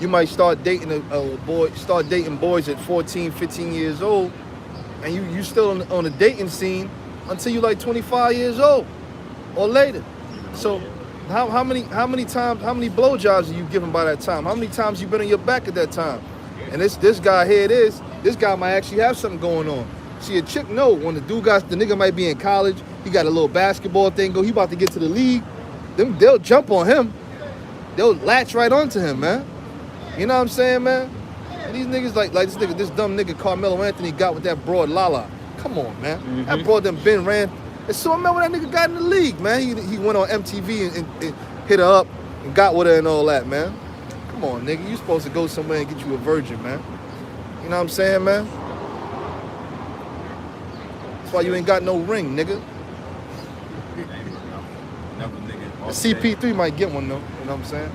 might start dating dating boys at 14, 15 years old, and you still on the dating scene until you're like 25 years old or later. So how many blowjobs are you given by that time? How many times you been on your back at that time? And this guy here it is. This guy might actually have something going on. See, a chick know when the nigga might be in college, he got a little basketball thing he about to get to the league, they'll jump on him. They'll latch right onto him, man. You know what I'm saying, man? And these niggas like this dumb nigga Carmelo Anthony got with that broad Lala. Come on, man. Mm-hmm. That broad done been ran. And so I remember that nigga got in the league, man. He went on MTV and hit her up and got with her and all that, man. Come on, nigga. You supposed to go somewhere and get you a virgin, man. You know what I'm saying, man? That's why you ain't got no ring, nigga. Another nigga. The CP3 might get one, though. You know what I'm saying?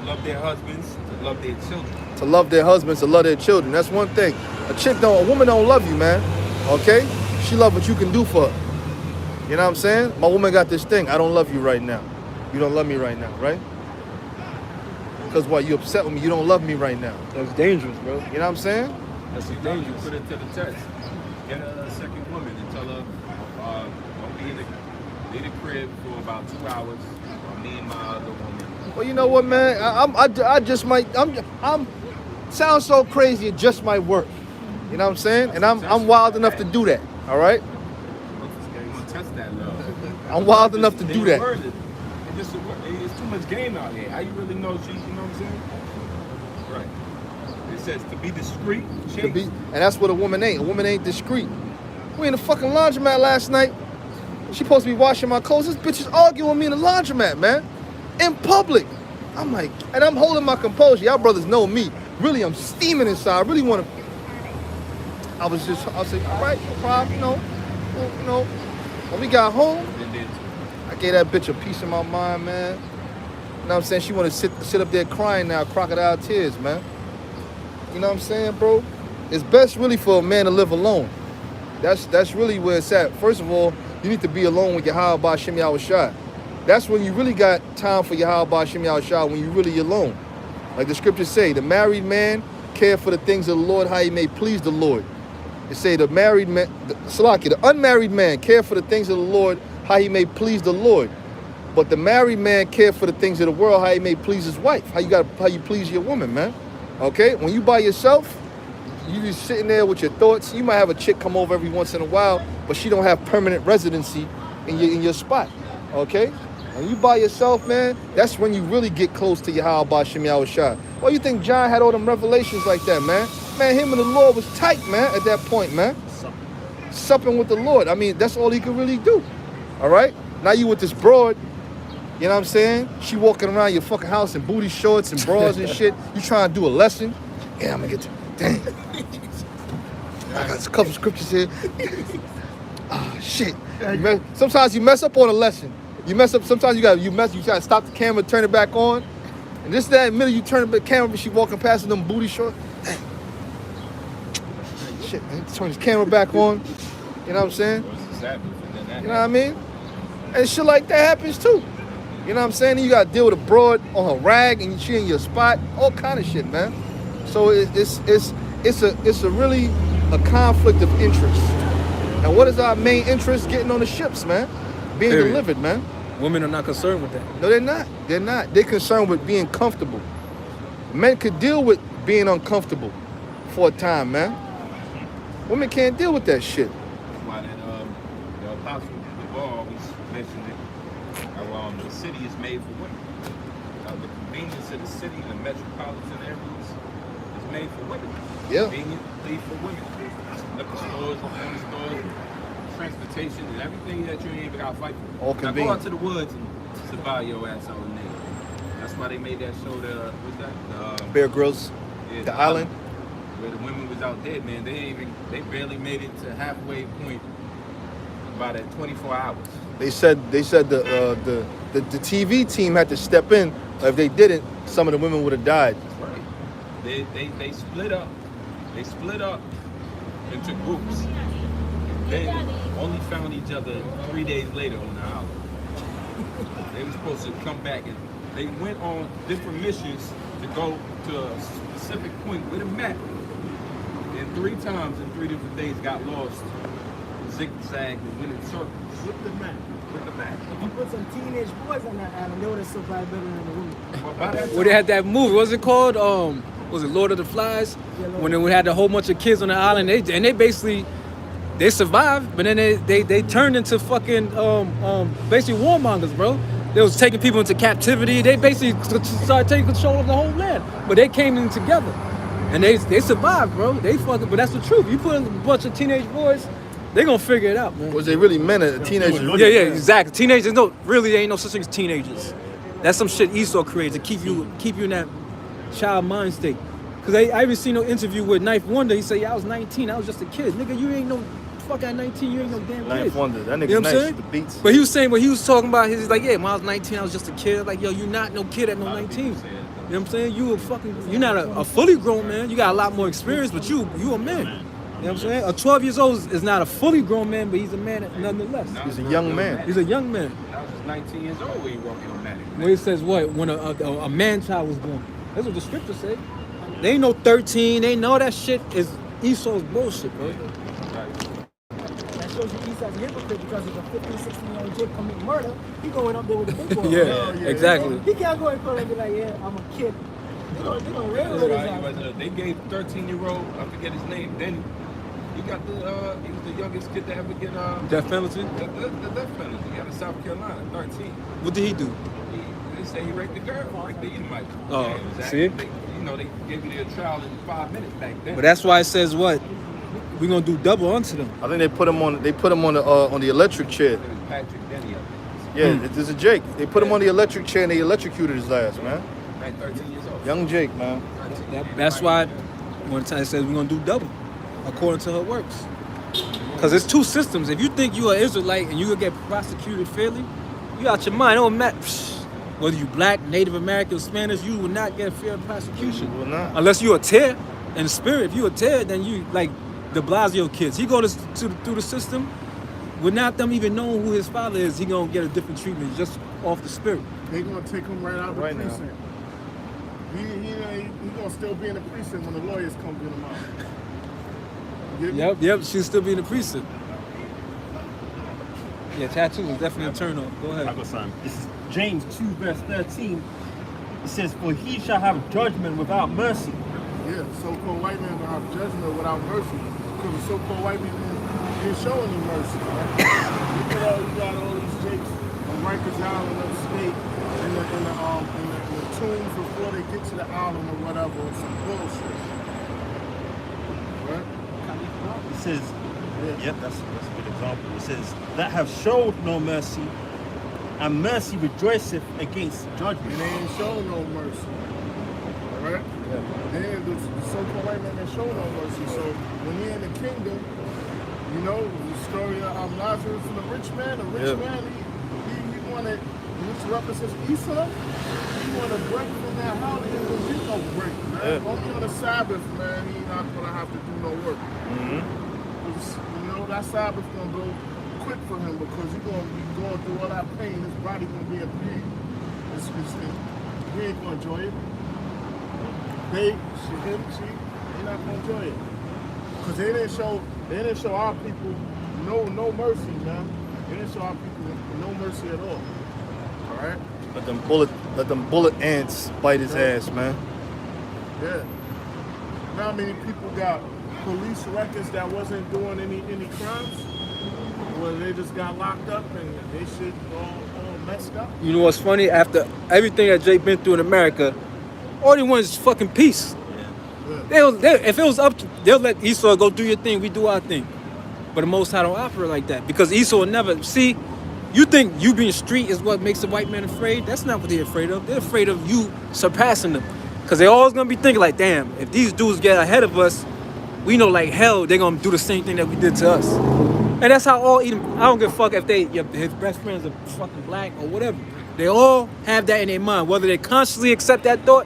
love their husbands, to love their children. To love their husbands, to love their children. That's one thing. A woman don't love you, man. Okay? She love what you can do for her. You know what I'm saying? My woman got this thing. I don't love you right now. You don't love me right now, right? Because what? You upset with me. You don't love me right now. That's dangerous, bro. You know what I'm saying? That's dangerous. Put it to the test. Get a second woman and tell her, don't be in the crib for about 2 hours while me and my other woman. Well, you know what, man? I just might. I'm sounds so crazy. It just might work. You know what I'm saying? And I'm wild enough to do that. All right. I'm gonna test that love. I'm wild enough to do that. It's too much game out here. How you really know she? You know what I'm saying? Right. It says to be discreet. And that's what a woman ain't. A woman ain't discreet. We in the fucking laundromat last night. She supposed to be washing my clothes. This bitch is arguing with me in the laundromat, man. In public. I'm like, and I'm holding my composure. Y'all brothers know me. Really, I'm steaming inside. I really want to. I was like, all right, no problem, you know. When we got home, I gave that bitch a piece of my mind, man. You know what I'm saying? She want to sit up there crying now, crocodile tears, man. You know what I'm saying, bro? It's best really for a man to live alone. That's really where it's at. First of all, you need to be alone with Yahweh Ba'Shem Yahushua. That's when you really got time for Yahweh Ba'Shem Yahushua, when you really alone. Like the scriptures say, the married man care for the things of the Lord, how he may please the Lord. It say the married man, the unmarried man care for the things of the Lord, how he may please the Lord. But the married man care for the things of the world, how he may please his wife. How you please your woman, man. Okay? When you by yourself, you just sitting there with your thoughts. You might have a chick come over every once in a while, but she don't have permanent residency in your spot. Okay? When you by yourself, man, that's when you really get close to Yahweh Ba'Shem Yahushua. Why you think John had all them revelations like that, man? Man, him and the Lord was tight, man, at that point, man. Supping with the Lord. I mean, that's all he could really do. All right? Now you with this broad, you know what I'm saying? She walking around your fucking house in booty shorts and bras and shit. You trying to do a lesson. Yeah, I'm gonna get to, dang. I got a couple scriptures here. Ah, shit. Sometimes you mess up on a lesson. You mess up, sometimes you gotta stop the camera, turn it back on. And just that minute you turn the camera, but she walking past with them booty shorts. Dang. Shit, man, turn his camera back on. You know what I'm saying? You know what I mean? And shit like that happens too. You know what I'm saying? You gotta deal with a broad on her rag and she in your spot, all kind of shit, man. So it's a really a conflict of interest. And what is our main interest? Getting on the ships, man. Being delivered, man. Women are not concerned with that. No, they're not. They're not. They're concerned with being comfortable. Men could deal with being uncomfortable for a time, man. Women can't deal with that shit. That's why the apostle always mentioned it. How the city is made for women. The convenience of the city, the metropolitan areas, is made for women. Yeah. Conveniently for women. Liquor stores, home stores, transportation, and everything that you ain't even gotta fight for. All now convenient. go out to the woods and survive your ass out in there. That's why they made that show. What's that? Bear Grylls, yeah, the island. Where the women was out there, man. They barely made it to halfway point about at 24 hours. They said the TV team had to step in. If they didn't, some of the women would have died. Right. They split up. They split up into groups. Then only found each other 3 days later on the island. They were supposed to come back, and they went on different missions to go to a specific point with a map. And 3 times in 3 different days got lost, zigzag and went in circles. With the map. If you put some teenage boys on that island, they would have survived better than the women. But by that Well, they had that movie. What's it called? Was it Lord of the Flies? Yeah, When we had a whole bunch of kids on the island, they basically survived, but then they turned into fucking basically warmongers, bro. They was taking people into captivity. They basically started taking control of the whole land. But they came in together, and they survived, bro. They fucking. But that's the truth. You put in a bunch of teenage boys, they gonna figure it out, man. Was they really men at teenagers? Yeah, exactly. Teenagers, really ain't no such thing as teenagers. That's some shit Esau created to keep you in that child mind state. Cause I even seen no interview with Knife Wonder. He said, "Yeah, I was 19. I was just a kid, nigga. You ain't no fuck at 19. You ain't no damn kid." Knife Wonder, that nigga You know what I'm nice. saying? The beats. But he was saying what he was talking about. He's like, "Yeah, when I was 19, I was just a kid." Like, yo, you not no kid at no 19. what I'm saying? You're not a fully grown man. You got a lot more experience, but you a man. You know what I'm saying? A 12 years old is not a fully grown man, but he's a man nonetheless. He's a young man. He's a young man. I was just 19 years old when you walking on that. Where it says what? When a man child was born. That's what the scriptures say. They ain't no 13. They know that shit is Esau's bullshit, bro. That shows you Esau's a hypocrite because if a 15, 16-year-old kid commit murder, he going up there with the big boy. Yeah, exactly. He can't go in front and be like, yeah, I'm a kid. They gonna rail with his ass. They gave 13-year-old, I forget his name, then he got he was the youngest kid to ever get Death penalty? the death penalty out of South Carolina, 13. What did he do? They say he raped the girl, like the Edomite. Oh, Yeah, it was see? they gave you their trial in 5 minutes back then. But that's why it says what? We're gonna do double unto them. I think they put him on the electric chair. It was Patrick Denny. Yeah, there's a Jake. They put him on the electric chair and they electrocuted his ass, man. Like 13 years old. Young Jake, man. That's why one time it says we're gonna do double according to her works. Because it's two systems. If you think you are Israelite and you will get prosecuted fairly, you out your mind. It don't matter. Whether you black, Native American, Spanish, you will not get fair prosecution. You will not. Unless you're a tear in spirit. If you're a tear, then you like de Blasio kids. He go through the system without them even knowing who his father is. He gonna get a different treatment just off the spirit. They gonna take him right out of the Right now. precinct. He gonna still be in the precinct when the lawyers come get him out. You get me? Yep. She'll still be in the precinct. Yeah, tattoos is definitely a turn off. Go ahead. I got something. This is James 2 verse 13. It says, "For he shall have judgment without mercy." Yeah, so-called white man gonna have judgment without mercy. Because the so-called white man ain't showing any mercy. Right? you got all these jakes on Rikers Island upstate in the tombs before they get to the island or whatever. It's some bullshit. Right? It says, yep, that's a good example. It says, "That have showed no mercy, and mercy rejoiceth against And judgment." they ain't showing no mercy. Alright? The so-called white man ain't showing no mercy. So when you're in the kingdom, you know, the story of Lazarus and the rich man, he wanted, which represents Esau, he wanted to break from that house. He didn't do no break, man. Yeah. Only on the Sabbath, man, he's not going to have to do no work. Mm-hmm. You know, that Sabbath going to go quick for him because he's going to be going through all that pain. His body going to be in pain. He ain't going to enjoy it. They not going to enjoy it. Because they didn't show our people no mercy, man. They didn't show our people no mercy at all. All right? Let them bullet ants bite his ass, man. Yeah. Now how many people got police records that wasn't doing any crimes? Or they just got locked up and they shit all messed up? You know what's funny? After everything that Jake been through in America, all they want is fucking peace. If it was up to, they'll let Esau go do your thing, we do our thing. But the Most High don't operate like that because Esau will never see. You think you being street is what makes a white man afraid? That's not what they're afraid of. They're afraid of you surpassing them. Because they're always going to be thinking like, damn, if these dudes get ahead of us, we know like hell they're going to do the same thing that we did to us. And that's how all Edom, I don't give a fuck if his best friends are fucking black or whatever. They all have that in their mind, whether they consciously accept that thought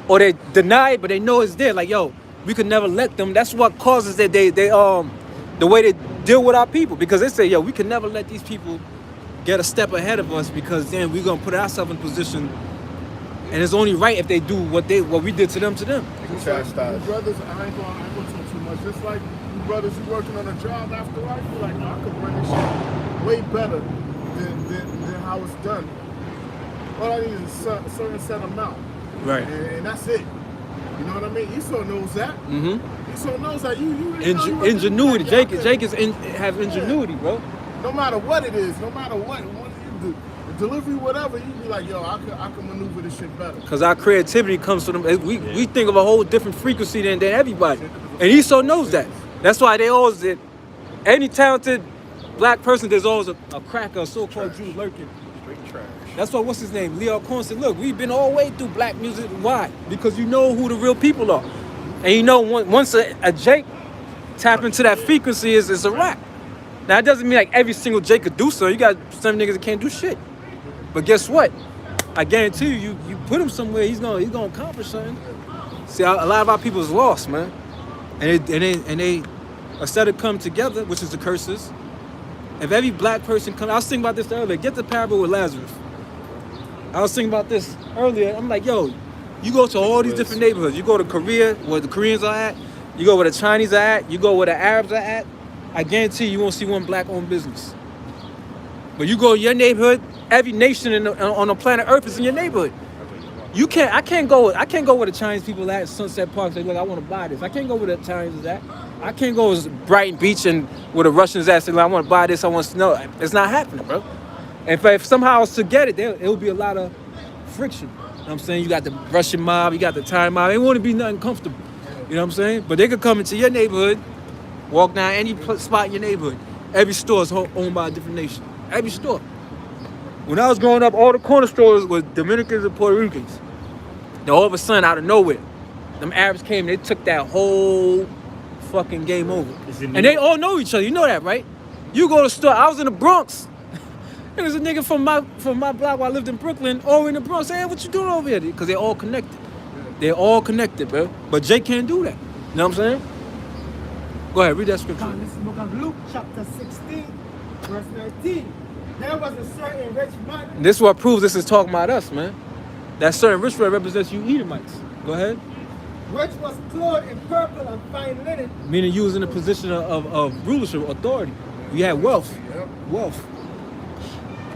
or they deny it, but they know it's there. Like, yo, we could never let them. That's what causes that the way they deal with our people. Because they say, yo, we can never let these people get a step ahead of us because then we're gonna put ourselves in position, and it's only right if they do what we did to them. Just like you brothers, I ain't gonna talk too much. Just like you brothers, you working on a job after life, you're like, no, I could run this shit way better than how it's done. All I need is a certain set amount. Right. And that's it. You know what I mean? Esau knows that. Mm-hmm. Esau knows that you really know Ingenuity. Jake Jake have ingenuity, bro. No matter what it is, no matter what you do, the delivery, whatever, you be like, yo, I can maneuver this shit better. Because our creativity comes from them. We think of a whole different frequency than everybody. And Esau knows that. That's why they always did. Any talented black person, there's always a cracker, a so-called Jew lurking. Straight trash. That's why, what's his name? Leo Cohen said, look, we've been all the way through black music. Why? Because you know who the real people are. And you know, once a Jake tap into that frequency, it's a rap. Now, it doesn't mean like every single Jake could do so. You got some niggas that can't do shit. But guess what? I guarantee you put him somewhere, he's gonna accomplish something. See, a lot of our people is lost, man, and they instead of come together, which is the curses. If every black person come, I was thinking about this earlier. Get the parable with Lazarus. I was thinking about this earlier. I'm like, yo, you go to all these different neighborhoods. You go to Korea, where the Koreans are at. You go where the Chinese are at. You go where the Arabs are at. I guarantee you won't see one black-owned business. But you go to your neighborhood, every nation on the planet Earth is in your neighborhood. I can't go where the Chinese people at Sunset Park. Say, look, I want to buy this. I can't go where the Chinese is at. I can't go to Brighton Beach and where the Russians at. Say, look, I want to buy this. I want to know. It's not happening, bro. And if somehow I was to get it, it will be a lot of friction. You know what I'm saying? You got the Russian mob, you got the Thai mob. They want to be nothing comfortable. You know what I'm saying? But they could come into your neighborhood, walk down any spot in your neighborhood. Every store is owned by a different nation. Every store. When I was growing up, all the corner stores was Dominicans and Puerto Ricans. Then all of a sudden, out of nowhere, them Arabs came, they took that whole fucking game over. And they all know each other. You know that, right? You go to the store. I was in the Bronx. There was a nigga from my block where I lived in Brooklyn, all in the Bronx. Hey, what you doing over here? Because they're all connected. They're all connected, bro. But Jay can't do that. You know what I'm saying? Go ahead, read that scripture. This is the book of Luke, chapter 16, verse 19. There was a certain rich man. And this is what proves this is talking about us, man. That certain rich man represents you Edomites. Go ahead. Which was clothed in purple and fine linen. Meaning you was in a position of rulership, authority. You had wealth. Wealth.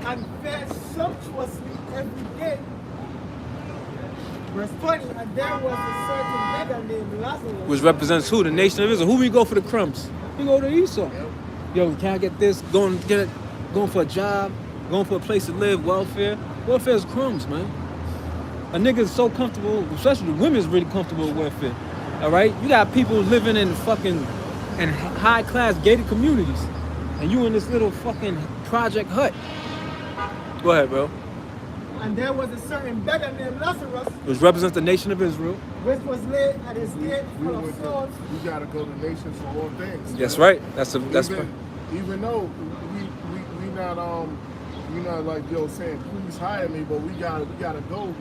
And fared sumptuously every day. Verse 20, and there was a certain beggar named Lazarus. Which represents who? The nation of Israel. Who we go for the crumbs? We go to Esau. Yo, can I get this? Going for a job, going for a place to live, welfare. Welfare is crumbs, man. A nigga is so comfortable, especially the women's really comfortable with welfare. All right? You got people living in high-class gated communities. And you in this little fucking project hut. Go ahead, bro. And there was a certain beggar named Lazarus, which represents the nation of Israel, which was laid at his gate full of swords. We gotta go to nations for all things. That's right. That's even though we not like Joe saying, please hire me, but we gotta go to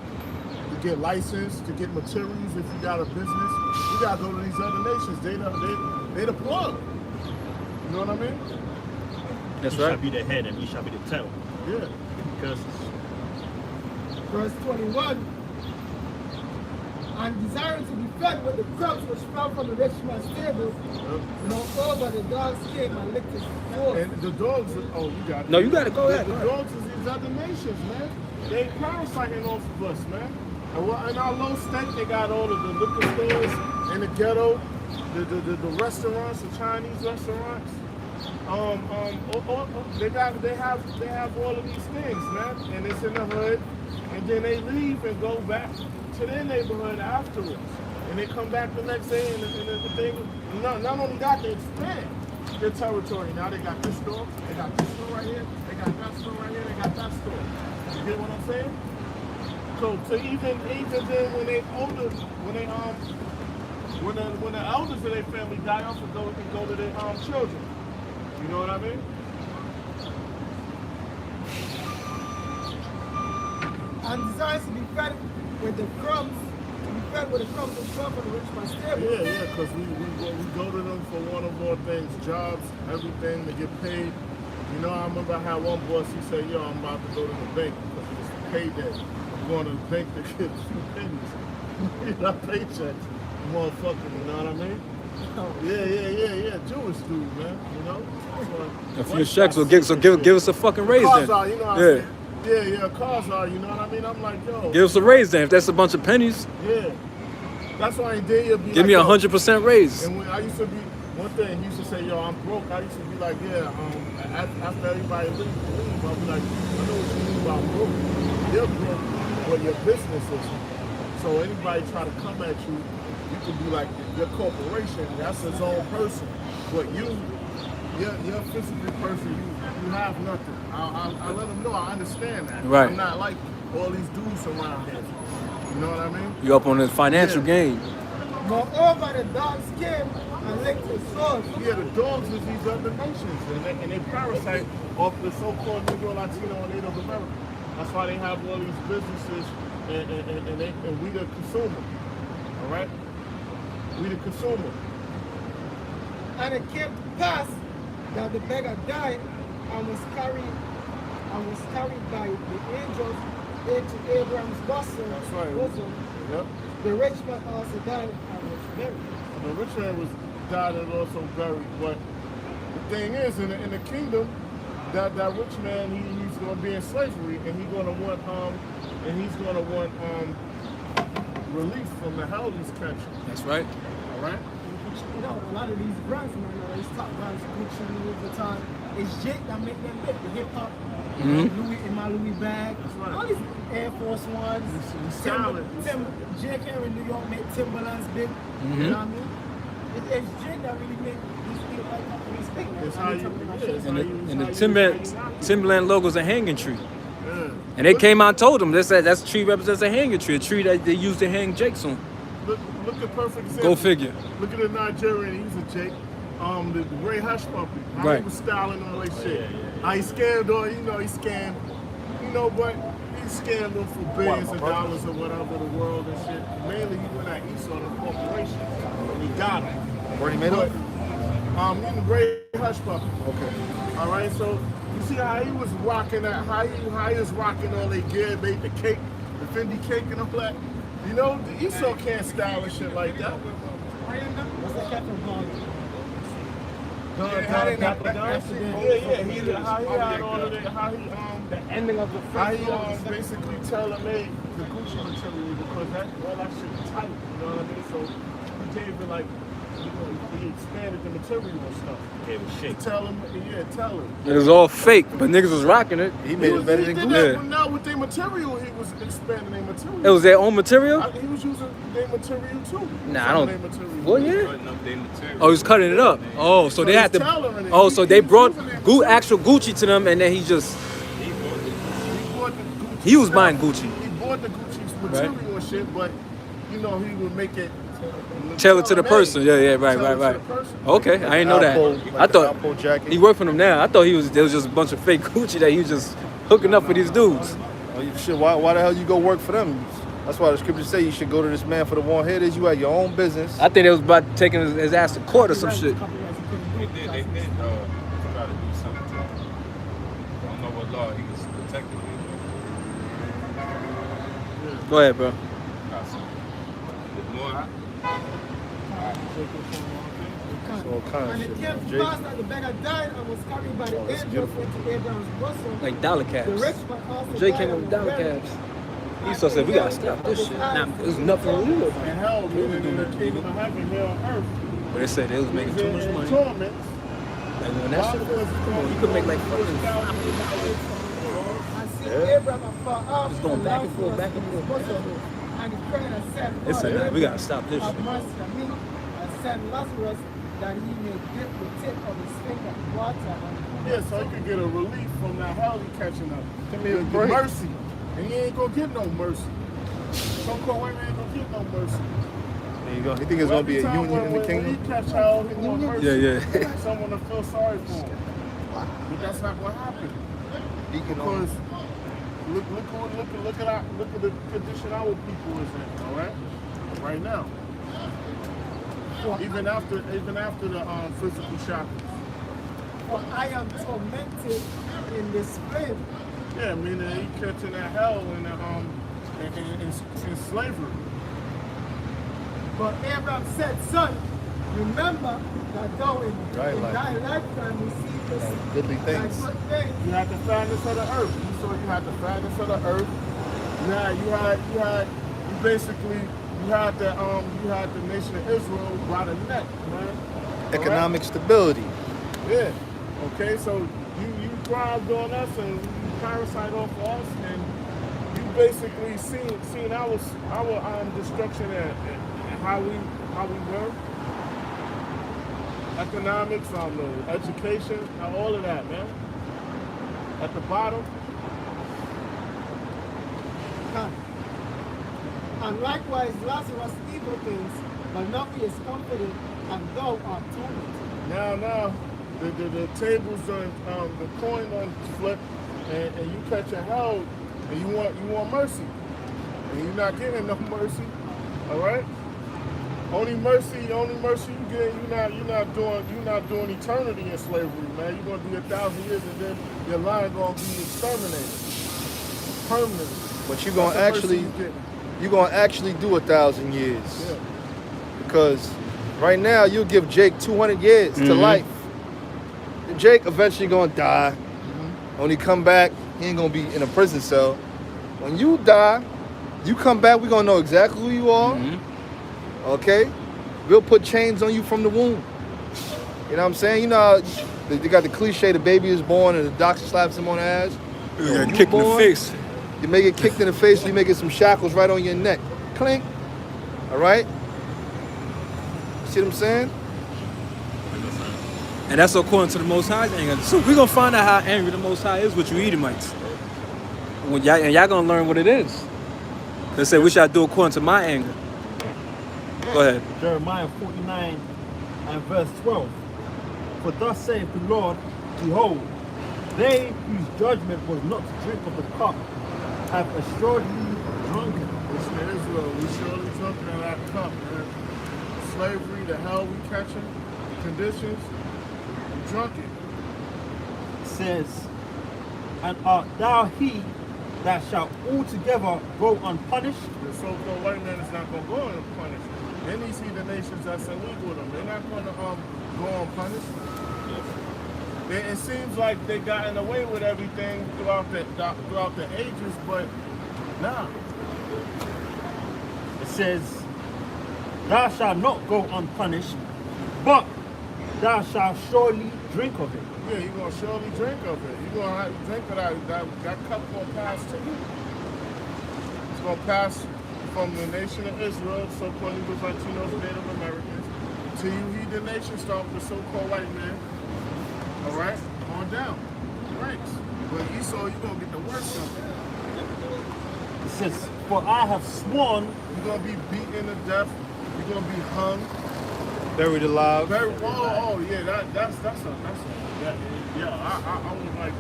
get licensed, to get materials. If you got a business, we gotta go to these other nations. They the plug. You know what I mean? That's he right. Shall be the head and he shall be the tail. Yeah. Because verse 21. And desiring to be fed with the crumbs which fell from the rich man's table, moreover the dogs came and licked his floor. And the dogs, you got it. No, you got to go ahead. The dogs is these other nations, man. They parasiting off of us, man. And in our low state, they got all of the liquor stores in the ghetto, the restaurants, the Chinese restaurants. They have all of these things, man. And it's in the hood, and then they leave and go back to their neighborhood afterwards. And they come back the next day and the thing, not only that, they expand their territory. Now they got this store, they got this store right here, they got that store right here, they got that store. You get what I'm saying? So even then when they older, when the elders of their family die off and go to their children. You know what I mean? And desires to be fed with the crumbs, which fell from the rich man's table. Yeah, because we go to them for one of more things, jobs, everything, to get paid. You know, I remember I had one boss, he said, yo, I'm about to go to the bank because it was payday. I'm going to the bank to get a few pennies. Get our paychecks, motherfucker, you know what I mean? Yeah, Jewish dude, man, you know? A few checks will give us a fucking raise then. Are, you know yeah, cars are, you know what I mean? I'm like, yo. Give us a raise then, if that's a bunch of pennies. Yeah. That's why I dare you be give me 100% raise. And when I used to be, one thing, he used to say, yo, I'm broke. I used to be like, yeah, after everybody leave, I'll be like, I know what you mean about broke. You're broke, but your business isn't. So anybody try to come at you, you can be like, your corporation, that's his own person. But you're a physical person, you have nothing. I let them know, I understand that. Right. I'm not like all these dudes around here. You know what I mean? You up on the financial game. Moreover, the dogs came and licked his swords. Yeah, the dogs is these other nations, and they parasite off the so-called Negro, Latino, and Native That's why they have all these businesses, and we the consumer. All right, we the consumer. And it came to pass that the beggar died and was carried by the angels into Abraham's bosom. That's right. Yep. The rich man also died and was buried. The rich man was died and also buried. But the thing is, in the kingdom, that rich man he's going to be in slavery, and he's going to want relief from the hell he's catching. That's right. All right. You know, a lot of these brands, man, these top brands, Gucci, Louis Vuitton, it's Jake that make them big. The hip hop, Louis in my Louis bag, right. all these Air Force Ones, Jake here in New York make Timberlands big. You know what I mean? It's Jake that really make these people like companies big. It's how you, And the Timberland logo's a hanging tree. Yeah. And they came out and told them, they said that's tree represents a hanging tree, a tree that they used to hang Jakes on. Look at perfect example. Go figure. Look at the Nigerian, he's a Jake. The Ray Hush Puppy. How Right. he was styling all that shit. How he scammed all, he scammed, but he scammed them for billions of dollars or whatever, the world and shit. Mainly he went at Esau, the corporation, and he got him. Where he made But, it? in the Ray Hush Puppy. Okay. All right, so you see how he was rocking that, how he was rocking all that gear, made the cake, the Fendi cake and all that. You know, the Esau can't style and shit like that. What's that Captain Bond? Yeah, he had all of it, how he The ending of the how first he basically tailor-made the Gucci material because all that shit is tight, you know what I mean? So he gave it like, he expanded the material and stuff. Gave it shape. Tell him. It was all fake, but niggas was rocking it. He made it better than Gucci. Gucci. But now with their material, he was expanding their material. It was their own material? He was using their material too. Nah, I Some of don't. their material. What, yeah? Cutting up their material. Oh, he was cutting it up. Oh, so they he's had to. tailoring it. Oh, so they He brought was using their actual Gucci to them, and then he just. He bought the Gucci He was stuff. buying Gucci. He bought the Gucci's material and shit, but he would make it Tailored to the person. Yeah, right. Tailored to the person. Okay, I didn't know that. I thought Alpo jacket. he worked for them now. I thought there was just a bunch of fake Gucci that he was just hooking up for these dudes. Oh, shit, why the hell you go work for them? That's why the scriptures say you should go to this man for the one head is you had your own business. I think they was about taking his ass to court or some shit. They did try to do something to him. I don't know what law he was protected with. Go ahead, bro. Got some. More. All kind of And it shit, came man. to Jake. pass that the beggar died and was carried by the Oh, that's angels beautiful. into Abraham's bosom. Like dollar The cabs. rich man also Jay died came up and with was dollar buried. cabs. Esau said, we gotta stop this shit. Nah, there's nothing to do with it. And hell, meaning in the kingdom of heaven, here on earth. But they said they was making too much money. Torment. Like when that shit was, come on, you could make like fucking. I see Abraham afar off. It's going back and forth, back and forth. And he prayed and said, They said, nah, we gotta stop this have shit. mercy on me and send Lazarus that he may dip the tip of his finger in water. Yeah, so he could get a relief from that hell he catching up. Give me a The break. mercy. And he ain't gonna get no mercy. So-called women ain't gonna get no mercy. There you go. You think it's gonna be a Every time union in the when kingdom? he catch hell, he want mercy. Yeah. Someone to feel sorry for him. But that's not gonna happen. Deacon on. Because look at the condition our people is in, all right? Right now. Even after the physical shock. For I am tormented in this flame. Yeah, meaning he catching that hell in slavery. But Abraham said, son, remember that thou in Right, like- thy lifetime receivest Goodly thy things. good things. You had the fatness of the earth. So you had the fatness of the earth. You had the nation of Israel by the neck, man. Economic stability. Yeah. Okay, so you thrived on us and you parasite off of us, and you basically seen our destruction and how we were. Economics, education, all of that, man. At the bottom. And likewise Lazarus evil things, but nothing is comforted, and thou art tormented. Now, the tables on the coin on flip, and you catch a hell and you want mercy, and you're not getting no mercy. All right. Only mercy you get. You're not doing eternity in slavery, man. You're gonna do 1,000 years, and then your line gonna be exterminated permanently. But you're gonna actually do 1,000 years. Yeah. Because right now you'll give Jake 200 years to life. And Jake eventually gonna die. When he come back, he ain't gonna be in a prison cell. When you die, you come back, we gonna know exactly who you are. Okay? We'll put chains on you from the womb. You know what I'm saying? You know how they got the cliche, the baby is born and the doctor slaps him on the ass. Yeah, kicked in the face. You may get kicked in the face, you may get some shackles right on your neck. Clink. All right? See what I'm saying? And that's according to the Most High's anger. So we're going to find out how angry the Most High is with you Edomites. And y'all going to learn what it is. They say we shall do according to my anger. Go ahead. Jeremiah 49 and verse 12. For thus saith the Lord, behold, they whose judgment was not to drink of the cup have assuredly drunken. Listen to Israel, we surely drunken in that cup, man. Slavery, the hell we catching, the conditions, we drunk it. It says, and art thou he that shall altogether go unpunished? The so-called white man is not going to go unpunished. Then you see the nations that's in league with them. They're not going to go unpunished. It seems like they gotten away with everything throughout the ages, but nah. It says, thou shalt not go unpunished, but thou shalt surely drink of it. Yeah, you're going to surely drink of it. You're going to have to drink of that cup going to pass to you. It's going to pass from the nation of Israel, so-called Latinos, Native Americans, to you heathen nation, start with the so-called white man. All right? On down. Ranks. But Esau, you're going to get the worst of it. It says, for I have sworn. You're going to be beaten to death. You're going to be hung. Buried alive. Yeah,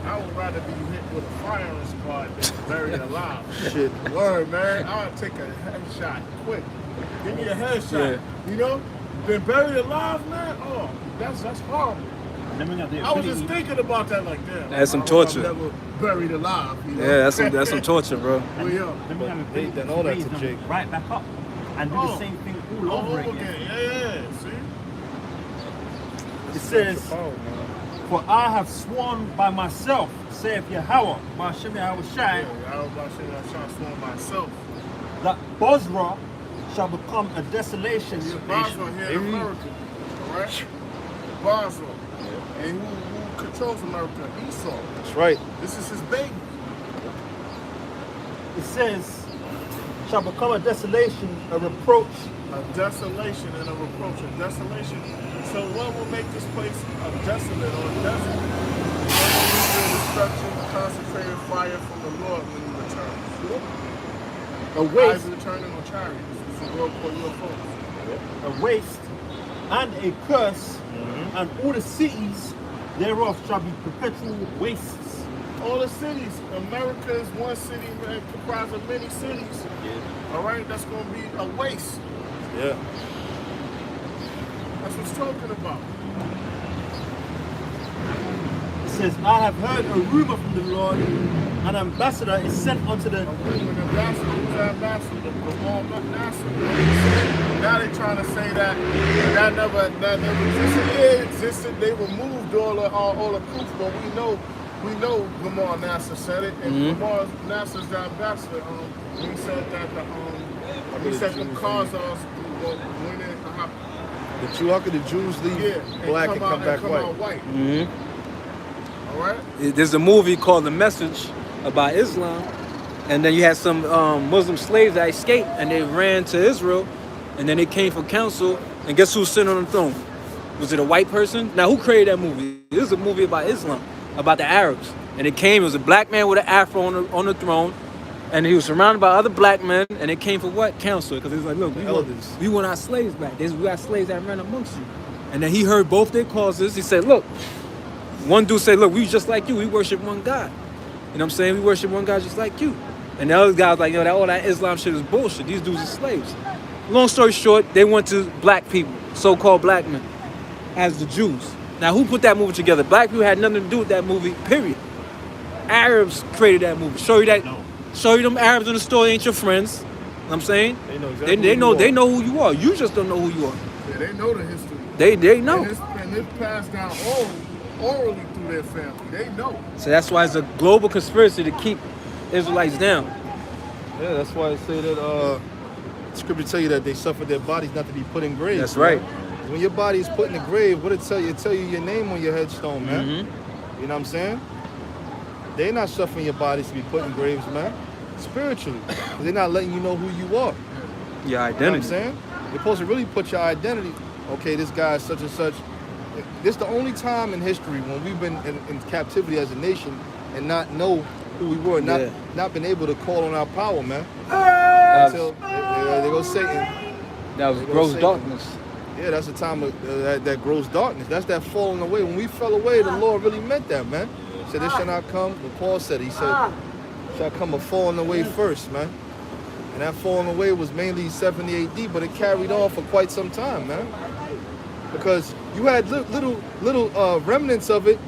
I would rather be hit with a firing squad than buried alive. Shit. Word, man. I would take a headshot quick. Give me a headshot. You know? Been buried alive, man. Oh, that's horrible. I was just thinking about that like that. That's some torture. I'm never buried alive. You know? Yeah, that's some torture, bro. They done all that to Jake. Right back up and do the same thing all over again. Yeah, see? It says, for I have sworn by myself, saith Yahweh, by Hashem Yahweh Shai, sworn myself. that Bozrah shall become a desolation. Basra here in America, all right? Basra. And who controls America? Esau. That's right. This is his baby. It says, shall become a desolation, a reproach. A desolation and a reproach. A desolation. So what will make this place a desolate or a desert? Destruction, concentrated fire from the Lord when he returns. A waste. Eyes returning on chariots. This is the world for your folks. A waste and a curse, and all the cities thereof shall be perpetual wastes. All the cities. America is one city comprised of many cities. All right, that's going to be a waste. Yeah. That's what it's talking about. It says, I have heard a rumor from the Lord, an ambassador is sent unto the... An ambassador, who's the ambassador? The wrong ambassador. Now they're trying to say that never existed. Yeah, it existed. They removed all the proof, but we know Lamar Nasser said it, and Lamar Nasser's the ambassador. He said that he said the cars are winning. How could the Jews leave black and come back white? All right. There's a movie called The Message about Islam, and then you had some Muslim slaves that escaped, and they ran to Israel, and then they came for counsel, and guess who's sitting on the throne? Was it a white person? Now, who created that movie? This is a movie about Islam, about the Arabs, and it was a black man with an afro on the throne, and he was surrounded by other black men, and they came for what? Counsel, because he was like, look, we want our slaves back. We got slaves that ran amongst you. And then he heard both their causes. He said, look, one dude said, look, we just like you. We worship one God. You know what I'm saying? We worship one God just like you. And the other guy was like, yo, all that Islam shit is bullshit. These dudes are slaves. Long story short, they went to black people, so-called black men, as the Jews. Now, who put that movie together? Black people had nothing to do with that movie, period. Arabs created that movie. Show you them Arabs in the store ain't your friends. You know what I'm saying? They know exactly they know who you are. You just don't know who you are. Yeah, they know the history. They know. And it's passed down orally through their family. They know. So that's why it's a global conspiracy to keep Israelites down. Yeah, that's why I say that scripture tell you that they suffered their bodies not to be put in graves. That's right. Man. When your body is put in the grave, what it tell you? It tell you your name on your headstone, man. Mm-hmm. You know what I'm saying? They're not suffering your bodies to be put in graves, man. Spiritually. They're not letting you know who you are. Your identity. You know what I'm saying? You're supposed to really put your identity, okay, this guy is such and such. This is the only time in history when we've been in captivity as a nation and not know who we were, not been able to call on our power, man. Until there goes Satan. That was gross darkness. Yeah, that's the time of that gross darkness. That's that falling away. When we fell away, the Lord really meant that, man. He said, this shall not come. What Paul said, he said, shall come a falling away first, man. And that falling away was mainly 70 AD, but it carried on for quite some time, man. Because you had little remnants of it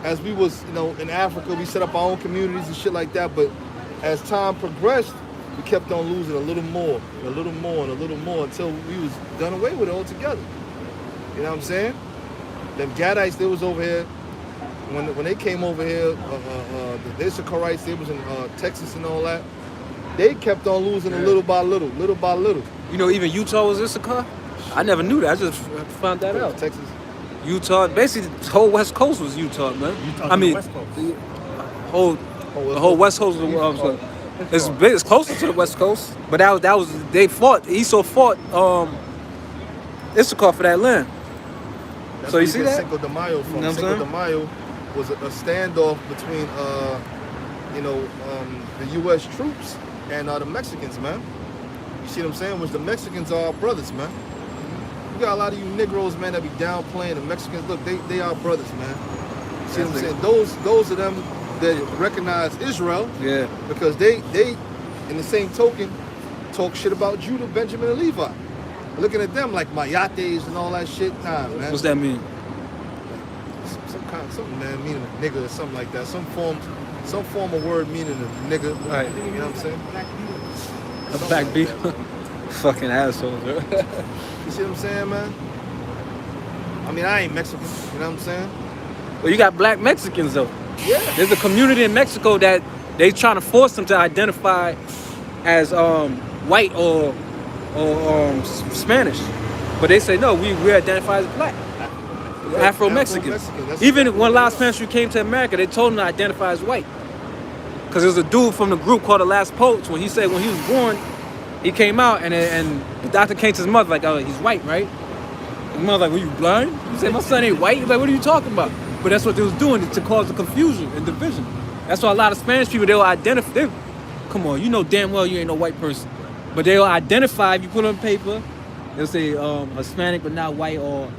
as we was, in Africa, we set up our own communities and shit like that. But as time progressed, we kept on losing a little more, and a little more, and a little more until we was done away with it altogether. You know what I'm saying? Them Gadites, they was over here. When they came over here, the Issacharites, they was in Texas and all that. They kept on losing little by little. Even Utah was Issachar? I never knew that. I just found that out. Texas. Utah, basically the whole West Coast was Utah, man. The West Coast. The whole West Coast was the world. It's closer to the West Coast, but that was they fought. Esau fought Issachar for that land. That's so you see that? Cinco de Mayo from. You know what I'm Cinco de saying? Mayo was a standoff between the U.S. troops and the Mexicans, man. You see what I'm saying? Which the Mexicans are our brothers, man. You got a lot of you Negroes, man, that be downplaying the Mexicans. Look, they are brothers, man. You see what I'm saying? Those of them that recognize Israel, because they in the same token talk shit about Judah, Benjamin, and Levi. Looking at them like mayates and all that shit. Nah, man. What's that mean? Something, man, meaning a nigga or something like that. Some form of word meaning a nigga. Right. You know what I'm saying? A black beat. Fucking asshole, bro. You see what I'm saying, man? I mean, I ain't Mexican. You know what I'm saying? Well, you got black Mexicans though. Yeah. There's a community in Mexico that they trying to force them to identify as white or Spanish, but they say no, we identify as black. Afro-Mexicans. Even when Last Pantry came to America, they told him to identify as white. Because there was a dude from the group called The Last Poets. When he said when he was born, he came out and the doctor came to his mother like, oh, he's white, right? And the mother like, were you blind? He said, my son ain't white. He's like, what are you talking about? But that's what they was doing to cause the confusion and division. That's why a lot of Spanish people, they'll identify. Come on, you know damn well you ain't no white person. But they'll identify, if you put it on paper, they'll say Hispanic but not white, or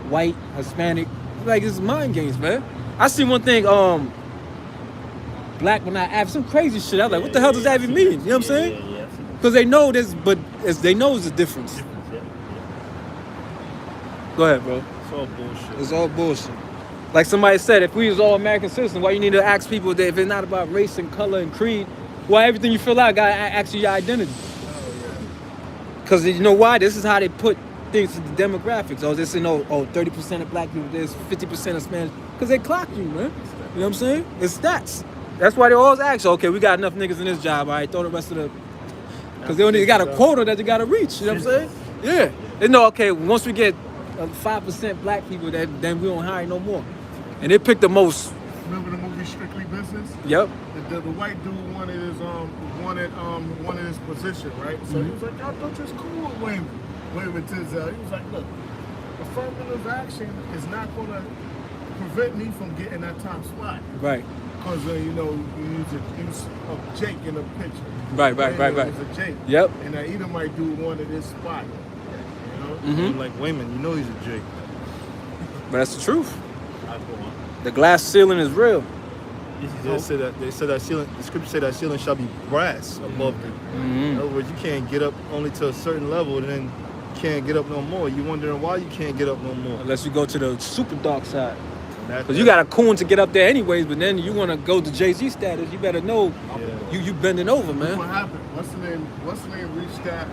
white, Hispanic. Like, it's mind games, man. I see one thing, black but not African, some crazy shit. I was like, what the hell does that even mean? You know what I'm saying? Because they know this, but they know it's a difference. Go ahead, bro. It's all bullshit. It's all bullshit. Like somebody said, if we was all American citizens, why you need to ask people that if it's not about race and color and creed, why everything you fill out gotta ask you your identity? Because you know why? This is how they put things to the demographics. Oh, this is 30% of black people, there's 50% of Spanish. Because they clock you, man. You know what I'm saying? It's stats. That's why they always ask, okay, we got enough niggas in this job, all right, throw the rest of the... Because they got a quota that they got to reach, you know what I'm saying? Yeah. They know, okay, once we get 5% black people, then we don't hire no more. And they picked the most... Remember the movie Strictly Business? Yep. The white dude wanted his position, right? So he was like, I thought you was cool with Wayman Tisdale. He was like, look, affirmative action is not going to prevent me from getting that top spot. Right. Because, you use a Jake in a picture. Right. It was a Jake. Yep. And that Edomite dude wanted his spot. You know? Mm-hmm. Like Wayman, you know he's a Jake. But that's the truth. The glass ceiling is real. They said that ceiling. The scripture said that ceiling shall be brass above them. In other words, you can't get up only to a certain level, and then you can't get up no more. You wondering why you can't get up no more? Unless you go to the super dark side. That- Because you got a coon to get up there anyways, but then you want to go to Jay-Z status, you better know you bending over, man. What happened? What's the name reached that?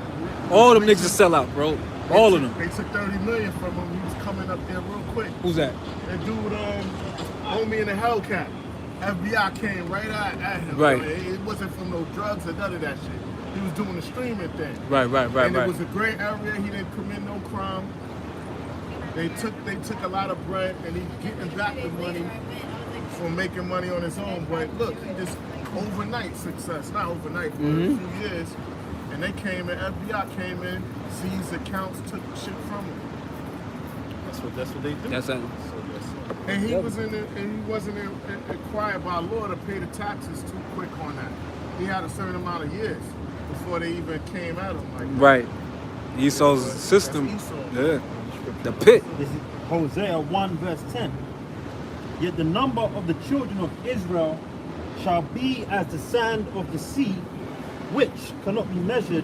All them niggas sell out, bro. All of them. They took 30 million from him. He was coming up there real quick. Who's that? That dude, homie in the Hellcat. FBI came right at him. Right. It wasn't from no drugs or none of that shit. He was doing the streaming thing. Right. And it was a great area. He didn't commit no crime. They took a lot of bread, and he's getting back the money from making money on his own. But look, he just overnight success, not overnight, for a few years. And they came in, FBI came in, seized accounts, took shit from him. That's what they do. That's it. And he wasn't required by law to pay the taxes too quick on that. He had a certain amount of years before they even came at him like that. Right. Esau's system. That's Esau. Yeah. The pit. This is Hosea 1 verse 10. Yet the number of the children of Israel shall be as the sand of the sea, which cannot be measured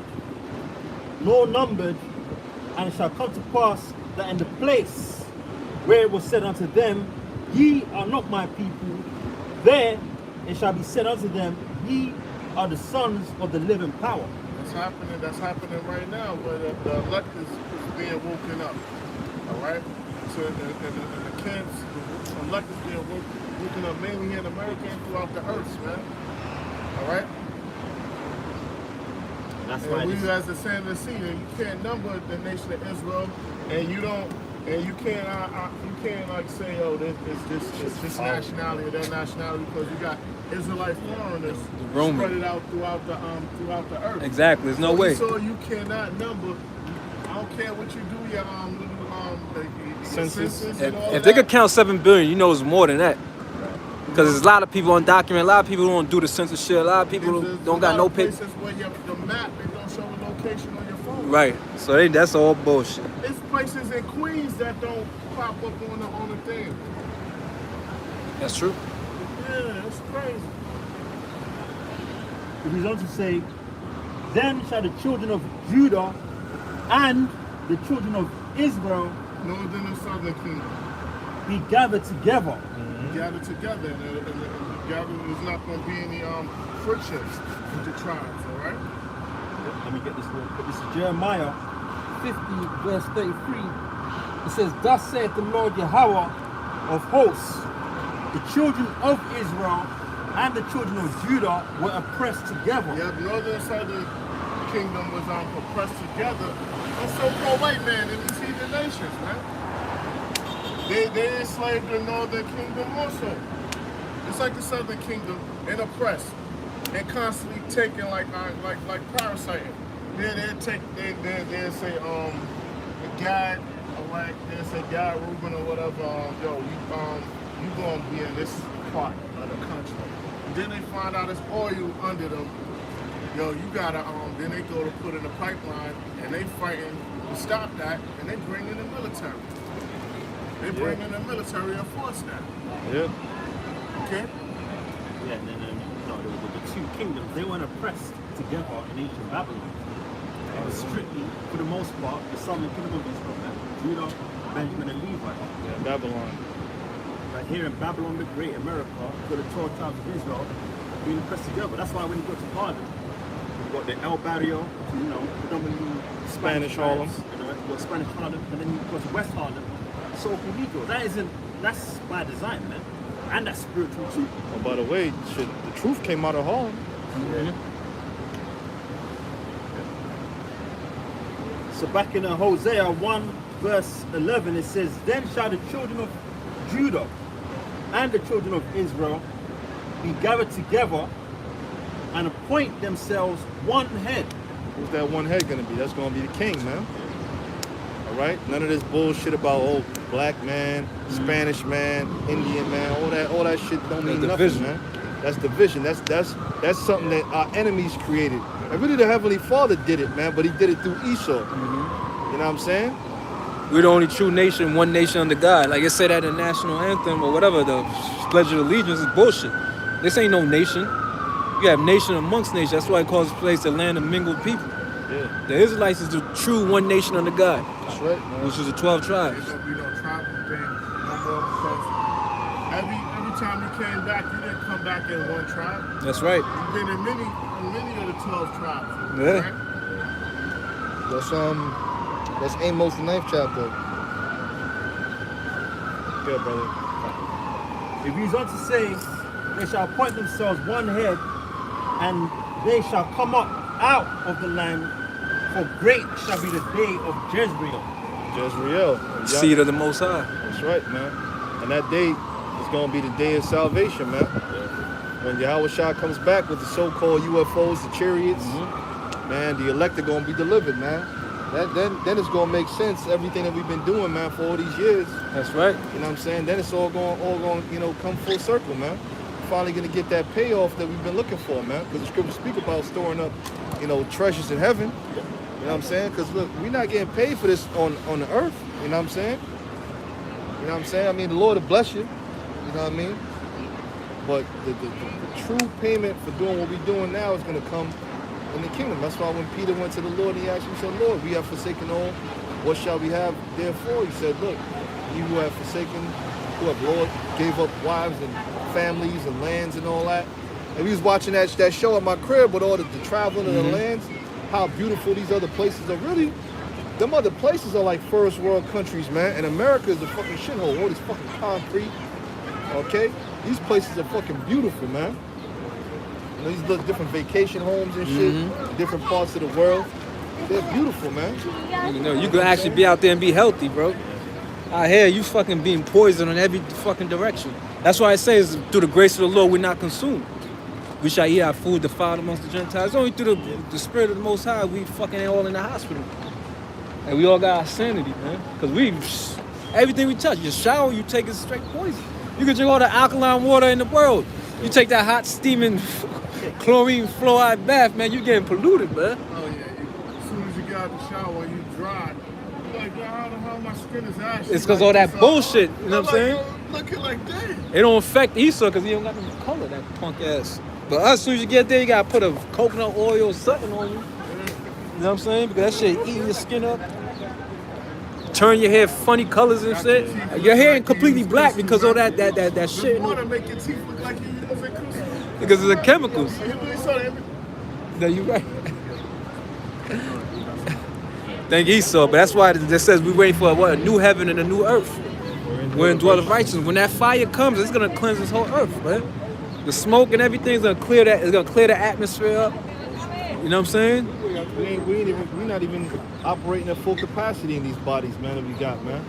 nor numbered, and it shall come to pass that in the place where it was said unto them, ye are not my people, there it shall be said unto them, ye are the sons of the living power. That's happening right now, where the elect is being woken up. All right? So in the camps, the elect is being woken up mainly here in America and throughout the earth, man. All right? That's And why we this, as the sand of the sea, and you can't number the nation of Israel, and you can't like say, oh, this nationality or that nationality, because you got Israelite foreigners Roman. spread it out throughout the earth. Exactly. There's no way. So you cannot number. I don't care what you do, your census and all If of they that. could count 7 billion, you know it's more than that. Because there's a lot of people undocumented. A lot of people don't do the census shit. A lot of people don't got no paper. places where the map it don't show the location on your phone. Right. So that's all bullshit. There's places in Queens that don't pop up on the thing. That's true. Yeah, it's crazy. it goes on to say, then shall the children of Judah and the children of Israel Northern and Southern Kingdom be gathered together. gather together, and there's not going to be any frictions with the tribes. All right. Let me get this real quick. This is Jeremiah 50 verse 33. It says, thus saith the Lord Yahweh of hosts, the children of Israel and the children of Judah were oppressed together. Yeah, the Northern and Southern Kingdom was oppressed together. And so-called white man in these heathen nations, man. They enslaved the Northern Kingdom also. It's like the Southern Kingdom and oppressed and constantly taken like parasiting. They'll say Gad, like they say Gad Reuben or whatever. You gonna be in this part of the country. Then they find out it's oil under them. Yo, you gotta then they go to put in the pipeline and they fighting to stop that, and they bring in the military. They bring in the military and force that. Yeah. Yeah, Okay? and then there were the two kingdoms. They weren't oppressed together in ancient Babylon. It was strictly, for the most part, the southern kingdom of Israel, man. Judah, Benjamin, and Levi. Yeah, Babylon. But here in Babylon the Great, America, for the 12 tribes of Israel, being oppressed together. That's why when you go to Harlem, you've got the El Barrio, predominantly Spanish Harlem. You know, you've got Spanish Harlem, and then you go to West Harlem, so-called Negroes. That's by design, man. And that's spiritual too. Oh, by the way, the truth came out of Harlem. So back in Hosea 1 verse 11, it says, then shall the children of Judah and the children of Israel be gathered together and appoint themselves one head. Who's that one head gonna be? That's gonna be the king, man. All right. None of this bullshit about black man, Spanish man, Indian man. All that shit don't mean nothing, division. man. That's division. That's something that our enemies created. And really, the Heavenly Father did it, man. But He did it through Esau. You know what I'm saying? We're the only true nation, one nation under God. Like it said that in the national anthem or whatever, the Pledge of Allegiance is bullshit. This ain't no nation. You have nation amongst nations. That's why it calls this place the land of mingled people. Yeah, The Israelites is the true one nation under God, that's right, man. which is the 12 tribes. There's gonna be no tribal thing no more because every time you came back, you didn't come back in one tribe. That's right. You've been in many of the 12 tribes. Yeah. Right? That's Amos the 9th chapter. Good, brother. It reads on to say, they shall appoint themselves one head, and they shall come up out of the land, for great shall be the day of Jezreel. Jezreel. Seed of the Most High. That's right, man. And that day is going to be the day of salvation, man. When Yahweh Shah comes back with the so-called UFOs, the chariots, man, the elect are going to be delivered, man. Then it's going to make sense, everything that we've been doing, man, for all these years. That's right. You know what I'm saying? Then it's all going, you know, come full circle, man. Finally going to get that payoff that we've been looking for, man. Because the scriptures speak about storing up, you know, treasures in heaven. You know what I'm saying? Because look, we're not getting paid for this on the earth. You know what I'm saying? You know what I'm saying? I mean, the Lord will bless you. You know what I mean? But the true payment for doing what we're doing now is going to come in the kingdom. That's why when Peter went to the Lord, he asked him, he said, Lord, we have forsaken all. What shall we have therefore? He said, look, you who have forsaken, who have Lord, gave up wives and families and lands and all that. And we was watching that show at my crib with all the traveling of the lands, how beautiful these other places are. Really, them other places are like first world countries, man. And America is a fucking shithole. All this fucking concrete, okay? These places are fucking beautiful, man. You know, these little different vacation homes and shit, different parts of the world. They're beautiful, man. You know, you can actually be out there and be healthy, bro. Out here, you fucking being poisoned in every fucking direction. That's why it says, through the grace of the Lord, we're not consumed. We shall eat our food defiled amongst the Gentiles. It's only through the Spirit of the Most High we fucking all in the hospital. And we all got our sanity, man. Because everything we touch, you shower, you take it straight poison. You can drink all the alkaline water in the world. You take that hot, steaming, chlorine fluoride bath, man, you're getting polluted, man. Oh yeah. As soon as you get out the shower, you dry. You're like, how the hell my skin is ashy? It's because all that bullshit, you know what I'm saying? Looking like that. It don't affect Esau because he don't got no color, that punk ass. But us, as soon as you get there, you gotta put a coconut oil or something on you. You know what I'm saying? Because that shit eating your skin up. Turn your hair funny colors and shit. Your hair ain't completely black because of that shit. Water make your teeth look like you using Crucible. Because of the chemicals. You really saw that? No, you right. Thank Esau, but that's why it says we waiting for a new heaven and a new earth. Wherein dwell the righteous. When that fire comes, it's gonna cleanse this whole earth, man. The smoke and everything's gonna clear that. It's gonna clear the atmosphere up. You know what I'm saying? We're not even operating at full capacity in these bodies, man, that we got, man.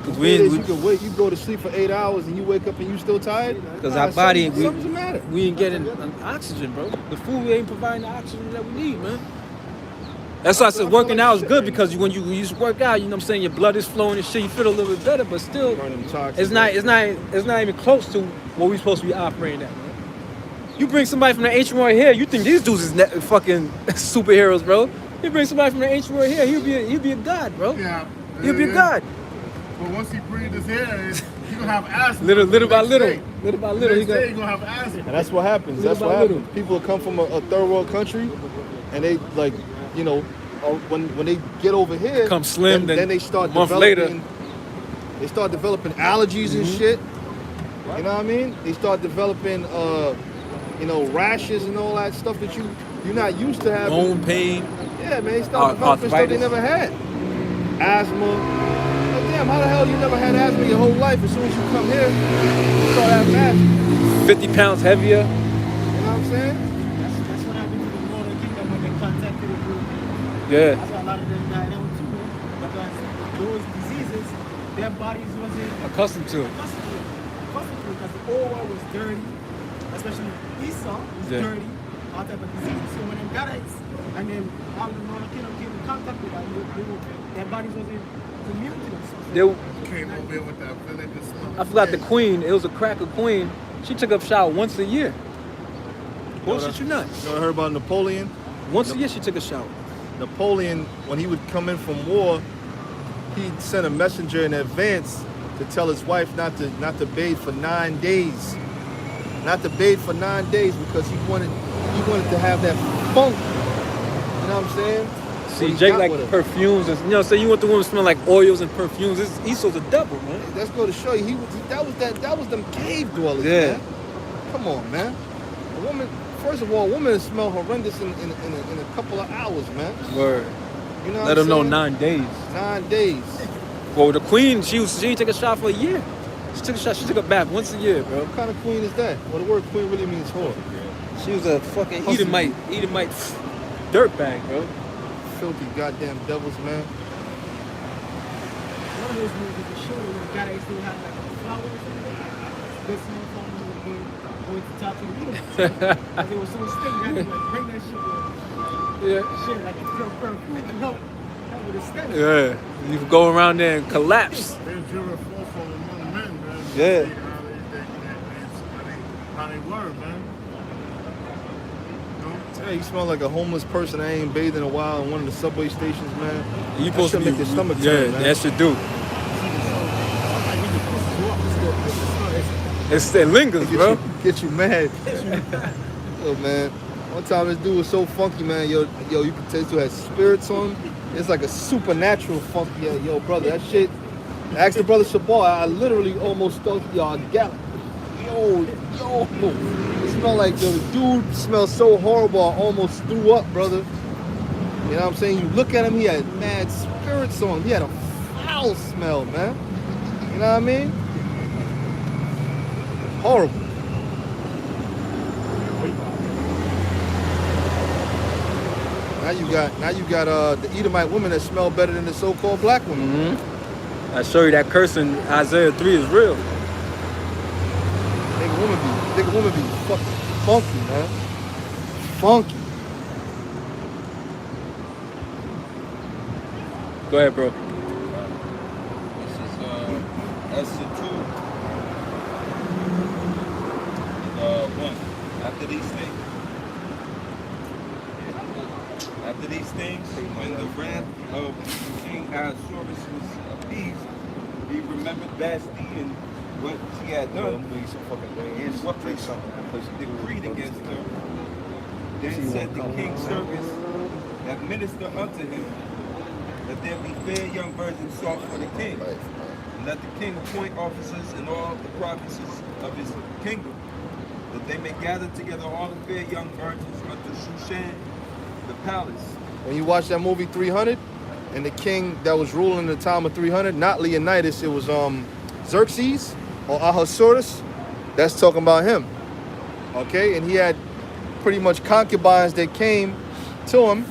You go to sleep for 8 hours and you wake up and you still tired? Because our body, something's the matter. we ain't getting oxygen, bro. The food ain't providing the oxygen that we need, man. That's why I said working out is good because when you work out, you know what I'm saying, your blood is flowing and shit, you feel a little bit better, but still, it's not even close to what we're supposed to be operating at, man. You bring somebody from the ancient world here, you think these dudes is fucking superheroes, bro. You bring somebody from the ancient world here, he'll be a god, bro. Yeah. He'll be a god. But once he breathes his air, he's gonna have asthma. Little by little, He's gonna have asthma. And that's what happens. Little That's by what little. happens. People come from a third world country, and they like, you know, when they get over here, Come slim, then they start a month developing. later. They start developing allergies and shit. You know what I mean? They start developing, you know, rashes and all that stuff that you're not used to having. Bone pain. Yeah, man, they start developing stuff they arthritis. never had. Asthma. Like, damn, how the hell you never had asthma your whole life? As soon as you come here, you start having asthma. 50 pounds heavier. You know what I'm saying? That's what happened to the Northern Kingdom when they contacted the group. Yeah. That's why a lot of them died out too. Because those diseases, their bodies wasn't Accustomed to it. accustomed to it because the old world was dirty, especially Esau was Yeah. dirty, all type of diseases. So when they got it, and then all the Northern Kingdom came in contact with that, their bodies wasn't immune to them. Came over here with that vinegar smell. I forgot the queen. It was a cracker queen. She took a shower once a year. Bullshit you not. You ever heard about Napoleon? Once a year she took a shower. Napoleon, when he would come in from war, he'd send a messenger in advance to tell his wife not to bathe for 9 days. not to bathe for 9 days because he wanted to have that funk. You know what I'm saying? See, What he Jake got like with her. perfumes. And, you know what I'm saying? You want the woman to smell like oils and perfumes. Esau's a devil, man. Let's go to show you. That was them cave dwellers, Yeah. man. Come on, man. A woman, first of all, a woman smell horrendous in a couple of hours, man. Word. You know what Let I'm them know saying? 9 days. 9 days. Well, the queen, she didn't take a shot for a year. She took a bath once a year, bro. What kind of queen is that? Well, the word queen really means whore. She was a fucking Hustle. Edomite dirtbag, bro. Filthy goddamn devils, man. One of those movies for sure, you gotta still have like a flower or something. This motherfucker going to talk to the people. Like it was so still, you had to like bring that shit with Yeah. shit like a perfume and help with the stench. Yeah. You can go around there and collapse. They're driven forth among men, man. Yeah. How they were, man. Yeah, you smell like a homeless person that ain't bathed in a while in one of the subway stations, man. You That supposed to should be, make your stomach yeah, turn, man. that should do. It lingers, bro. Get you mad. Yo, man. One time this dude was so funky, man. Yo, you could taste he had spirits on him. It's like a supernatural funk. Yeah, yo, brother, that shit. Ask the brother Shabal. I literally almost thought, yo, I got yo. It smelled like the dude smelled so horrible. I almost threw up, brother. You know what I'm saying? You look at him, he had mad spirits on him. He had a foul smell, man. You know what I mean? Horrible. Now you got the Edomite women that smell better than the so-called black women. I show you that curse in Isaiah 3 is real. Nigga woman be fucking funky, man. Funky. Go ahead, bro. This is Esther 2. 1. After these things, when the wrath of King Ahasuerus was appeased, he remembered Vashti and what she had done, and what he decreed against her. Then said the king's servants that minister unto him, that there be fair young virgins sought for the king, and that the king appoint officers in all the provinces of his kingdom, that they may gather together all the fair young virgins unto Shushan, the palace. When you watch that movie 300, and the king that was ruling in the time of 300, not Leonidas, it was Xerxes or Ahasuerus. That's talking about him. Okay, and he had pretty much concubines that came to him,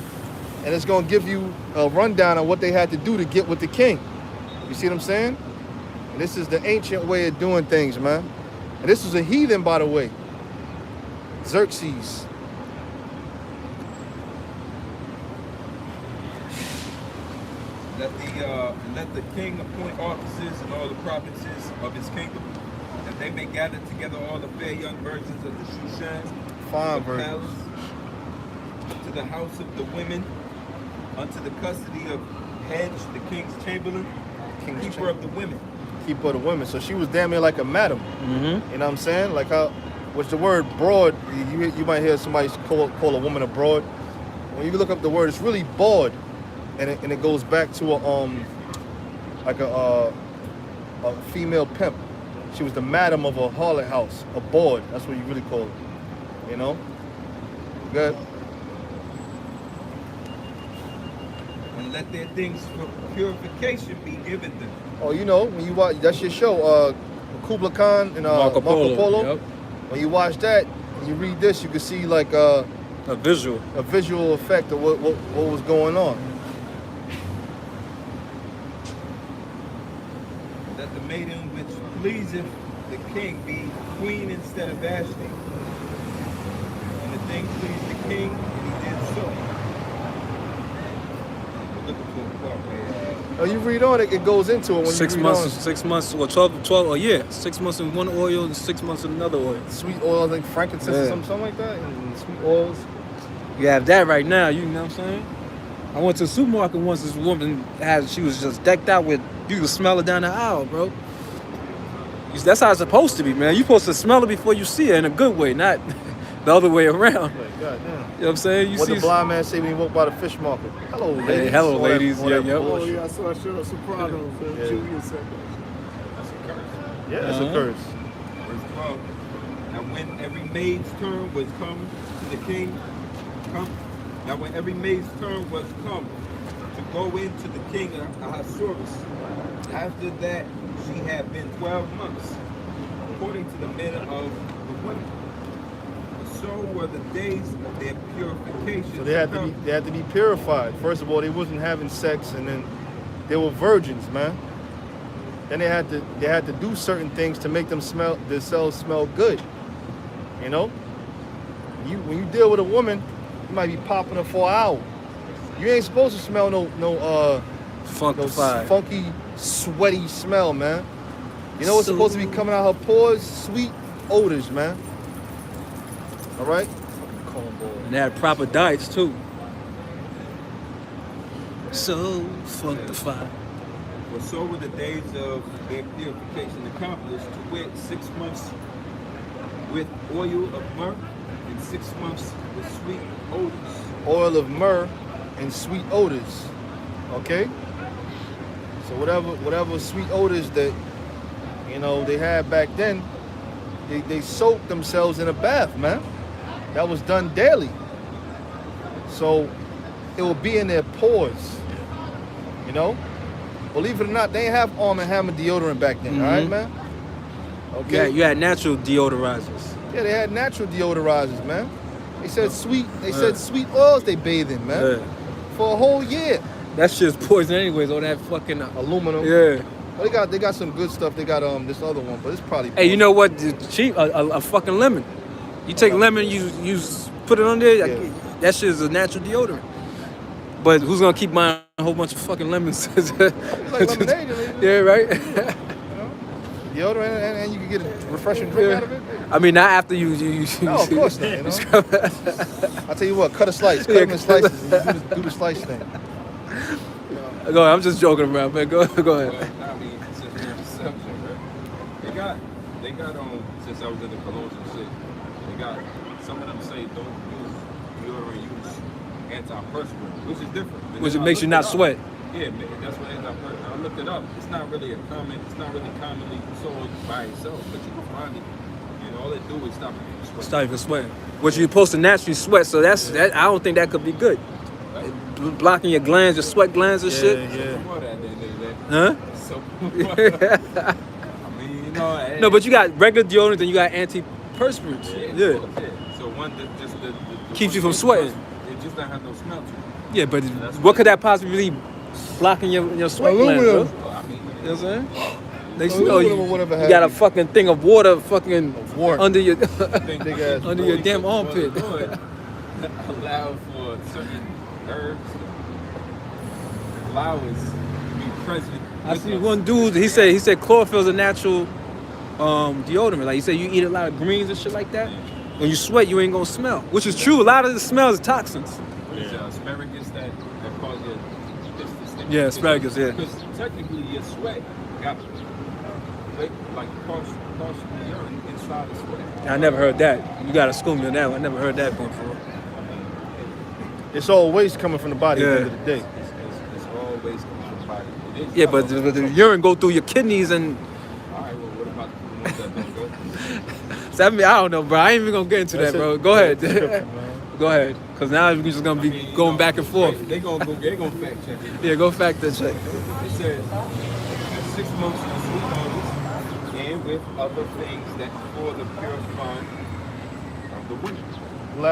and it's going to give you a rundown of what they had to do to get with the king. You see what I'm saying? And this is the ancient way of doing things, man. And this was a heathen, by the way. Xerxes. Let the king appoint officers in all the provinces of his kingdom, that they may gather together all the fair young virgins of the Shushan, Fine the virgins. palace, to the house of the women, unto the custody of Hedge, the king's chamberlain, keeper of the women. Keeper of the women. So she was damn near like a madam. Mm-hmm. You know what I'm saying? Like how, what's the word broad? You might hear somebody call a woman a broad. When you look up the word, it's really broad, and it goes back to a female pimp. She was the madam of a harlot house, a bawd. That's what you really call it. You know? Good. And let their things for purification be given them. Oh, you know, when you watch, that's your show, Kubla Khan and Marco Polo. Yep. When you watch that, and you read this, you can see like A visual. a visual effect of what was going on. That the maiden which pleaseth the king be queen instead of Vashti. And the thing pleased the king, and he did so. We're looking for a part where Oh, you read on it, it goes into it when 6 you read months, on. 6 months, or 12, oh yeah, 6 months in one oil and 6 months in another oil. Sweet oils, like frankincense or Yeah. something like that, and sweet oils. You have that right now, you know what I'm saying? I went to the supermarket once, this woman she was just decked out with, you could smell it down the aisle, bro. That's how it's supposed to be, man. You're supposed to smell it before you see it in a good way, not the other way around. Like, goddamn. You know what I'm saying? You What see the blind man say when he walked by the fish market? Hello, ladies. Hey, hello, All that- ladies. all Yeah, that yep. Oh bullshit. yeah, I saw a show of Sopranos. Yeah. Julia said that. That's a curse. Yeah, it's a curse. Verse 12. And when every maid's turn was come to the king, now when every maid's turn was come to go into the king Ahasuerus, after that she had been 12 months, according to the manner of the women. So were the days of their purification. So they had to be purified. First of all, they wasn't having sex, and then they were virgins, man. Then they had to do certain things to make themselves smell good. You know, when you deal with a woman, you might be popping her for an hour. You ain't supposed to smell no funky, sweaty smell, man. You know what's supposed to be coming out her pores? Sweet odors, man. All right. And they had proper diets too. So funkified. For so were the days of their purification accomplished, to wit, 6 months with oil of myrrh and 6 months with sweet odors. Oil of myrrh and sweet odors. Okay. So whatever sweet odors that they had back then, they soaked themselves in a bath, man. That was done daily. So it will be in their pores. You know? Believe it or not, they didn't have Arm & Hammer deodorant back then, all right, man? Okay. Yeah, you had natural deodorizers. Yeah, they had natural deodorizers, man. They said sweet oils they bathe in, man. Yeah. For a whole year. That shit's poison anyways, all that fucking Aluminum. Yeah. Well, they got some good stuff. They got this other one, but it's probably Hey, you know what? It's cheap, a fucking lemon. You take lemon, you put it on there. Yeah. That shit is a natural deodorant. But who's gonna keep buying a whole bunch of fucking lemons? It's like lemonade, Yeah, right. deodorant, and you can get a refreshing drink out of it. I mean, not after you No, of course not. You know? I tell you what, cut a slice, cut them in slices, and you do the slice thing. Go ahead, I'm just joking around, man. Go ahead. Well, I mean, since we're on the subject, right? They got since I was in the colognes and shit, they got, some of them say don't use deodorant, use antiperspirant, which is different. And Which then it I makes you looked not it up. sweat. Yeah, that's what antiperspirant. I looked it up. It's not really commonly sold by itself, but you can find it. All it do is stop you from sweating. Stop you from sweating. Which you're supposed to naturally sweat, so that I don't think that could be good. Blocking your glands, your sweat glands and shit. Yeah. Huh? So, I mean, No, but you got regular deodorant and you got antiperspirants. Yeah. So one just the Keeps you from sweating. It just don't have no smell to it. Yeah, but what could that possibly be blocking your sweat glands, bro? You know Well, I mean, what I'm saying? Next Aluminum you or know, whatever you have got a you. fucking thing of water fucking Warm. under your Big ass. under your damn well, armpit. the Lord allow for certain herbs, flowers to be present. I with see us. one dude. He said chlorophyll's a natural deodorant. Like he said, you eat a lot of greens and shit like that. When you sweat, you ain't gonna smell. Which is true. A lot of the smells are toxins. What is it, asparagus that cause your Yeah, asparagus, yeah. Because technically your sweat got like partial urine inside the sweat. I never heard that. You gotta school me on that one. I never heard that before. It's all waste coming from the body at the end of the day. It's always coming from the body. It is Yeah, but the urine go through your kidneys and. all right, well, what about the ones that don't go? So I mean, I don't know, bro. I ain't even gonna get into that, bro. Go ahead. Go ahead. Cause now we're just gonna be going back and forth. They gonna fact check it. Yeah, go fact that check. It says 6 months of sweet oils and with other things that for the purifying of the women. When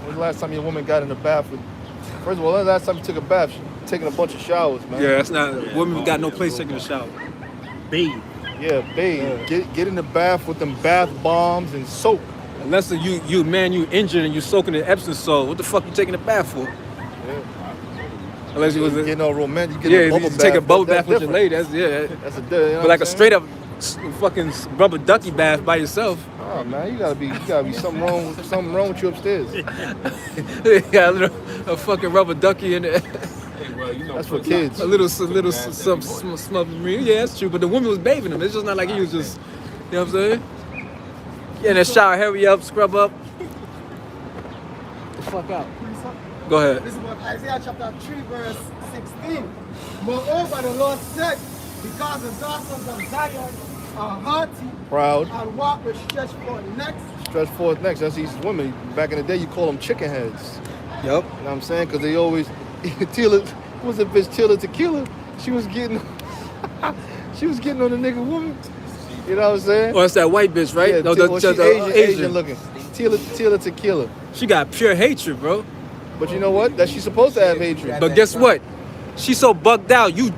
was the last time your woman got in the bath with, first of all, when was the last time you took a bath, taking a bunch of showers, man? Yeah, that's not. Women got no place taking a shower. Bathe. Yeah, babe. Get in the bath with them bath bombs and soap. Unless you injured and you soaking in Epsom salt, what the fuck you taking a bath for? Yeah. Unless you was You getting all romantic, you yeah, get a bubble you bath. take a bubble That's bath with your different. lady. That's yeah. That's a you know But what like I'm a saying? straight up fucking rubber ducky bath by yourself. Oh man, you gotta be something wrong with you upstairs. You got a fucking rubber ducky in there. Hey, well, you know, That's for put kids. lots- A little put gas some every morning. smothering. Yeah, that's true. But the woman was bathing him. It's just not like he was just, you know what I'm saying? Get in the shower, hurry up, scrub up. The fuck out. Go ahead. This is what Isaiah chapter 3 verse 16. Moreover, the Lord said, because the daughters of Zion are haughty Proud. and walk with stretched forth necks. Stretch forth next. That's these women. Back in the day, you call them chicken heads. Yep. You know what I'm saying? Because they always, Tila, who was the bitch Tila Tequila? She was getting, she was getting on the nigga woman. You know what I'm saying? Oh, it's that white bitch, right? Yeah, No, well, she's Asian looking. Tila Tequila. She got pure hatred, bro. But you know what? That she's supposed to have hatred. But guess what? She's so bugged out. You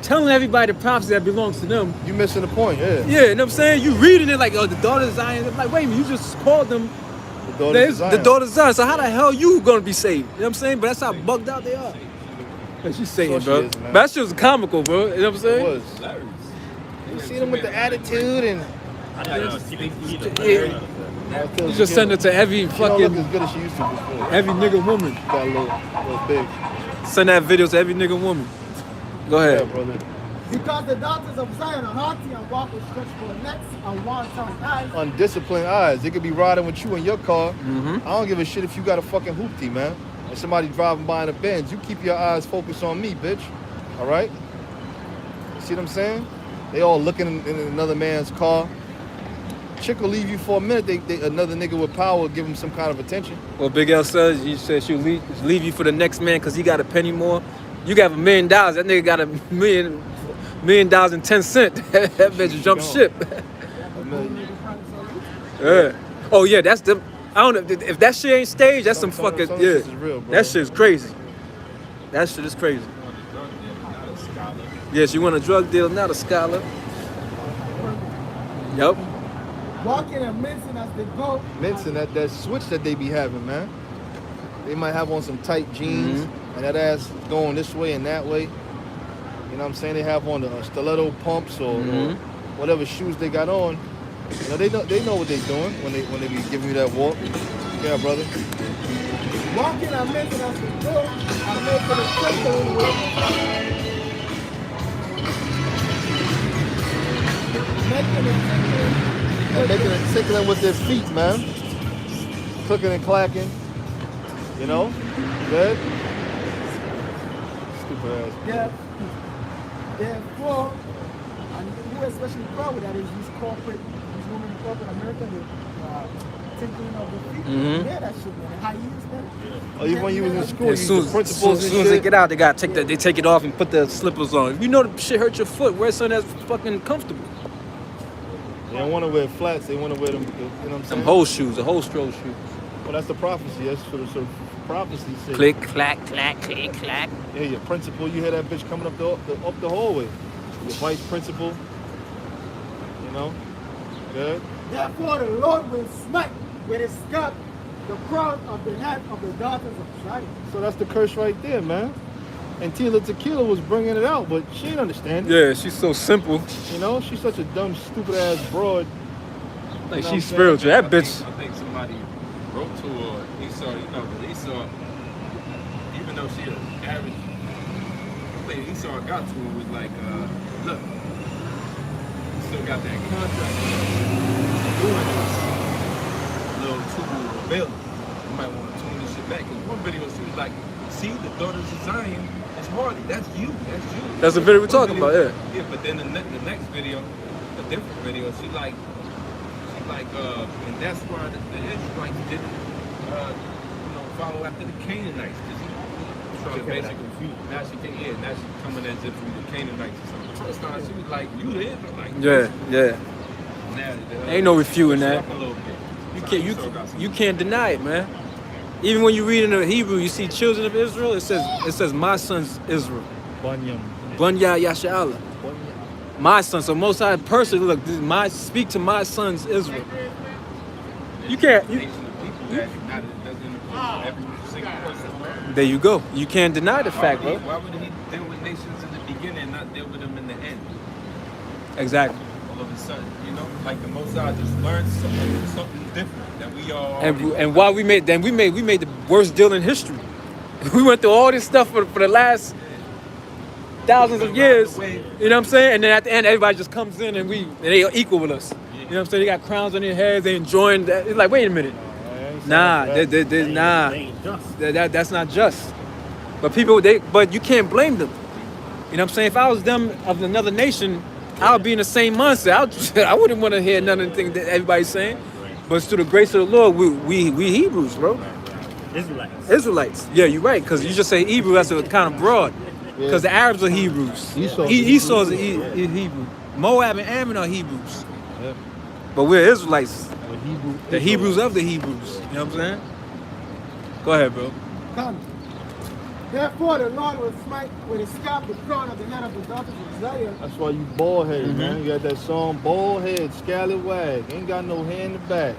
telling everybody the property that belongs to them. You missing the point, yeah. Yeah, you know what I'm saying? You reading it like, oh, the daughter of Zion. I'm like, wait a minute, you just called them the daughter of Zion. So how the hell you gonna be saved? You know what I'm saying? But that's how bugged out they are. And she's saying, So bro. she is, man. But that shit was comical, bro. You know what I'm It saying? was. You see them with the attitude and You just send it to every she don't look fucking as good as she used to before. every nigga woman. Got a little big. Send that video to every nigga woman. Go Yeah, ahead. brother. Because the daughters of Zion are haughty and walk with stretched forth necks and wanton eyes. Undisciplined eyes. They could be riding with you in your car. Mm-hmm. I don't give a shit if you got a fucking hoopty, man. And somebody driving by in a Benz. You keep your eyes focused on me, bitch. All right? See what I'm saying? They all looking in another man's car. Chick will leave you for a minute. Another nigga with power will give him some kind of attention. Well, Big L says you said she'll leave you for the next man because he got a penny more. You got $1 million. That nigga got $1 million and 10 cents. That bitch jump ship. A million. Yeah. Oh yeah, that's the. I don't know if that shit ain't staged. That's some Some of fucking this yeah. shit is real, bro. That shit's crazy. That shit is crazy. Yeah, she want a drug deal, not a scholar. Yup. Walking and mincing as they go. Mention that switch that they be having, man. They might have on some tight jeans and that ass going this way and that way. You know what I'm saying? They have on the stiletto pumps or whatever shoes they got on. You know, they know what they're doing when they be giving you that walk. Yeah, brother. Walking and mincing as they go and making a tinkling with. Making it tickling with their feet, man. Clicking and clacking. You know? Good? Stupid ass. Yeah. Therefore, and who especially proud with that is these women in corporate America, the tinkling of the feet. Yeah, that shit, man. How you use that? Oh, even when you was in school, As you soon used the principals as and they shit. get out, they take it off and put the slippers on. If you know the shit hurt your foot, wear something that's fucking comfortable. They don't want to wear flats. They want to wear them. You know what I'm Some saying? whole shoes, a whole stroll shoe. Well, that's the prophecy. That's for the sort of prophecy sake. Click, clack, clack, click, clack. Yeah, your principal. You hear that bitch coming up the hallway. Your vice principal. You know. Good. Therefore, the Lord will smite with his scuff the crown of the head of the daughters of Zion. So that's the curse right there, man. And Tila Tequila was bringing it out, but she didn't understand it. Yeah, she's so simple. You know, she's such a dumb, stupid ass broad. Like You know she's what I'm saying? spiritual. That bitch. I think somebody wrote to her. Esau, even though she an average, I think Esau got to her was like, look, you still got that contract. Doing this little tubular rebellion. You might want to tune this shit back. Cause one video she was like, see, the daughters of Zion, it's Hardy. That's you. That's the video we're talking about, yeah. Yeah, but then the next video, a different video, she like, and that's why the Israelites didn't, follow after the Canaanites. Cause she basically, now she coming as if we the Canaanites or something. The first time she was like, you the Israelites. Yeah. Now, Ain't no refuting that. a little bit. You can't deny it, man. Even when you read in the Hebrew, you see children of Israel. It says my sons Israel. Bunyam. Bunya Yasha'Allah. My son. So Most High personally, look, this is speak to my sons Israel. You can't. Nation of people that doesn't include every single person. There you go. You can't deny the fact, bro. Why would he deal with nations in the beginning and not deal with them in the end? Exactly. All of a sudden, like the Most High just learned something different that we all. And why we made the worst deal in history. We went through all this stuff for the last thousands of years. You know what I'm saying? And then at the end, everybody just comes in and they are equal with us. You know what I'm saying? They got crowns on their heads. They enjoying that. It's like, wait a minute. Nah, that's not just. But but you can't blame them. You know what I'm saying? If I was them of another nation, I would be in the same mindset. I wouldn't want to hear none of the things that everybody's saying. But it's through the grace of the Lord, we Hebrews, bro. Israelites. Yeah, you're right. Because you just say Hebrew, that's kind of broad. Because the Arabs are Hebrews. Esau's a Hebrew. Moab and Ammon are Hebrews. Yeah. But we're Israelites. The Hebrews of the Hebrews. You know what I'm saying? Go ahead, bro. Come. Therefore, the Lord will smite with his scalp the crown of the head of the daughters of Zion. That's why you bald headed, man. You got that song, bald head, scallop wag. Ain't got no hair in the back.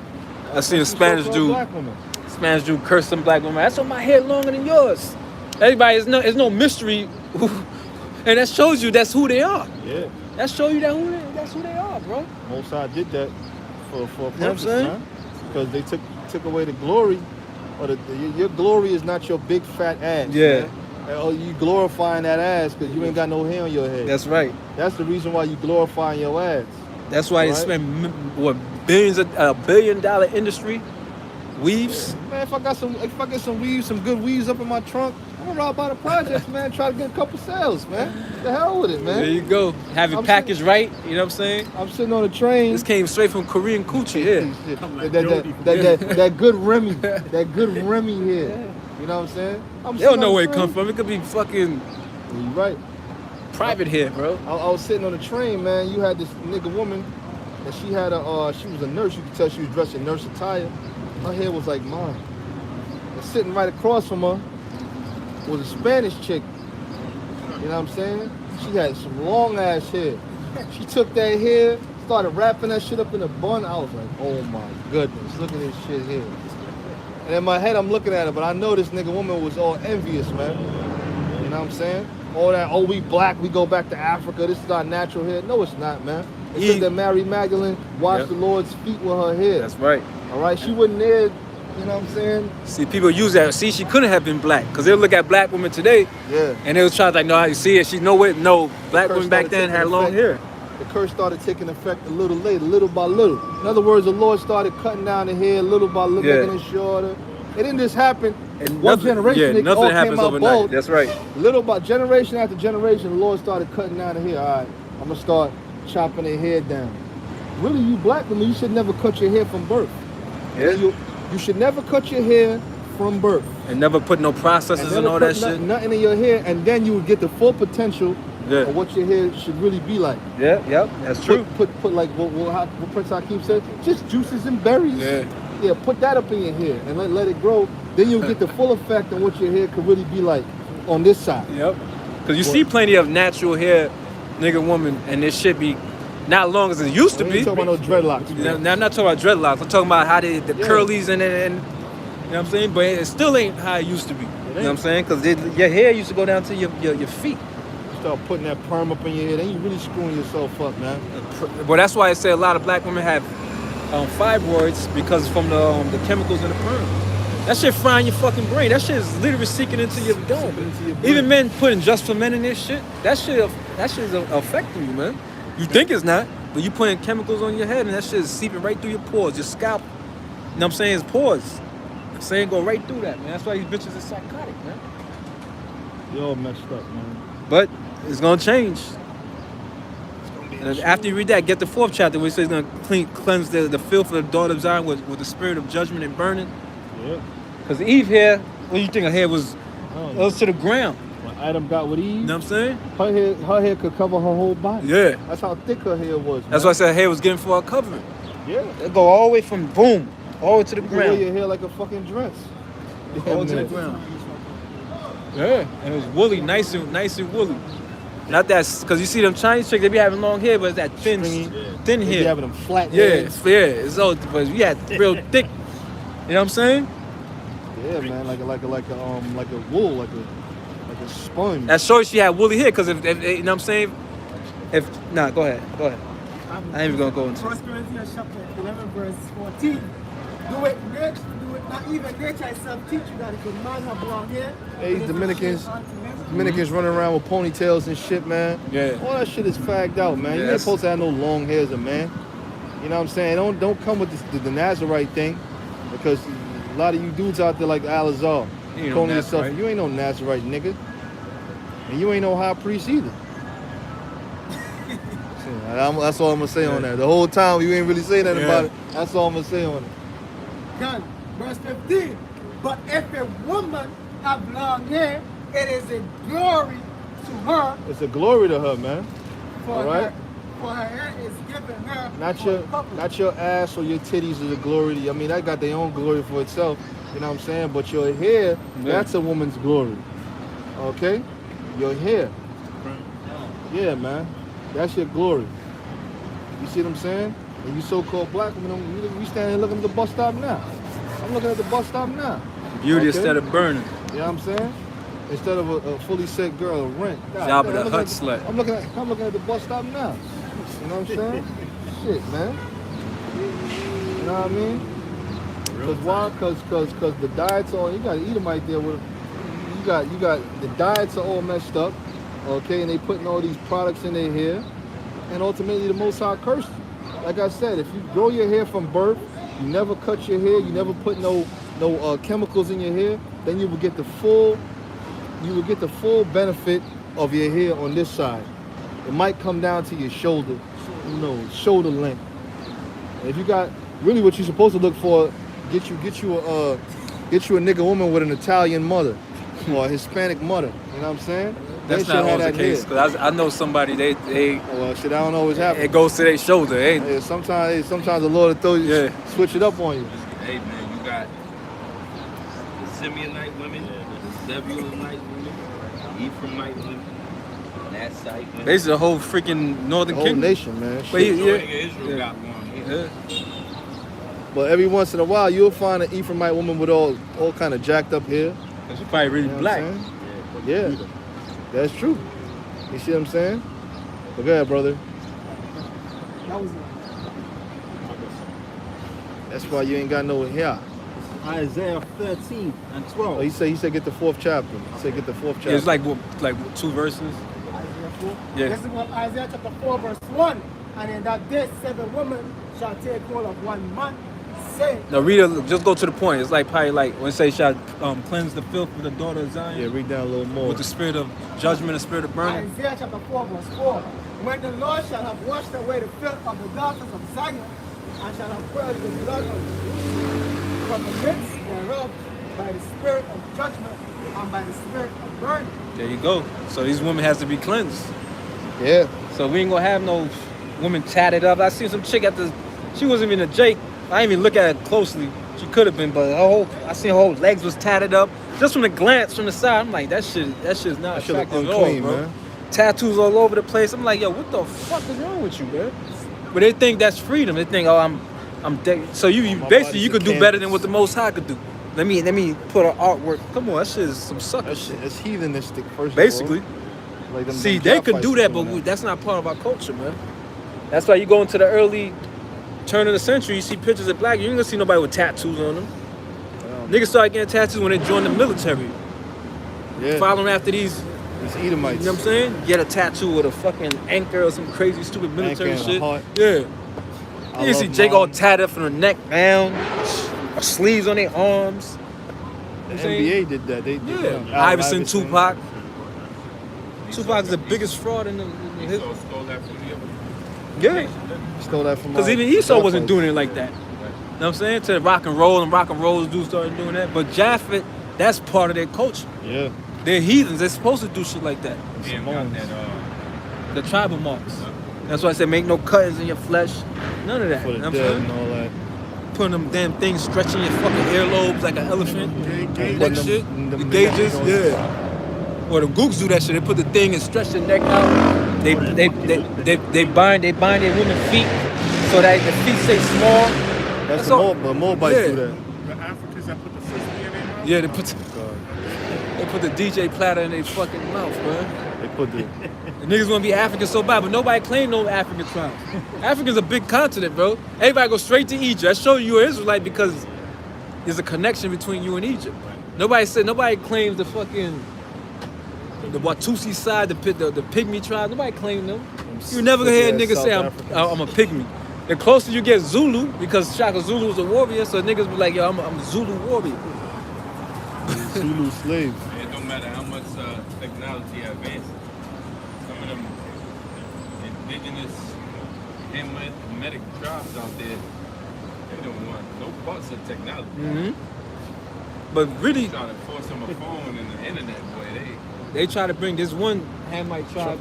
I seen a Spanish dude curse some black woman. That's on my hair longer than yours. Everybody, it's no mystery. And that shows you that's who they are. Yeah. That shows you that's who they are, bro. Mosai did that for a purpose, you know what I'm saying? Man. Because they took away the glory. Or your glory is not your big fat ass. Yeah. Man. Oh, you glorifying that ass because you ain't got no hair on your head. That's right. That's the reason why you glorifying your ass. That's why they spend billions of $1 billion industry weaves. Man, if I get some weaves, some good weaves up in my trunk, I'm gonna ride by the projects, man. Try to get a couple sales, man. The hell with it, man. There you go. Have it packaged right. You know what I'm saying? I'm sitting on a train. This came straight from Korean coochie here. That good Remy, that good Remy here. Yeah. You know what I'm saying? They don't know where it come from. It could be fucking. You right. Private here, bro. I was sitting on the train, man. You had this nigga woman, and she had she was a nurse. You could tell she was dressed in nurse attire. Her hair was like mine. And sitting right across from her was a Spanish chick. You know what I'm saying? She had some long ass hair. She took that hair, started wrapping that shit up in a bun. I was like, oh my goodness, look at this shit here. And in my head, I'm looking at her, but I know this nigga woman was all envious, man. You know what I'm saying? All that, oh, we black, we go back to Africa, this is our natural hair. No, it's not, man. It said that Mary Magdalene washed the Lord's feet with her hair. That's right. All right, she wasn't there, you know what I'm saying? See, people use that. See, she couldn't have been black, because they'll look at black women today, and they'll try to like, no, how you see it? She no, black women back then had long hair. The curse started taking effect a little later, little by little. In other words, the Lord started cutting down the hair little by little, making it shorter. It didn't just happen. And one generation, it all came out bald. That's right. Little by generation after generation, the Lord started cutting down the hair. All right, I'm gonna start chopping their hair down. Really, you black women, you should never cut your hair from birth. Yeah. You should never cut your hair from birth. And never put no processes and all that shit. Nothing in your hair, and then you would get the full potential of what your hair should really be like. Yeah, that's true. Put like what Prince Hakeem said, just juices and berries. Yeah, put that up in your hair and let it grow. Then you'll get the full effect on what your hair could really be like on this side. Yep. Because you see plenty of natural hair, nigga, woman, and this shit be not long as it used to be. I'm talking about no dreadlocks. Now, I'm not talking about dreadlocks. I'm talking about how the curlies and you know what I'm saying? But it still ain't how it used to be. You know what I'm saying? Because your hair used to go down to your feet. You start putting that perm up in your hair, then you really screwing yourself up, man. But that's why I say a lot of black women have fibroids because from the chemicals in the perm. That shit frying your fucking brain. That shit is literally seeking into your dome. Even men putting Just for Men in this shit, that shit is affecting you, man. You think it's not, but you putting chemicals on your head and that shit is seeping right through your pores, your scalp. You know what I'm saying? It's pores. I'm saying go right through that, man. That's why these bitches are psychotic, man. You're all messed up, man. But it's gonna change. And after you read that, get the 4th chapter where it says it's gonna cleanse the filth of the daughter of Zion with the spirit of judgment and burning. Yeah. Because Eve hair, what do you think her hair was? It was to the ground. When Adam got with Eve, you know what I'm saying? Her hair could cover her whole body. Yeah. That's how thick her hair was, man. That's why I said her hair was getting for her covering. Yeah. It go all the way from boom, all the way to the ground. You wear your hair like a fucking dress. All to the ground. Yeah. And it was woolly, nice and woolly. Not that, because you see them Chinese chicks, they be having long hair, but it's that thin hair. They be having them flat heads. Yeah. It's all, but we had real thick. You know what I'm saying? Yeah, man, like a wool, like a sponge. That shows she had woolly hair, because if you know what I'm saying? Go ahead. I ain't even gonna go into it. 1 Corinthians chapter 11, verse 14. Do it rich, do it not even nature itself teach you that if a man have long hair, Hey, it is a Dominicans. shame unto men. Dominicans running around with ponytails and shit, man. Yeah. All that shit is fagged out, man. You ain't Yes. supposed to have no long hair as a man. You know what I'm saying? Don't come with the Nazarite thing, because a lot of you dudes out there like Alizar, You ain't no calling yourself, Nazarite. you ain't no Nazarite nigga, and you ain't no high priest either. That's all I'm gonna say on that. The whole time you ain't really say nothing Yeah. about it. That's all I'm gonna say on it. Done. Verse 15. But if a woman have long hair, it is a glory to her, It's a glory to her, man. for All right. for her hair is given her Not for your, a couple. not your ass or your titties is a glory to you. I mean, that got their own glory for itself. You know what I'm saying? But your hair, that's a woman's glory. Okay? Your hair. Yeah, man. That's your glory. You see what I'm saying? And you so-called black women, we standing here looking at the bus stop now. I'm looking at the bus stop now. Beauty Okay. instead of burning. You know what I'm saying? Instead of a fully set girl, a rent. God, Job damn, of the I'm hut looking slut. at- I'm looking at the bus stop now. You know what I'm saying? Shit, man. You know what I mean? Cause why? Cause the diets are, you gotta eat them right there with, you got the diets are all messed up, okay, and they putting all these products in their hair, and ultimately the Most High cursed you. Like I said, if you grow your hair from birth, you never cut your hair, you never put no chemicals in your hair, then you will get the full benefit of your hair on this side. It might come down to your shoulder, shoulder length. And if you got really what you're supposed to look for, get you a nigga woman with an Italian mother or a Hispanic mother. You know what I'm saying? That's They should not have always the that case. hair. Cause I know somebody they Well, shit, I don't always happen. it goes to their shoulder. Ain't Yeah, sometimes the Lord will throw you, Yeah. switch it up on you. Hey man, you got the Simeonite women, the Zebulonite women, the Ephraimite women, Nassite women. basically the whole freaking The northern whole kingdom. nation, man. But Shit. Majority of Israel got long hair. Yeah. But every once in a while, you'll find an Ephraimite woman with all kind of jacked up hair. Cause you probably really You know what black. I'm saying? Yeah, that's true. You see what I'm saying? But go ahead, brother. That was That's why you ain't got no hair. Isaiah 13 and 12. Oh, he said get the fourth chapter. He said get the fourth chapter. Yeah, it's like 2 verses. Isaiah 4. Yeah. This is what Isaiah chapter 4 verse 1. And in that day 7 women shall take hold of one man, saying, No, read it. Just go to the point. It's like probably like when it says shall cleanse the filth of the daughter of Zion Yeah, read down a little more. with the spirit of judgment and spirit of burning. Isaiah chapter 4 verse 4. When the Lord shall have washed away the filth of the daughters of Zion, and shall have purged the blood of Jerusalem from the midst thereof by the spirit of judgment and by the spirit of burning. There you go. So these women has to be cleansed. Yeah. So we ain't gonna have no woman tatted up. I seen some chick at the. She wasn't even a Jake. I didn't even look at it closely. She could have been, but I seen her whole legs was tatted up. Just from the glance from the side, I'm like, that shit's not That shit look attractive at all, unclean, bro. man. Tattoos all over the place. I'm like, yo, what the fuck is wrong with you, man? But they think that's freedom. They think, oh, I'm dead. So you My basically body's you a could do canvas. better than what the Most High could do. Let me put an artwork. Come on, that shit is some sucker That's shit. it's heathenistic, first Basically. of all. Like them, See, them they job could fights do is that, doing but that's not part of our culture, man. That's why you go into the early turn of the century, you see pictures of black, you ain't gonna see nobody with tattoos on them. Niggas started getting tattoos when they joined the military. Yeah, Following after these, it's you Edomites. know what I'm saying? Get a tattoo with a fucking anchor or some crazy, stupid military Anchor and a shit. heart. Yeah. I You see love Jake all mom. tatted from the neck down, sleeves on their arms. The You know what I'm saying? NBA did that. They did that. Yeah. Iverson, Tupac. Tupac's the biggest fraud in the history. Esau stole that from the other. Yeah. Stole that from. Because even Esau wasn't doing it like that. You know what I'm saying? To rock and roll dudes started doing that. But Japhet, that's part of their culture. Yeah. They're heathens. They're supposed to do shit like that. Damn, got that, The tribal marks. That's why I said make no cuttings in your flesh. None of that. For You know the what I'm dead and saying? all that. Putting them damn things stretching your fucking earlobes like an elephant. Putting That them- shit. them The neck gauges, joints. yeah. Or the gooks do that shit. They put the thing and stretch the neck out. They bind their women's feet so that the feet stay small. That's all. the Moabites Yeah. do that. The Africans that put the frisbee in their mouth. Yeah, they put the DJ platter in their fucking mouth, man. They put the. The niggas wanna be African so bad, but nobody claim no African tribes. Africa's a big continent, bro. Everybody go straight to Egypt. I show you you're Israelite because there's a connection between you and Egypt. Nobody claims the fucking the Watusi side, the pygmy tribe. Nobody claimed them. You never hear a nigga say I'm a pygmy. The closer you get Zulu, because Shaka Zulu was a warrior, so niggas be like, yo, I'm a Zulu warrior. Zulu slave. It don't matter how much technology advances. Some of them indigenous Hamitic tribes out there, they don't want no parts of technology. Mm-hmm. But really, Try to force them a phone and the internet, boy. They try to bring this one Hamite tribe.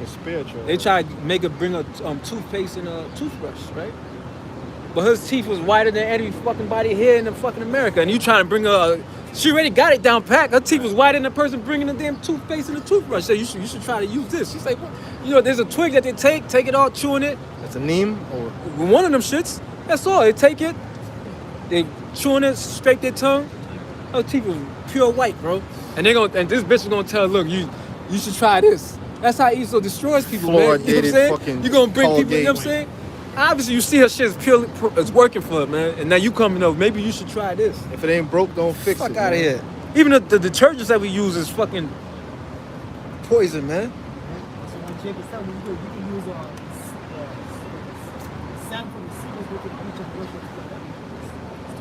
They try to bring a toothpaste and a toothbrush, right? But her teeth was whiter than every fucking body here in the fucking America, and you trying to bring she already got it down pat. Her teeth was whiter than the person bringing the damn toothpaste and the toothbrush. So you should try to use this. She's like, what? You know, there's a twig that they take it all, chewing it. That's a neem or one of them shits. That's all. They take it, they chewing it, scrape their tongue. Her teeth was pure white, bro. And this bitch is gonna tell, look, you should try this. That's how Esau destroys people, man. You know what I'm saying? You gonna bring people, you know what I'm saying? Obviously, you see her shit is working for her, man. And now you coming over, maybe you should try this. if it ain't broke, don't fix it. Fuck out of here. Even the detergents that we use is fucking poison, man. So when Jake is telling you, you can use sand from the seeds with the beach and brush your teeth.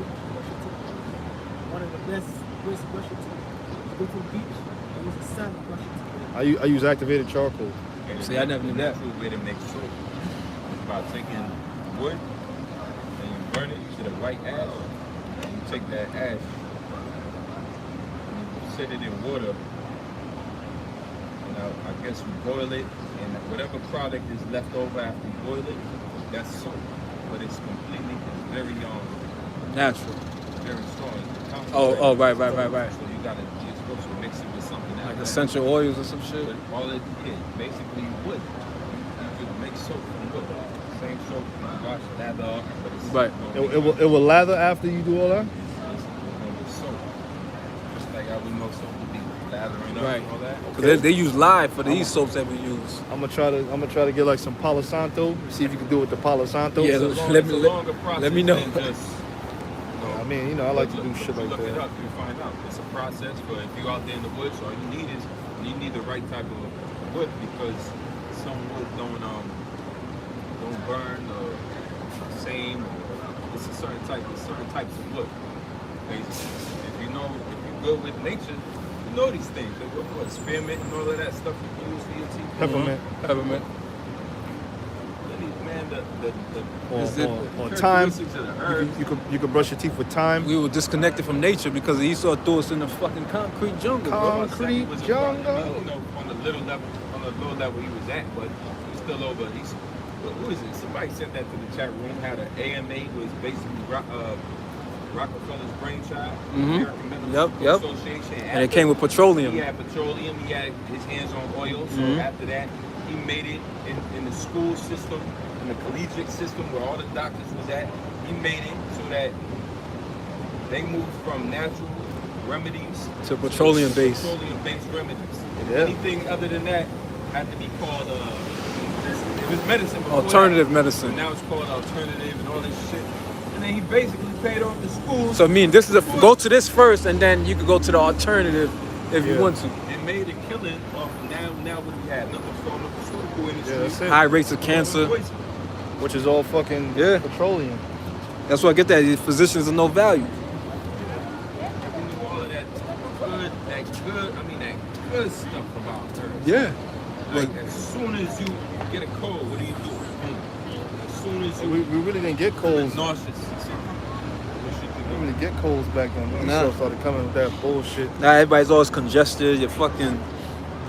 One of the best ways to brush your teeth. Go to the beach and use the sand to brush your teeth. I use activated charcoal. See, I never knew that. Natural way to make soap. About taking wood and you burn it to the white ash, and you take that ash and you set it in water, and I guess you boil it, and whatever product is left over after you boil it, that's soap. But it's very Natural. very strong. It's Oh, right. So you're supposed to mix it with something else. Like essential oils or some shit. But all it is basically wood. You can make soap from wood. Same soap you wash lather up, but it's Right. It will lather after you do all that. it's soap. Just like how we know soap would be lathering up Right. and all that. Cause they use lye for these soaps that we use. I'm gonna try to get like some Palo Santo. See if you can do it with the Palo Santo. Yeah, It's a let me- longer process let me know. than just, I mean, I like to do shit like look it that. up, you find out. It's a process, but if you're out there in the woods, all you need the right type of wood, because some wood don't burn the same. It's certain types of wood. Basically, if you're good with nature, you know these things. What spearmint and all of that stuff you can use for your teeth. Peppermint. Peppermint. Man, On time, characteristics of the herbs. you could brush your teeth with thyme. We were disconnected from nature because Esau threw us in the fucking concrete jungle, bro. Concrete Was a jungle. problem, you know, on the low level he was at, but he's still over. Who is it? Somebody sent that to the chat room. How the AMA was basically Rockefeller's brainchild, American Medical Yep. Association. And it came with petroleum. He had petroleum. He had his hands on oil. So after that, he made it in the school system, in the collegiate system where all the doctors was at. He made it so that they moved from natural remedies To petroleum-based. Petroleum-based remedies. And Yeah. anything other than that had to be called it was medicine before Alternative that. medicine. And now it's called alternative and all this shit. And then he basically paid off the schools. So I mean, go to this first, and then you could go to the alternative if you want to. and made a killing off now what we had. Nothing from the pharmaceutical industry. Yeah, that's it. High rates of cancer. Poison. Which is all fucking Yeah. petroleum. That's why I get that. These physicians are no value. All of that good stuff about herbs. Yeah. Like as soon as you get a cold, what do? As soon as you We really didn't get colds. nauseous. We didn't really get colds back then. We Nah. started coming with that bullshit. Now everybody's always congested. You're fucking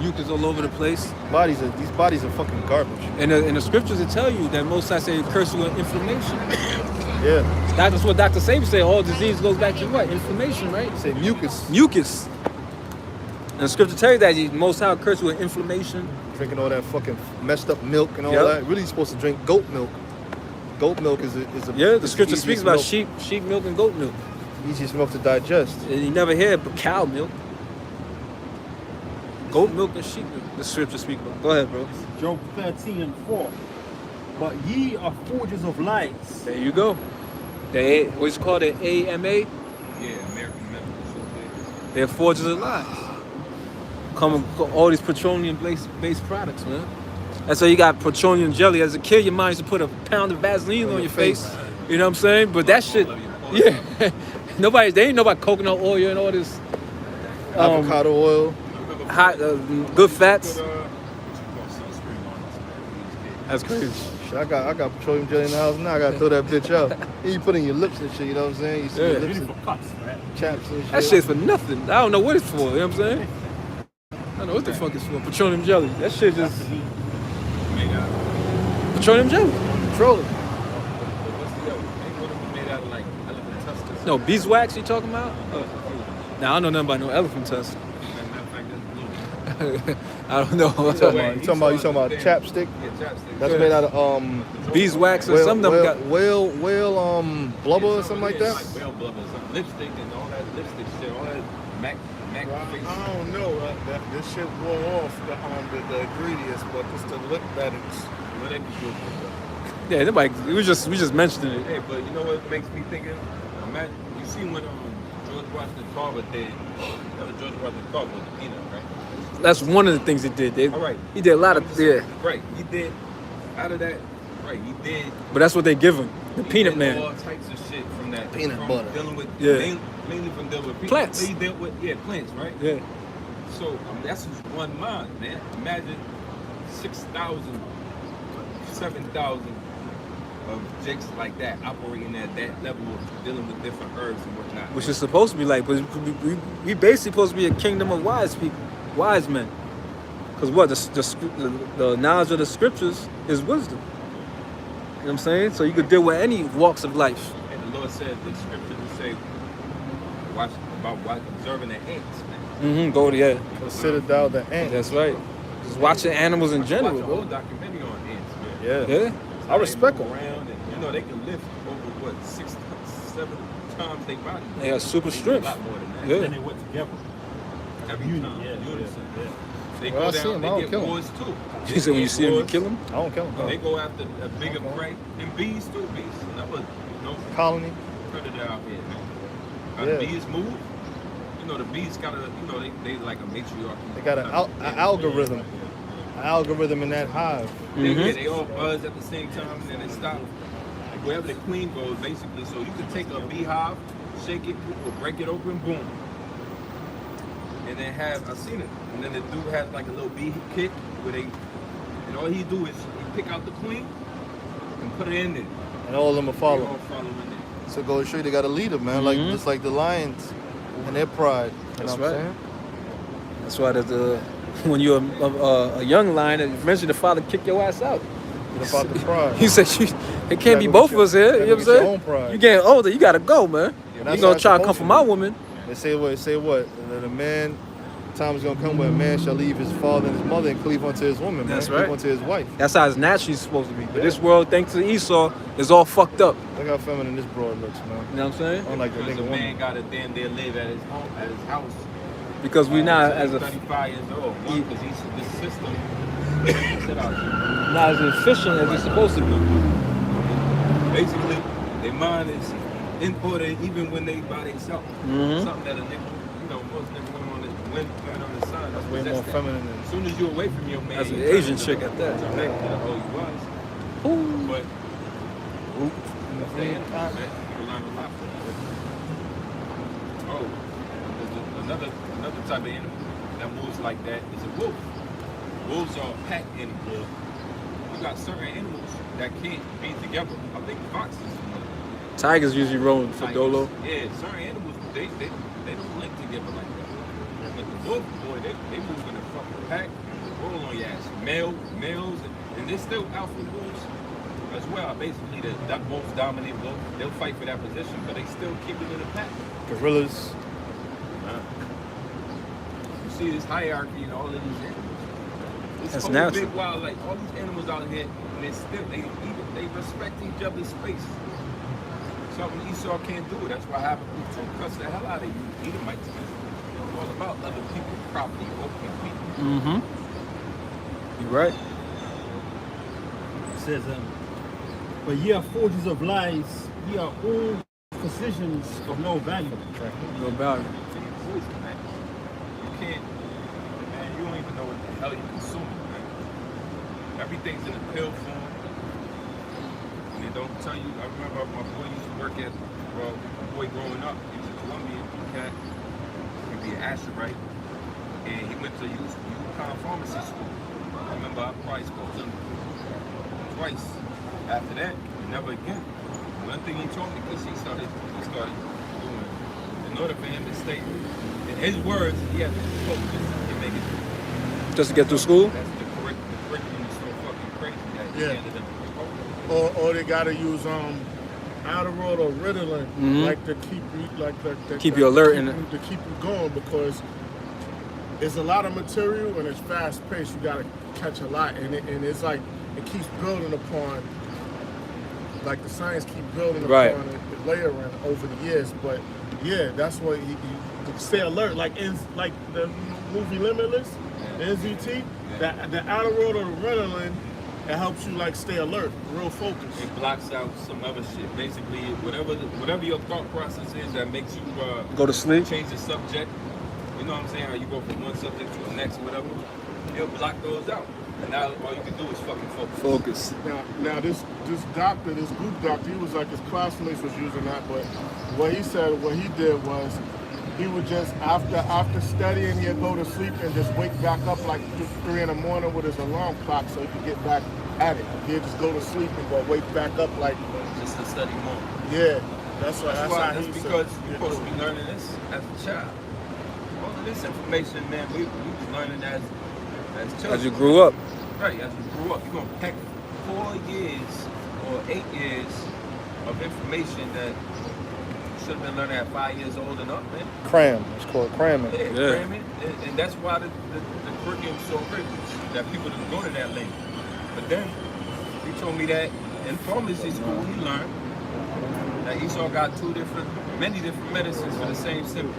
mucus all over the place. These bodies are fucking garbage. And in the scriptures, it tell you that most times say curse you with inflammation. Yeah. That's what Dr. Sabi said. All disease goes back to what? Inflammation, right? Say mucus. Mucus. And the scripture tells you that you most high curse you with inflammation. Drinking all that fucking messed up milk and all Yep. that. Really supposed to drink goat milk. Goat milk is a Yeah, the is scripture easiest speaks about milk. sheep milk and goat milk. Easiest milk to digest. And you never hear but cow milk. Goat milk and sheep milk. The scripture speaks about. Go ahead, bro. Job 13:4. But ye are forgers of lights. There you go. What's called an AMA? Yeah, American They're forgers of lies. All these petroleum-based products, man. That's why you got petroleum jelly. As a kid, your mom used to put a pound of Vaseline on your face. You know what I'm saying? But that shit, yeah. They ain't know about coconut oil and all this. Avocado oil. Hot, good fats. That's crazy. Shit, I got petroleum jelly in the house now. I gotta throw that bitch out. You put it in your lips and shit. You know what I'm saying? You see your lips and chaps and shit. That shit's for nothing. I don't know what it's for. You know what I'm saying? I don't know what the fuck it's for. Petroleum jelly. That shit just. Petroleum jelly. Petroleum. No, beeswax you talking about? Nah, I don't know nothing about no elephant tusk. I don't know. You talking about chapstick? Yeah, chapstick. That's made out of beeswax or some of them got whale blubber or something like that. Like whale blubber, some lipstick and all that lipstick shit, all that Mac face. I don't know. This shit wore off the ingredients, but it's the lip battings. What they be doing? yeah, nobody. We just mentioned it. Hey, but you know what makes me think of? Imagine you see when George Washington Carver did. That was George Washington Carver with the peanut, right? That's one of the things he did. All right. He did a lot of Right. He did out of that. Right. He did. But that's what they give him. The He peanut did man. all types of shit from that. Peanut from butter. Dealing with mainly from dealing with Plants. He dealt with plants, right? Yeah. So that's just one mind, man. Imagine 6,000, 7,000 of jakes like that operating at that level of dealing with different herbs and whatnot. Which is supposed to be like, but we basically supposed to be a kingdom of wise people, wise men. Because what the knowledge of the scriptures is wisdom. You know what I'm saying? So you could deal with any walks of life. And the Lord said the scriptures say watch observing the ants, man. Go to yeah. Consider thou the ant. That's right. Just watching animals in general, Watch a whole bro. documentary on ants, man. Yeah. Yeah. I respect them. Around and, you know, they can lift over 6, 7 times their body. They got super They do strength. A lot more than that. Yeah. Then they work together. Every time. Unison. They Well, I go see down, them. I they don't get kill 'em. wars too. You said when you see them, you kill them? I don't kill them. They go after a bigger prey. And bees too. Bees. Another Colony. predator out here, man. How Yeah. the bees move. You know, the bees got they like a matriarch. They got an algorithm. An algorithm in that hive. They all buzz at the same time and then they stop. Wherever the queen goes, basically. So you can take a beehive, shake it, or break it open, boom. And then I've seen it. And then the dude has like a little bee kick where and all he do is he pick out the queen and put it in there. And all of them will They follow. all follow in there. So go to show you they got a leader, man. Like just like the lions and their pride. You That's know what right. I'm saying? That's why when you're a young lion, eventually the father kick your ass out. It's about the pride. He said, it can't be both of us here. You know what I'm Your own saying? pride. You getting older, you gotta go, man. And You that's gonna how try to it's come supposed for to my be. woman. They say what? The man, time is gonna come where a man shall leave his father and his mother and cleave unto his woman, man. That's Cleave right. unto his wife. That's how it's naturally supposed to be. But this world, thanks to Esau, is all fucked up. Look how feminine this broad looks, man. You know what I'm saying? Unlike the Because nigga a man woman. got to damn near live at his home, at his house. Because we not as 35 years old. One, because this system sit out here. not as efficient as it's supposed to be. Basically, their mind is in order even when they by themselves. Something that a nigga, most niggas women on the sun. That's way more feminine than. As soon as you're away from your man, That's an you Asian turn chick to at that. turn back to the whole you was. But that's the end. Man, you learn a lot from it. Oh, there's another type of animal that moves like that is a wolf. Wolves are pack animals. You got certain animals that can't be together. I think foxes. Tigers usually roam for dolo. Yeah, certain animals they don't link together like that. But the wolf, boy, they move in a fucking pack, roll on your ass. Males, and they're still alpha wolves as well. Basically, the most dominant wolf. They'll fight for that position, but they still keep it in a pack. Gorillas. You see this hierarchy in all of these animals. This That's whole natural. big wild, like all these animals out here, and they respect each other's space. Something Esau can't do. That's why Habakkuk 2 cuts the hell out of you. Edomites. It's all about other people's property, open people. You right. It says, but ye are forgers of lies, ye are all physicians of no value. No value. Poison, man. can't, man, you don't even know what the hell you're consuming, man. Everything's in a pill form. And they don't tell you. I remember my boy used to work at, well, my boy growing up, he was a Colombian cat. He'd be an Asherite. And he went to UConn Pharmacy School. I remember I probably spoke to him twice. After that, never again. One thing he told me, because he started doing, in order for him to stay, in his words, he had to focus and make it. Just to get through school? That's the curriculum is so fucking crazy that he Yeah. ended up Or they gotta use Adderall or Ritalin, like to keep you Keep you alert to keep you going, because it's a lot of material and it's fast paced. You gotta catch a lot, and it's like it keeps building upon, like the science keep building Right. upon it, layering over the years. But yeah, that's what you stay alert. Like in the movie Limitless, the NZT, the Adderall or the Ritalin, it helps you like stay alert, real focused. It blocks out some other shit. Basically, whatever your thought process is that makes you Go to sleep? change the subject. You know what I'm saying? How you go from one subject to the next, whatever. It'll block those out. And now all you can do is fucking focus. Focus. Now this doctor, this group doctor, he was like his classmates was using that, but what he said, what he did was he would just after studying, he'd go to sleep and just wake back up like 3 in the morning with his alarm clock so he could get back at it. He'd just go to sleep and go wake back up like Just to study more. yeah. That's how That's he because said. you're supposed to be learning this as a child. All of this information, man, we was learning as children. As you grew up. Right, as you grew up. You're going to pack 4 years or 8 years of information that you should have been learning at 5 years old and up, man. Cram. It's called cramming. Yeah. Cramming. And that's why the curriculum is so crazy, that people don't go to that lane. But then, he told me that in pharmacy school, he learned that Esau got many different medicines for the same symptom.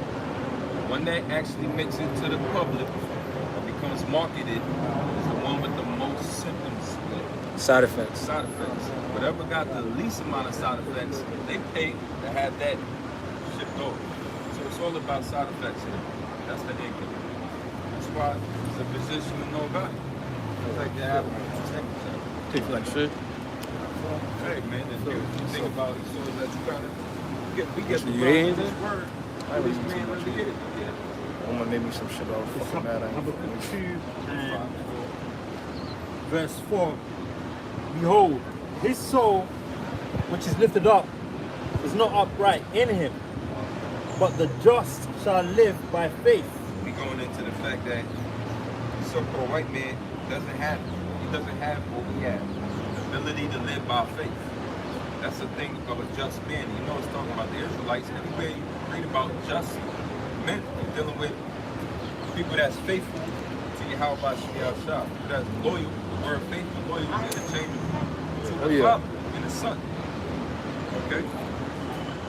One that actually makes it to the public or becomes marketed is the one with the most symptoms. Side effects. Side effects. Whatever got the least amount of side effects, they pay to have that shipped over. So it's all about side effects here. That's the income. That's why it's a position to know about it. It's like they have Tastes like shit. hey man, the thing about it so is that you gotta we get the You ain't this word. This man really is. I'm gonna make me some shit out. Fucking mad at Habakkuk him. 2 and verse 4. Behold, his soul, which is lifted up, is not upright in him, but the just shall live by faith. We going into the fact that the so-called white man doesn't have what we have. The ability to live by faith. That's the thing of a just man. You know it's talking about the Israelites. Everywhere you read about just men, you're dealing with people that's faithful to Yahweh Shah. People that's loyal. The word faithful, loyal is interchangeable to the Father and the Son. Okay?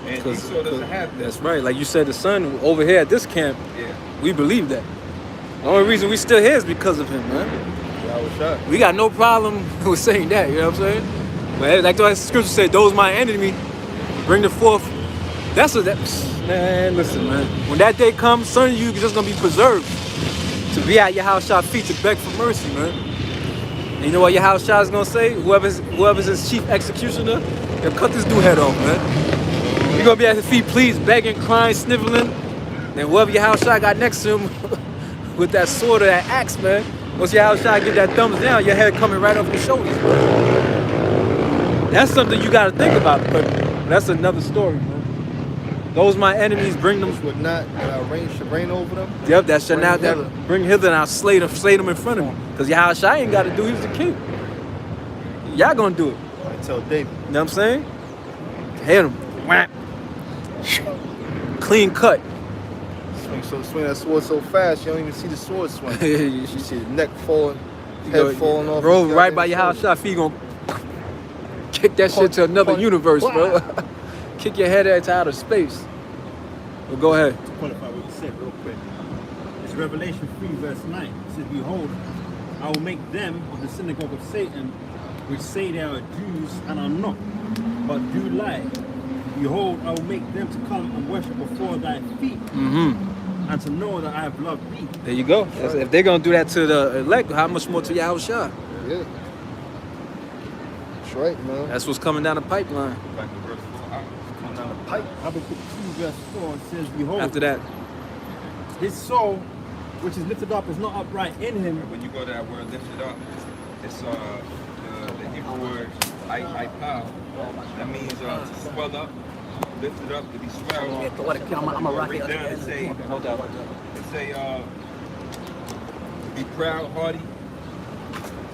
And Esau doesn't have that. That's right. Like you said, the son over here at this camp, Yeah. we believe that. The only reason we still here is because of him, man. We got no problem with saying that, you know what I'm saying? But like the scripture said, those my enemy, bring the forth. Man, listen, man. When that day comes, son of you just gonna be preserved to be at Yahweh's feet to beg for mercy, man. And you know what Yahweh is gonna say? Whoever's his chief executioner, he'll cut this dude head off, man. You're gonna be at his feet, please, begging, crying, sniveling. And whoever Yahweh got next to him with that sword or that axe, man. Once Yahweh give that thumbs down, your head coming right off your shoulders, man. That's something you gotta think about, but that's another story, man. Those my enemies, bring them. Would not rain should reign over them. Yep, that should not hither. bring hither and I'll slay them in front of me. Because Yahweh ain't got to do, he's the king. Y'all gonna do it. Until David. You know what I'm saying? Hit him. Whap. Clean cut. Swing that sword so fast, you don't even see the sword swing. You You see the neck falling, head falling off. Bro, his right by goddamn Yahweh feet, gonna kick that shit to another punch. universe, bro. Kick your head out to outer space. Well, go ahead. To qualify what you said real quick. It's Revelation 3 verse 9. It says, behold, I will make them of the synagogue of Satan, which say they are Jews and are not, but do lie. Behold, I will make them to come and worship before thy feet. and to know that I have loved thee. There you go. If they're gonna do that to the elect, how much more to Yahushua? Yeah. That's right, man. That's what's coming down the pipeline. Back to verse 4. Coming down the pipe. Habakkuk 2 verse 4 it says, behold, After that, his soul, which is lifted up, is not upright in him. When you go to that word lifted up, it's the Hebrew word I-pow. That means to swell up, lifted up, to be swelled. I'm a rocket. Read down and say, to be proud, haughty.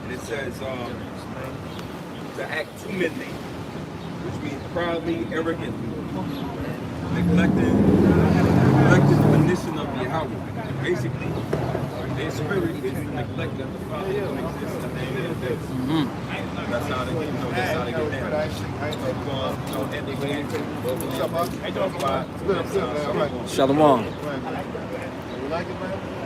And it says to act timidly, which means proudly, arrogantly, neglecting the mission of Yahweh. Basically, their spirit is to neglect that the Father don't exist and they live this. That's how they get, that's how they get down. What's up, man? Good, man. All right. Shalom. You like it, man?